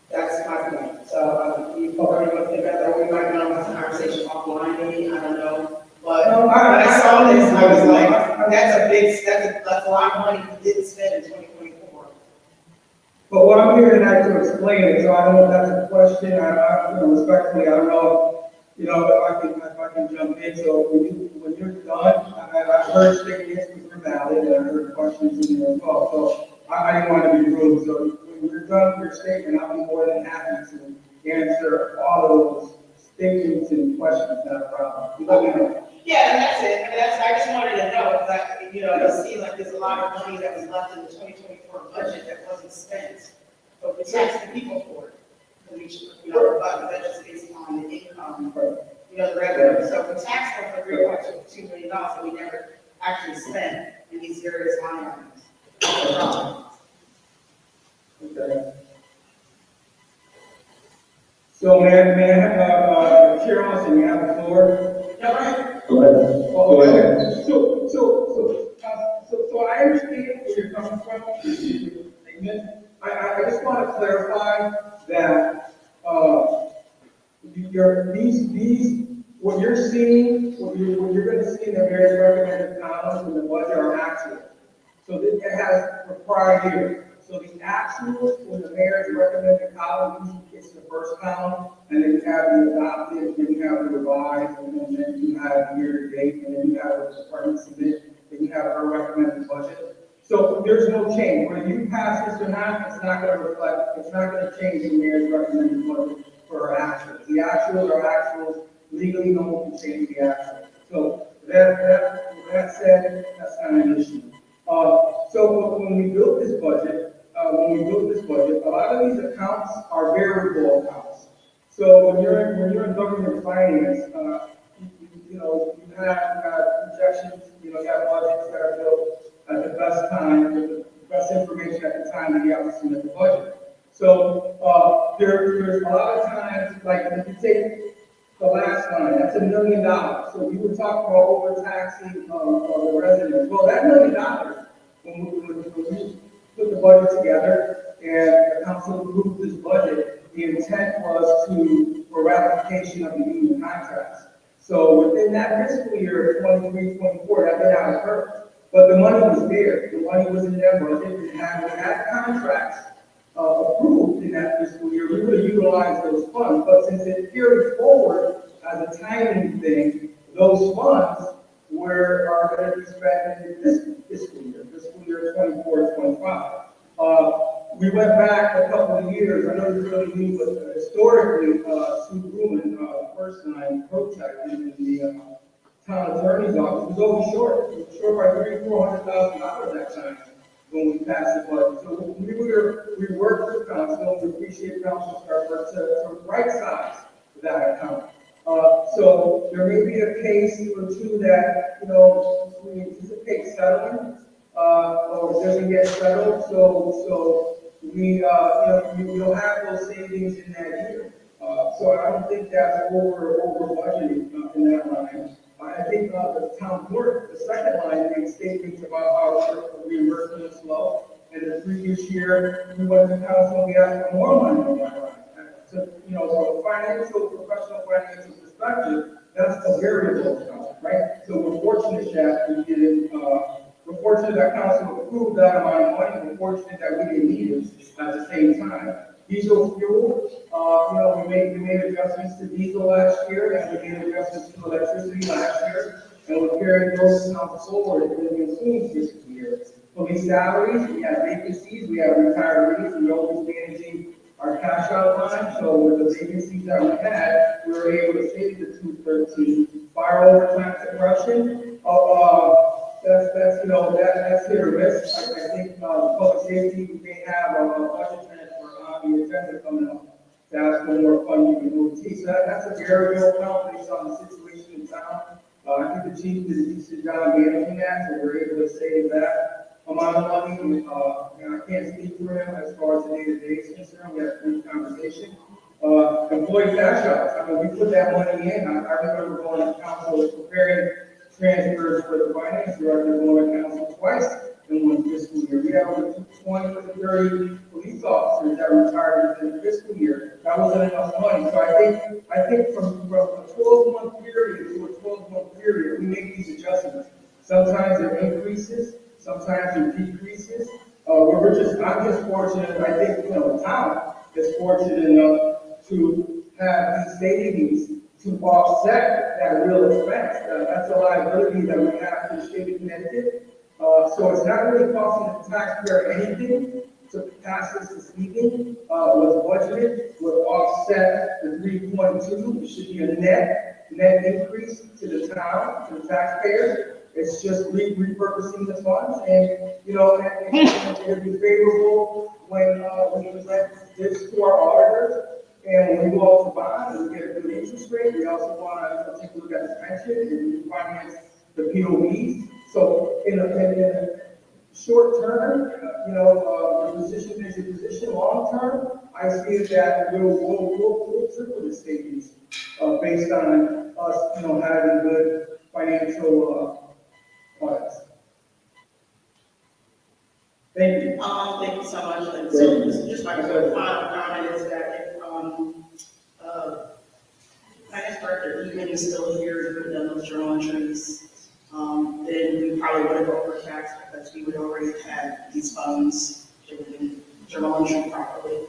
That's my point. So, you probably want to think about that, we might want to have a conversation offline, maybe, I don't know. But No, when I saw this, I was like, that's a lot of money we didn't spend in 2024. But what I'm here tonight to explain it, so I don't know if that's a question, respectfully, I don't know, if I can jump in, so when you're done, I've heard statements which were valid, and I heard questions in there as well, so I didn't want to be rude, so when you're done with your statement, I'll be more than happy to answer all of those statements and questions, not a problem. You let me know. Yeah, and that's it. I just wanted to know, because it seems like there's a lot of money that was left in the 2024 budget that wasn't spent. But we tax the people for it. And we should, the budget's based on the income, the revenue. So we tax them for $3.2 million that we never actually spent in these various line items. That's the problem. Okay. So may I have, Chair Austin, you have the floor? Yeah, right. Go ahead. So I understand where you're coming from. I just want to clarify that, what you're seeing, what you're going to see in the various recommended columns in the budget are actual. So it has for prior year. So the actuals when the mayor's recommended column, it's the first column, and then you have the adopted, then you have the revised, and then you have year to date, and then you have the department submit, then you have our recommended budget. So there's no change. Whether you pass this or not, it's not going to reflect, it's not going to change the mayor's recommended budget for our actuals. The actuals are actuals, legally no one can change the actuals. So that said, that's not an issue. So when we built this budget, a lot of these accounts are variable accounts. So when you're in government finance, you have projections, you have budgets that are built at the best time, with the best information at the time that you have to submit the budget. So there's a lot of times, like if you take the last line, that's $1 million. So we were talking about overtaxing the residents. Well, that $1 million, when we put the budget together and the council approved this budget, the intent was for ratification of the union contracts. So within that fiscal year, 23, 24, that did not occur. But the money was there. The money was in their budget. We had contracts approved in that fiscal year. We would have utilized those funds. But since it carried forward as a timing thing, those funds are going to be spent in this fiscal year 24, 25. We went back a couple of years. I know it's really new, but historically, Sue Ruman, first time protected in the town attorney's office, was always short. It was short by $300,000-$400,000 that time when we passed the budget. So we worked with council. We appreciate council's effort to right size that account. So there may be a case or two that we anticipate settling, or it doesn't get settled. So you'll have those savings in that year. So I don't think that's over budgeting in that line. I think the town clerk, the second line, makes statements about how reimbursement is low. And the previous year, we went to council and we asked for more money on that line. So, from a professional financial perspective, that's a variable account, right? So we're fortunate that we did it. We're fortunate that council approved that amount of money. We're fortunate that we didn't need it at the same time. Diesel fuel, we made adjustments to diesel last year, and we made adjustments to electricity last year, and we're carrying those amounts forward in the ensuing fiscal year. Police salaries, we have vacancies, we have retirees, we're always managing our cash out line, so with the vacancies that we had, we were able to save the 213. Fire overtime suppression, that's hit or miss. I think, public safety, we may have a budget transfer on the agenda coming up to ask for more funding in OT. So that's a variable account based on the situation in town. I think the chief did a decent job managing that, so we're able to save that amount of money. And I can't speak for him as far as the day-to-day is concerned. We had a good conversation. Employee cash outs, I mean, we put that money in. I remember going to council preparing transfers for the finance director, going to council twice in one fiscal year. We have over 20 to 30 police officers that retired within the fiscal year. That wasn't enough money. So I think from a 12-month period to a 12-month period, we make these adjustments. Sometimes it increases, sometimes it decreases. I'm just fortunate, I think, the town is fortunate enough to have these savings to offset that real expense. That's a liability that we have to the state of Connecticut. So it's not really costing the taxpayer anything to pass this this evening. Was budgeted, would offset the 3.2. It should be a net increase to the town, to the taxpayers. It's just repurposing the funds, and it'll be favorable when we present this to our auditors. And when we go out to bond and we get a good interest rate, we also want to take a look at the pension and finance the POVs. So in a short term, the position is a position. Long term, I see that we'll triple the savings based on us, having good financial products. Thank you. Thank you so much. And so just my final comment is that if, finance director, even is still here, to put down those journal entries, then we probably would have overtaxed because we would already have these funds to journal entry properly.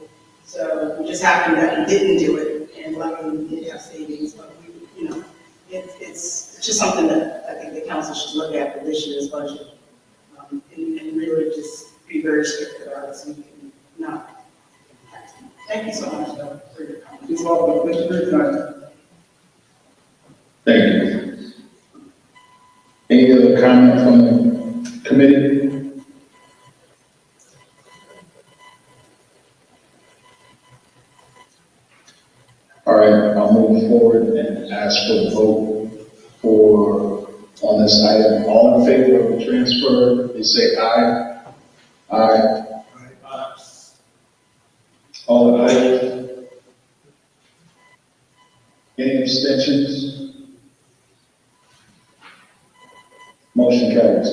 So we just happened that we didn't do it, and luckily we did have savings, but it's just something that I think the council should look at for this year's budget. And really just be very strict about it so we can not. Thank you so much for your comments. You're welcome. Thank you for your time. Thank you. Any other comment from the committee? All right, I'll move forward and ask for the vote on this item. All in favor of the transfer, please say aye. Aye. All opposed? Any abstentions? Motion carries.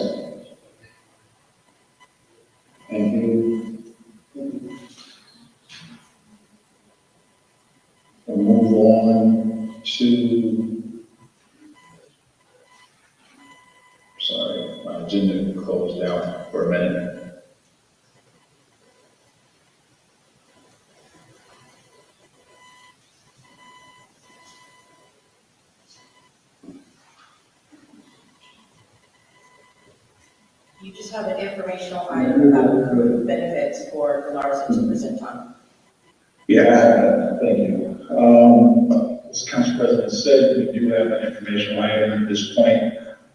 Thank you. We'll move on to, sorry, my agenda closed down for a minute. You just have an informational item about benefits for the Larson 2% fund. Yeah, thank you. As Council President said, we do have an informational item at this point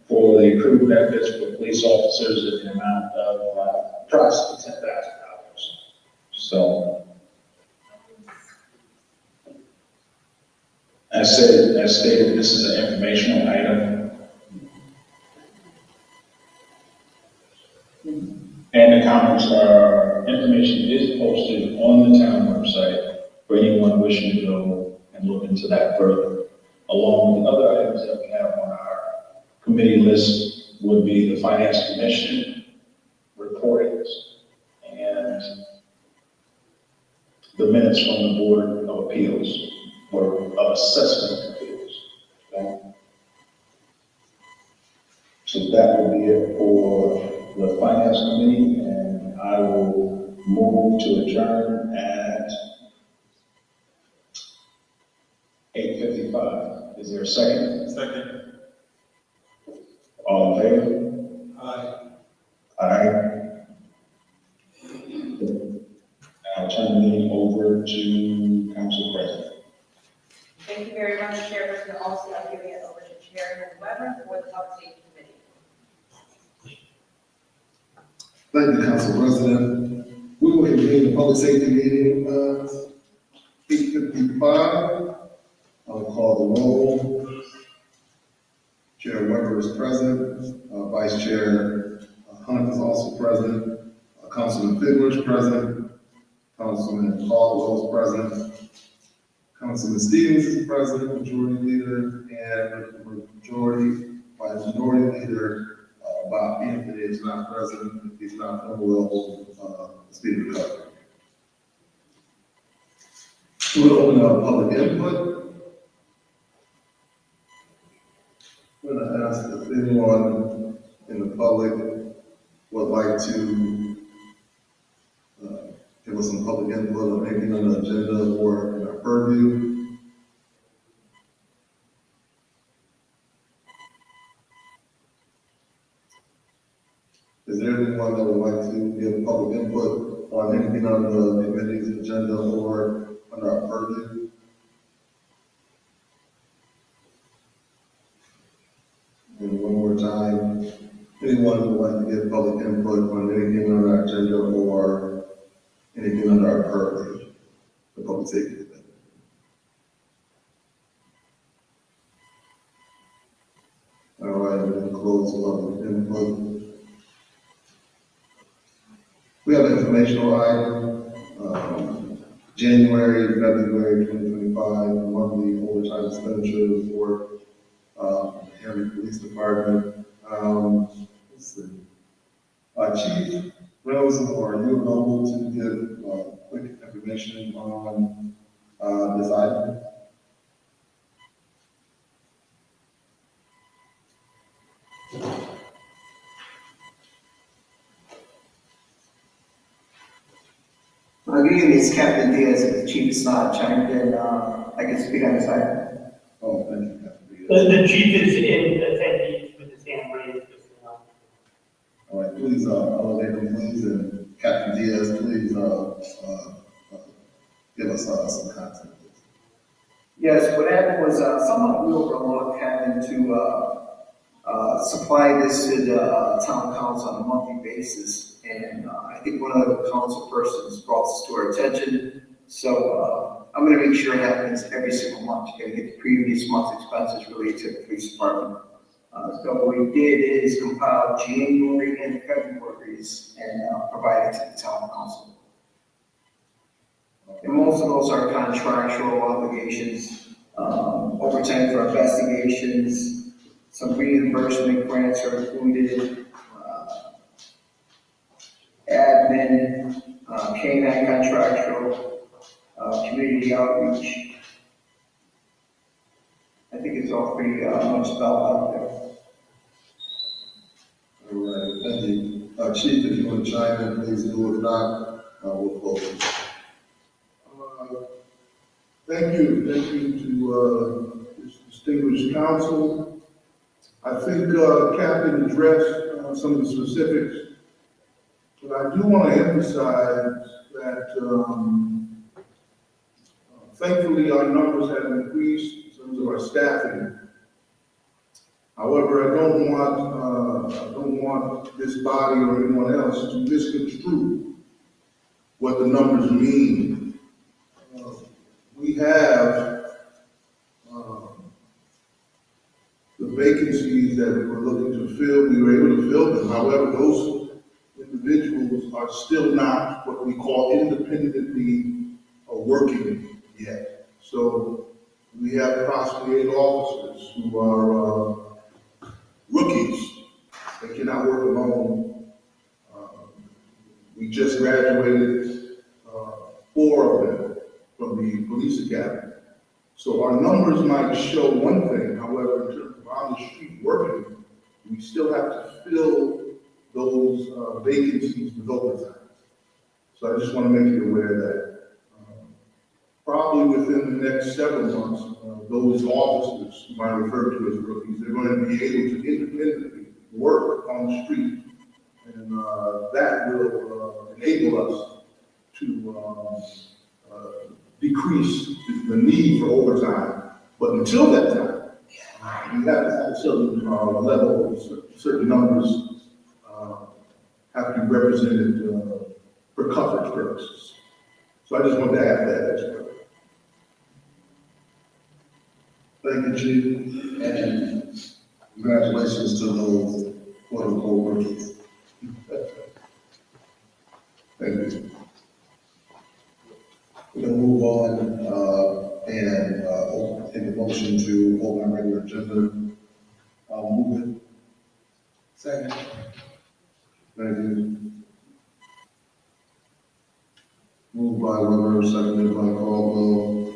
for the approved benefits for police officers in the amount of approximately $10,000. So, as stated, this is an informational item. And the comments information is posted on the town website for anyone wishing to go and look into that further. Along with other items that we have on our committee list would be the Finance Commission reportings and the minutes from the Board of Appeals or of Assessment Appeals. Okay? So that will be it for the Finance Committee, and I will move to adjourn at a second? Second. All in favor? Aye. Aye. I'll turn the meeting over to Council President. Thank you very much, Chairperson. Also, I'm giving it over to Chairman Weber for the Public Safety Committee. Thank you, Council President. We will convene the public safety meeting, 8:55. I will call the roll. Chair Weber is present. Vice Chair Hunt is also present. Councilman Figler is present. Councilman Caldwell is present. Councilman Stevens is present, Majority Leader, and by Minority Leader, Bob Anthony is not present. If he's not well, speak recovery. We'll open up public input. I'm going to ask if anyone in the public would like to give us some public input on anything on the agenda or in our purview. Is there anyone that would like to give public input on anything on the committee's agenda or under our purview? And one more time, anyone who would like to give public input on anything on our agenda or anything under our purview, the public safety committee. All right, we're going to close public input. We have an informational item, January, February 2025, monthly overtime expenditure report, Hamden Police Department. Let's see. Chief Rose, are you available to give quick information on this item? Good evening, it's Captain Diaz, the Chief is not chimed in, I can speak on this item. Oh, thank you, Captain Diaz. The chief is in attendance with his hand raised. All right, please, elevate him, please, and Captain Diaz, please, give us some content. Yes, what happened was, someone we overlooked having to, supply this to the town council on a monthly basis. And I think one of the council persons brought this to our attention. So I'm going to make sure it happens every single month. You got to get the previous month's expenses related to the police department. So what we did is compile January and February's and provide it to the town council. And most of those are contractual obligations, overtime for investigations, some reimbursement grants are included, admin, K-9 contractual, community outreach. I think it's all pretty much spelled out there. All right, thank you. Chief, if you want to chime in, please do. If not, we'll close. Thank you to this distinguished council. I think Captain addressed some of the specifics, but I do want to emphasize that thankfully our numbers have increased in terms of our staffing. However, I don't want this body or anyone else to misconstrue what the numbers mean. We have the vacancies that we were looking to fill, we were able to fill them. However, those individuals are still not what we call independently working yet. So we have approximately 8 officers who are rookies. They cannot work alone. We just graduated 4 of them from the police academy. So our numbers might show one thing, however, in terms of on the street working, we still have to fill those vacancies with overtime. So I just want to make you aware that probably within the next several months, those officers, you might refer to as rookies, they're going to be able to independently work on the street. And that will enable us to decrease the need for overtime. But until that time, we have to have a certain level, certain numbers have to be represented for coverage purposes. So I just wanted to add that as well. Thank you, Chief, and congratulations to those quote-unquote rookies. Thank you. We're gonna move on, and take a motion to open our regular agenda. I'll move it. Second. Thank you. Moved by Weber, seconded by Caldwell.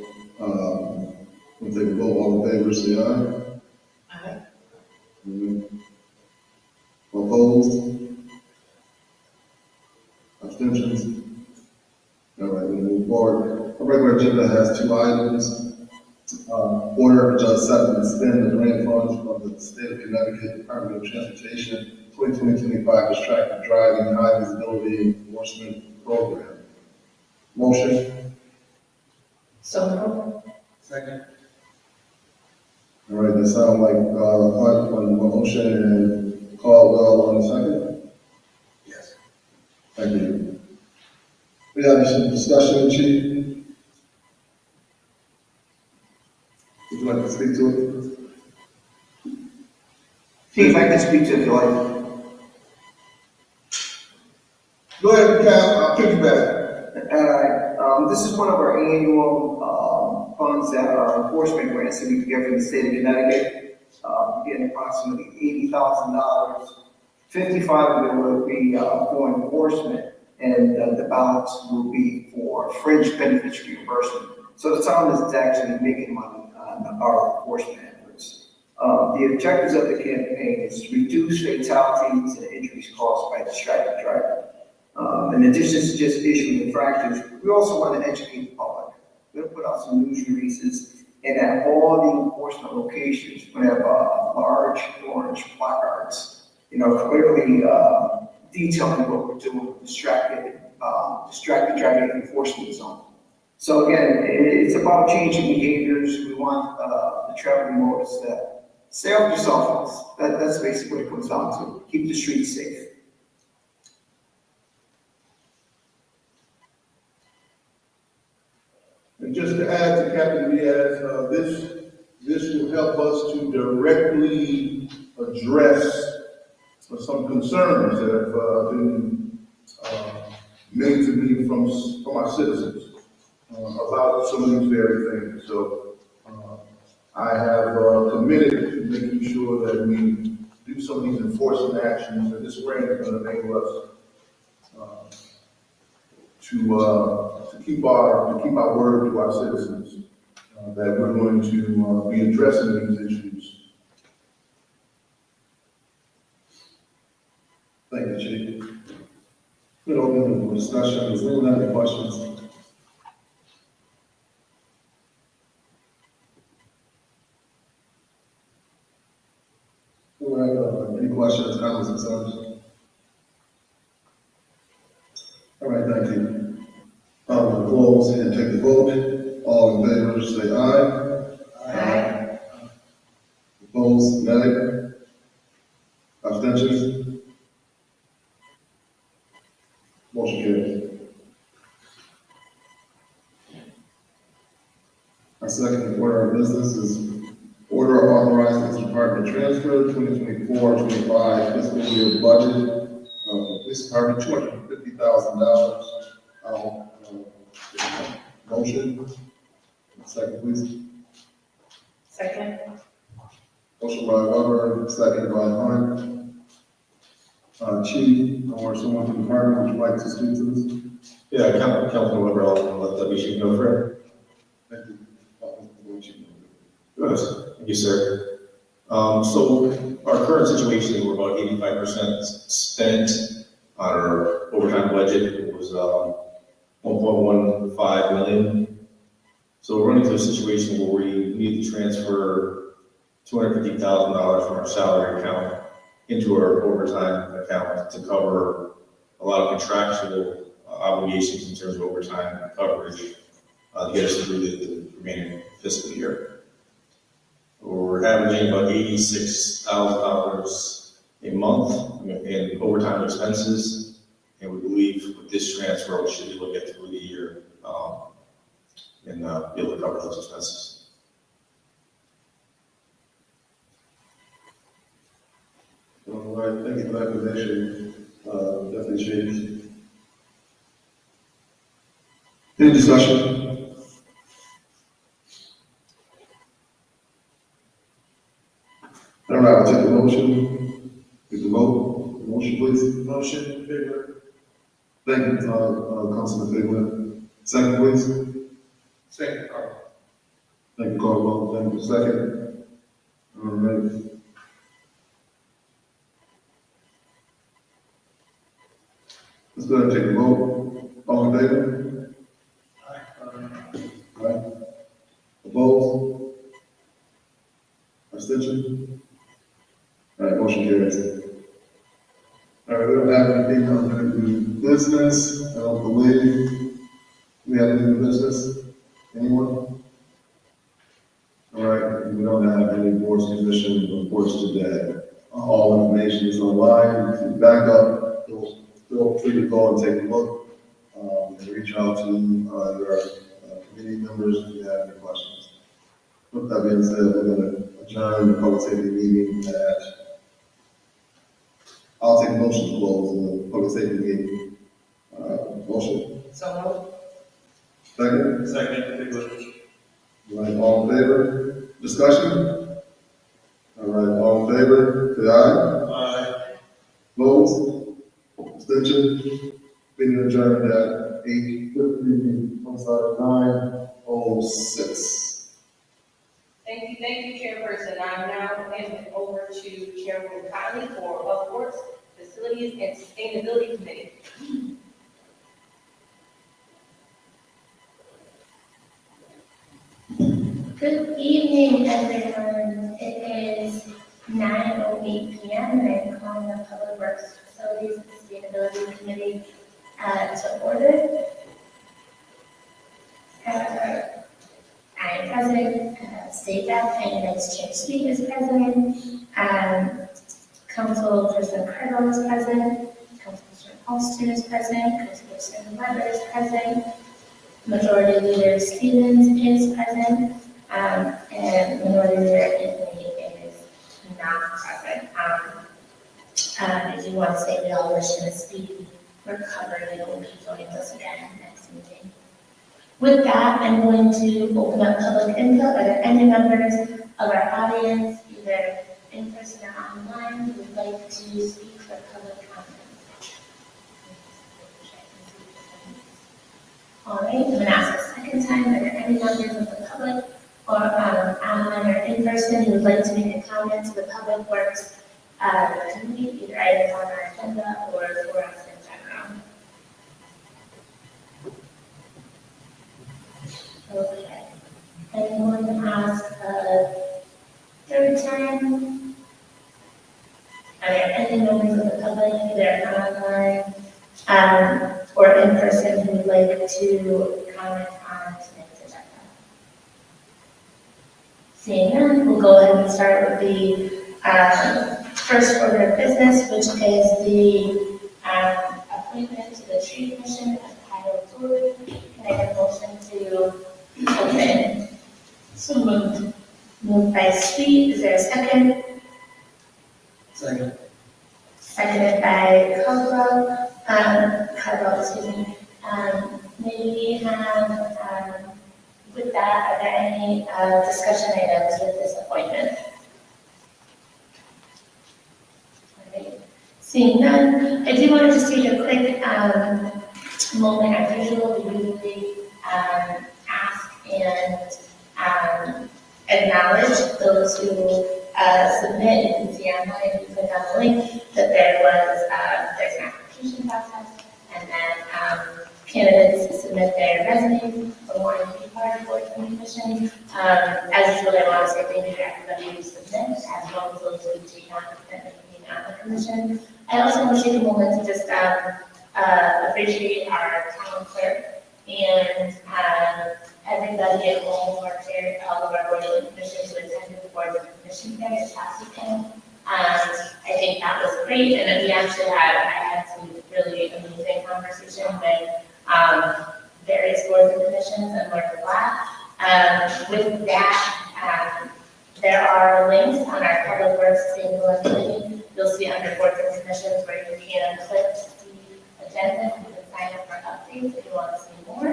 We'll take a vote, all in favor, say aye. Aye. Opposed? Abstentions? All right, we'll move forward. Our regular agenda has two items. Order to accept and spend the grant funds from the State of Connecticut Department of Transportation 2020-25 Distracted Driving High Visibility Enforcement Program. Motion? So moved. Second. All right, that sounds like, Clark on the motion and Caldwell on the second? Yes. Thank you. We have some discussion, Chief. Would you like to speak to it? Chief, I can speak to it if you like. Go ahead, Cap, I'll kick you back. This is one of our annual funds that are enforcement grants that we get from the state of Connecticut. We get approximately $80,000. 55 of it will be for enforcement, and the balance will be for fringe benefits reimbursement. So the town is actually making money on our enforcement efforts. The objectives of the campaign is to reduce fatalities and injuries caused by distracted driving. In addition to just issuing infractions, we also want to educate the public. We're going to put out some news releases, and at all the enforcement locations, we have large orange placards, clearly detailing what we're doing with distracted driving enforcement zone. So again, it's about changing behaviors. We want the traveling motorists to stay off their cell phones. That's basically what it comes down to. Keep the streets safe. And just to add to Captain Diaz, this will help us to directly address some concerns that have been made to me from our citizens about some of these very things. So I have committed to making sure that we do some of these enforcement actions, and this grant is going to enable us to keep our word to our citizens, that we're going to be addressing these issues. Thank you, Chief. We'll open the discussion. Does anyone have any questions? All right, any questions, comments, concerns? All right, thank you. We'll close and take the vote. All in favor, say aye. Aye. Opposed, nay. Abstentions? Motion carries. Our second order of business is order authorizing the Department transfer 2024-25 fiscal year budget of this department $250,000. Motion. Second, please. Second. Motion by Weber, second by Hunt. Chief, or someone from the department, would you like to speak to this? Yeah, Councilman Weber, I'll let the mission go for it. Thank you. Good. Thank you, sir. So our current situation, we're about 85% spent on our overtime budget. It was 1.15 million. So we're running into a situation where we need to transfer $250,000 from our salary account into our overtime account to cover a lot of contractual obligations in terms of overtime coverage to get us through the remaining fiscal year. We're averaging about $86,000 a month in overtime expenses, and we believe with this transfer, we should be able to get through the year and be able to cover those expenses. All right, thank you for that explanation, Deputy Chief. Any discussion? All right, I'll take the motion. Take the vote. Motion, please. Motion, Figler. Thank you, Councilman Figler. Second, please. Second, Carl. Thank you, Carl. Thank you. Second. All right. Let's go ahead and take a vote. All in favor? Aye. Opposed? Abstention? All right, motion carries. All right, we don't have anything under new business. I don't believe we have any new business. Anyone? All right, we don't have any boards commission reports today. All information is online. If you back up, feel free to go and take a look. And reach out to your committee members if you have any questions. With that being said, we're going to adjourn the public safety meeting I'll take a motion to close the public safety meeting. Motion. So Second? Second, Figler. All right, all in favor? Discussion? All right, all in favor? Say aye. Aye. Opposed? Abstention? Meeting adjourned at 8:50, I'm sorry, 9:06. Thank you, Chairperson. I'm now handing it over to Chairman Conley for Public Works, Facilities, and Sustainability Committee. Good evening, everyone. It is 9:08 p.m. and I'm calling the Public Works, Facilities, and Sustainability Committee to order. I am present, State Rep and Vice Chair Sweet is present, Councilperson Cardinal is present, Councilperson Alston is present, Councilperson Weber is present, Majority Leader Stevens is present, and Minority Leader Anthony is not present. I do want to say we all wish him a speedy recovery and will be joining us again next meeting. With that, I'm going to open up public input. Are there any members of our audience, either in person or online, who would like to speak for public comment? All right, I'm going to ask a second time. Are there any members of the public or online or in person who would like to make a comment to the Public Works committee, either items on our agenda or for us in general? Okay. Anyone ask a third time? Are there any members of the public, either online or in person, who would like to comment on tonight's agenda? Seeing none, we'll go ahead and start with the first order of business, which is the appointment to the tree commission of Kyle George. Can I get a motion to open? So moved. Moved by Sweet. Is there a second? Second. Seconded by Caldwell, excuse me. May we have, with that, are there any discussion items with this appointment? All right. Seeing none, I do want to just take a quick moment. As usual, we usually ask and acknowledge those who submit. You can see online, if you click on the link, that there's an application process, and then candidates submit their resumes or want to be part of boards and commissions. As usual, I want to say thank you to everybody who submit, as well as those who take on the commission. I also want to take a moment to just appreciate our town clerk and everybody at all of our boards and commissions who attended the boards and commission day this past weekend. I think that was great, and we actually I had some really amazing conversation with various boards and commissions, and learned a lot. With that, there are links on our Public Works Sustainability Committee. You'll see under boards and commissions where you can click the agenda. You can sign up for updates if you want to see more.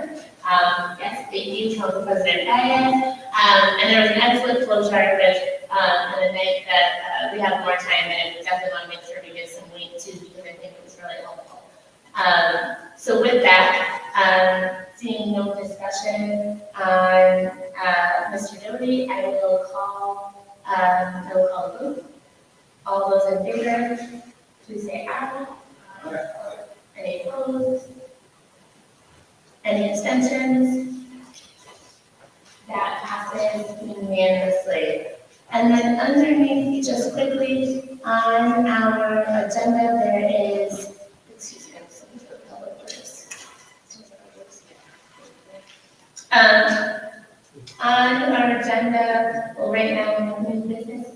Yes, thank you, Council President Diane. And there was an excellent flow chart with an event that we have more time, and we definitely want to make sure we get some link to, because I think it was really helpful. So with that, seeing no discussion on Mr. Doty, I will call the vote. All those in favor, please say aye. Any opposed? Any abstentions? That passes unanimously. And then underneath, just quickly, on our agenda, there is, excuse me, I'm sorry, for public works. On our agenda, well, right now, new business.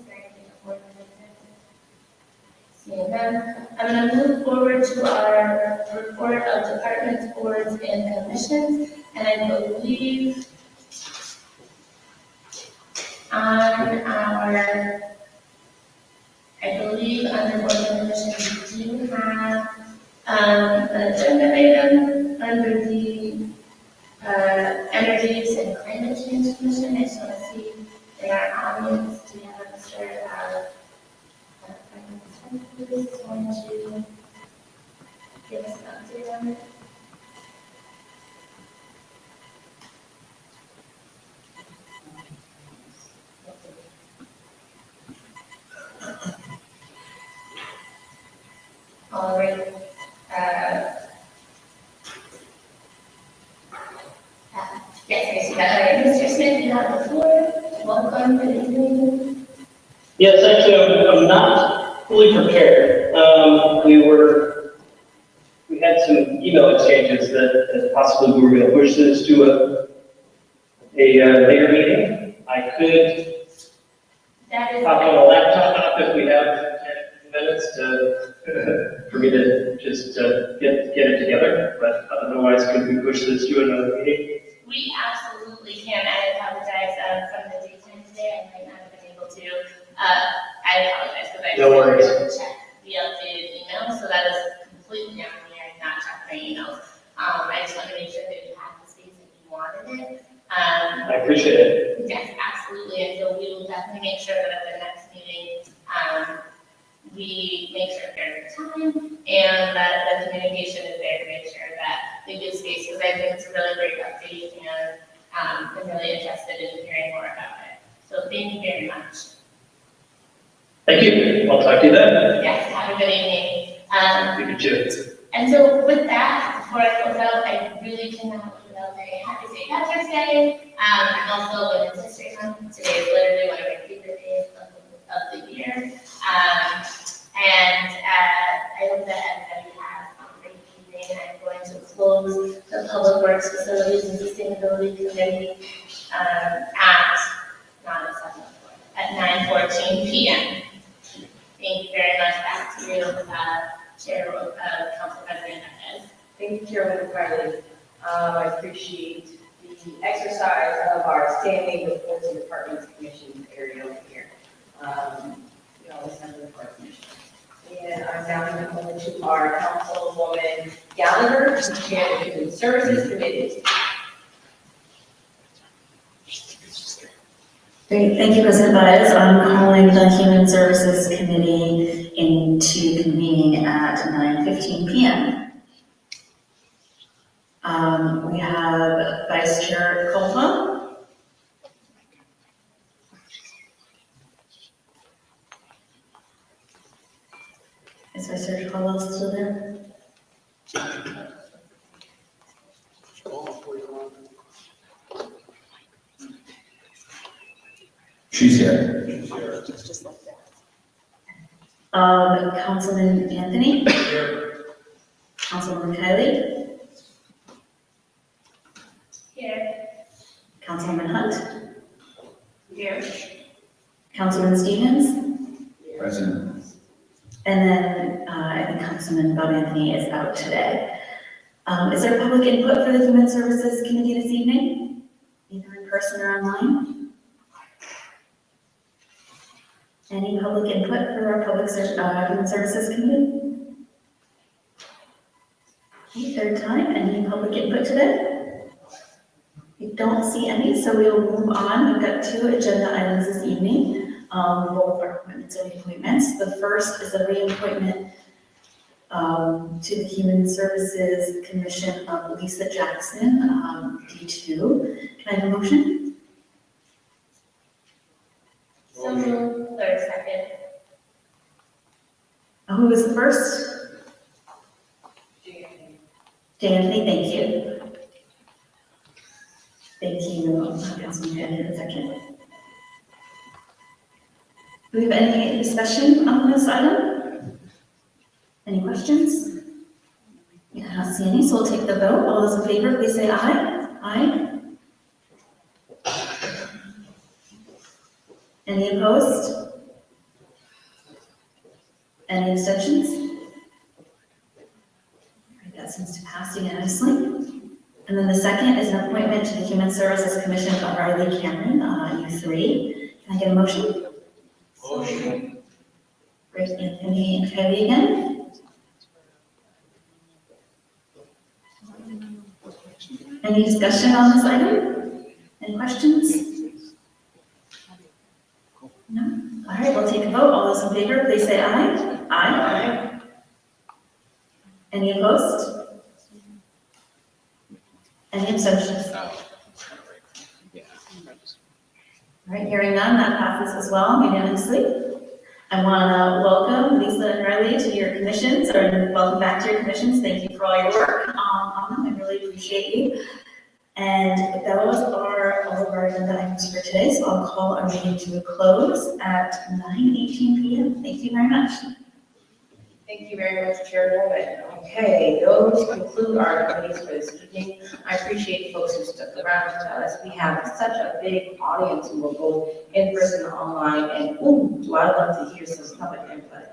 Seeing none, I'm going to move forward to our report of departments, boards, and commissions, and I believe under boards and commissions, we do have an agenda item under the Energy Use and Climate Change Commission. I just want to see in our audience, do we have a Mr. Who's going to give us an update on it? All right. Yes, I see that. All right, Mr. Smith, you have the floor. Welcome. Good evening. Yes, actually, I'm not fully prepared. We had some email exchanges that possibly we were going to push this to a later meeting. I could pop on a laptop if we have 10 minutes for me to just get it together, but otherwise, could we push this to another meeting? We absolutely can. I apologize from the daytime today. I might not have been able to. I apologize because I didn't check the updated email, so that is completely on me. I did not check my emails. I just want to make sure that you had the space if you wanted it. I appreciate it. Yes, absolutely. And so we will definitely make sure that at the next meeting, we make sure there's time and that the communication is there to make sure that we give space, because I think it's a really great update, and I'm really interested in hearing more about it. So thank you very much. Thank you. I'll talk to you then. Yes, have a good evening. You too. And so with that, before I close out, I really cannot without saying happy St. Patrick's Day. And also Women's History Month. Today is literally one of my favorite days of the year. And I hope that everybody has a great evening. I'm going to close the Public Works Facilities and Sustainability Committee at 9:14 p.m. Thank you very much. Back to you, Chair, Council President Hernandez. Thank you, Chairman Riley. I appreciate the exercise of our standing with boards and departments, commissions area over here. We always have the commission. And I'm now going to move to our Councilwoman Gallagher, to chair the Human Services Committee. Great, thank you, President Baez. I'm calling the Human Services Committee into convening at 9:15 p.m. We have Vice Chair Caldwell. Is Vice Chair Caldwell still there? She's here. Councilman Anthony? Councilwoman Kylie? Here. Councilwoman Hunt? Here. Councilman Stevens? Present. And then, I think Councilman Bob Anthony is out today. Is there public input for the Human Services Committee this evening? Either in person or online? Any public input for our Human Services Committee? Okay, third time, any public input today? We don't see any, so we will move on. We've got 2 agenda items this evening, both are appointments and reappointments. The first is a reappointment to the Human Services Commission of Lisa Jackson, D2. Can I have a motion? So moved. Third, second. Who was the first? Anthony, thank you. Thank you, Councilman Kennedy, second. Do we have any discussion on this item? Any questions? Yeah, I don't see any, so we'll take the vote. All those in favor, please say aye. Aye. Any opposed? Any abstentions? That seems to pass unanimously. And then the second is an appointment to the Human Services Commission of Riley Cameron, U3. Can I get a motion? Motion. Great, Anthony and Kylie again. Any discussion on this item? Any questions? No? All right, we'll take a vote. All those in favor, please say aye. Aye. Any opposed? Any abstentions? All right, hearing none, that passes as well unanimously. I want to welcome Lisa and Riley to your commissions, or welcome back to your commissions. Thank you for all your work on them. I really appreciate you. And those are all of our agenda items for today, so I'll call our meeting to a close at 9:18 p.m. Thank you very much. Thank you very much, Chair Bowman. Okay, those conclude our committees for this evening. I appreciate folks who stuck around to tell us we have such a big audience who will go in person, online, and do I love to hear some public input.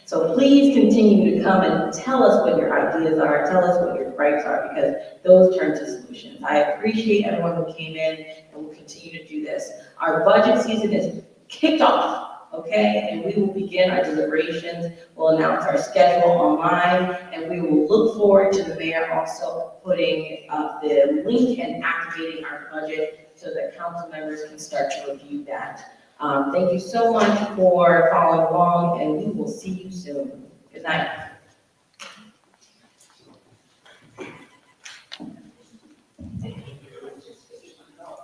So please continue to come and tell us what your ideas are, tell us what your gripes are, because those turn to solutions. I appreciate everyone who came in and will continue to do this. Our budget season is kicked off. Okay, and we will begin our deliberations. We'll announce our schedule online, and we will look forward to the mayor also putting up the link and activating our budget so that council members can start to review that. Thank you so much for following along, and we will see you soon. Good night.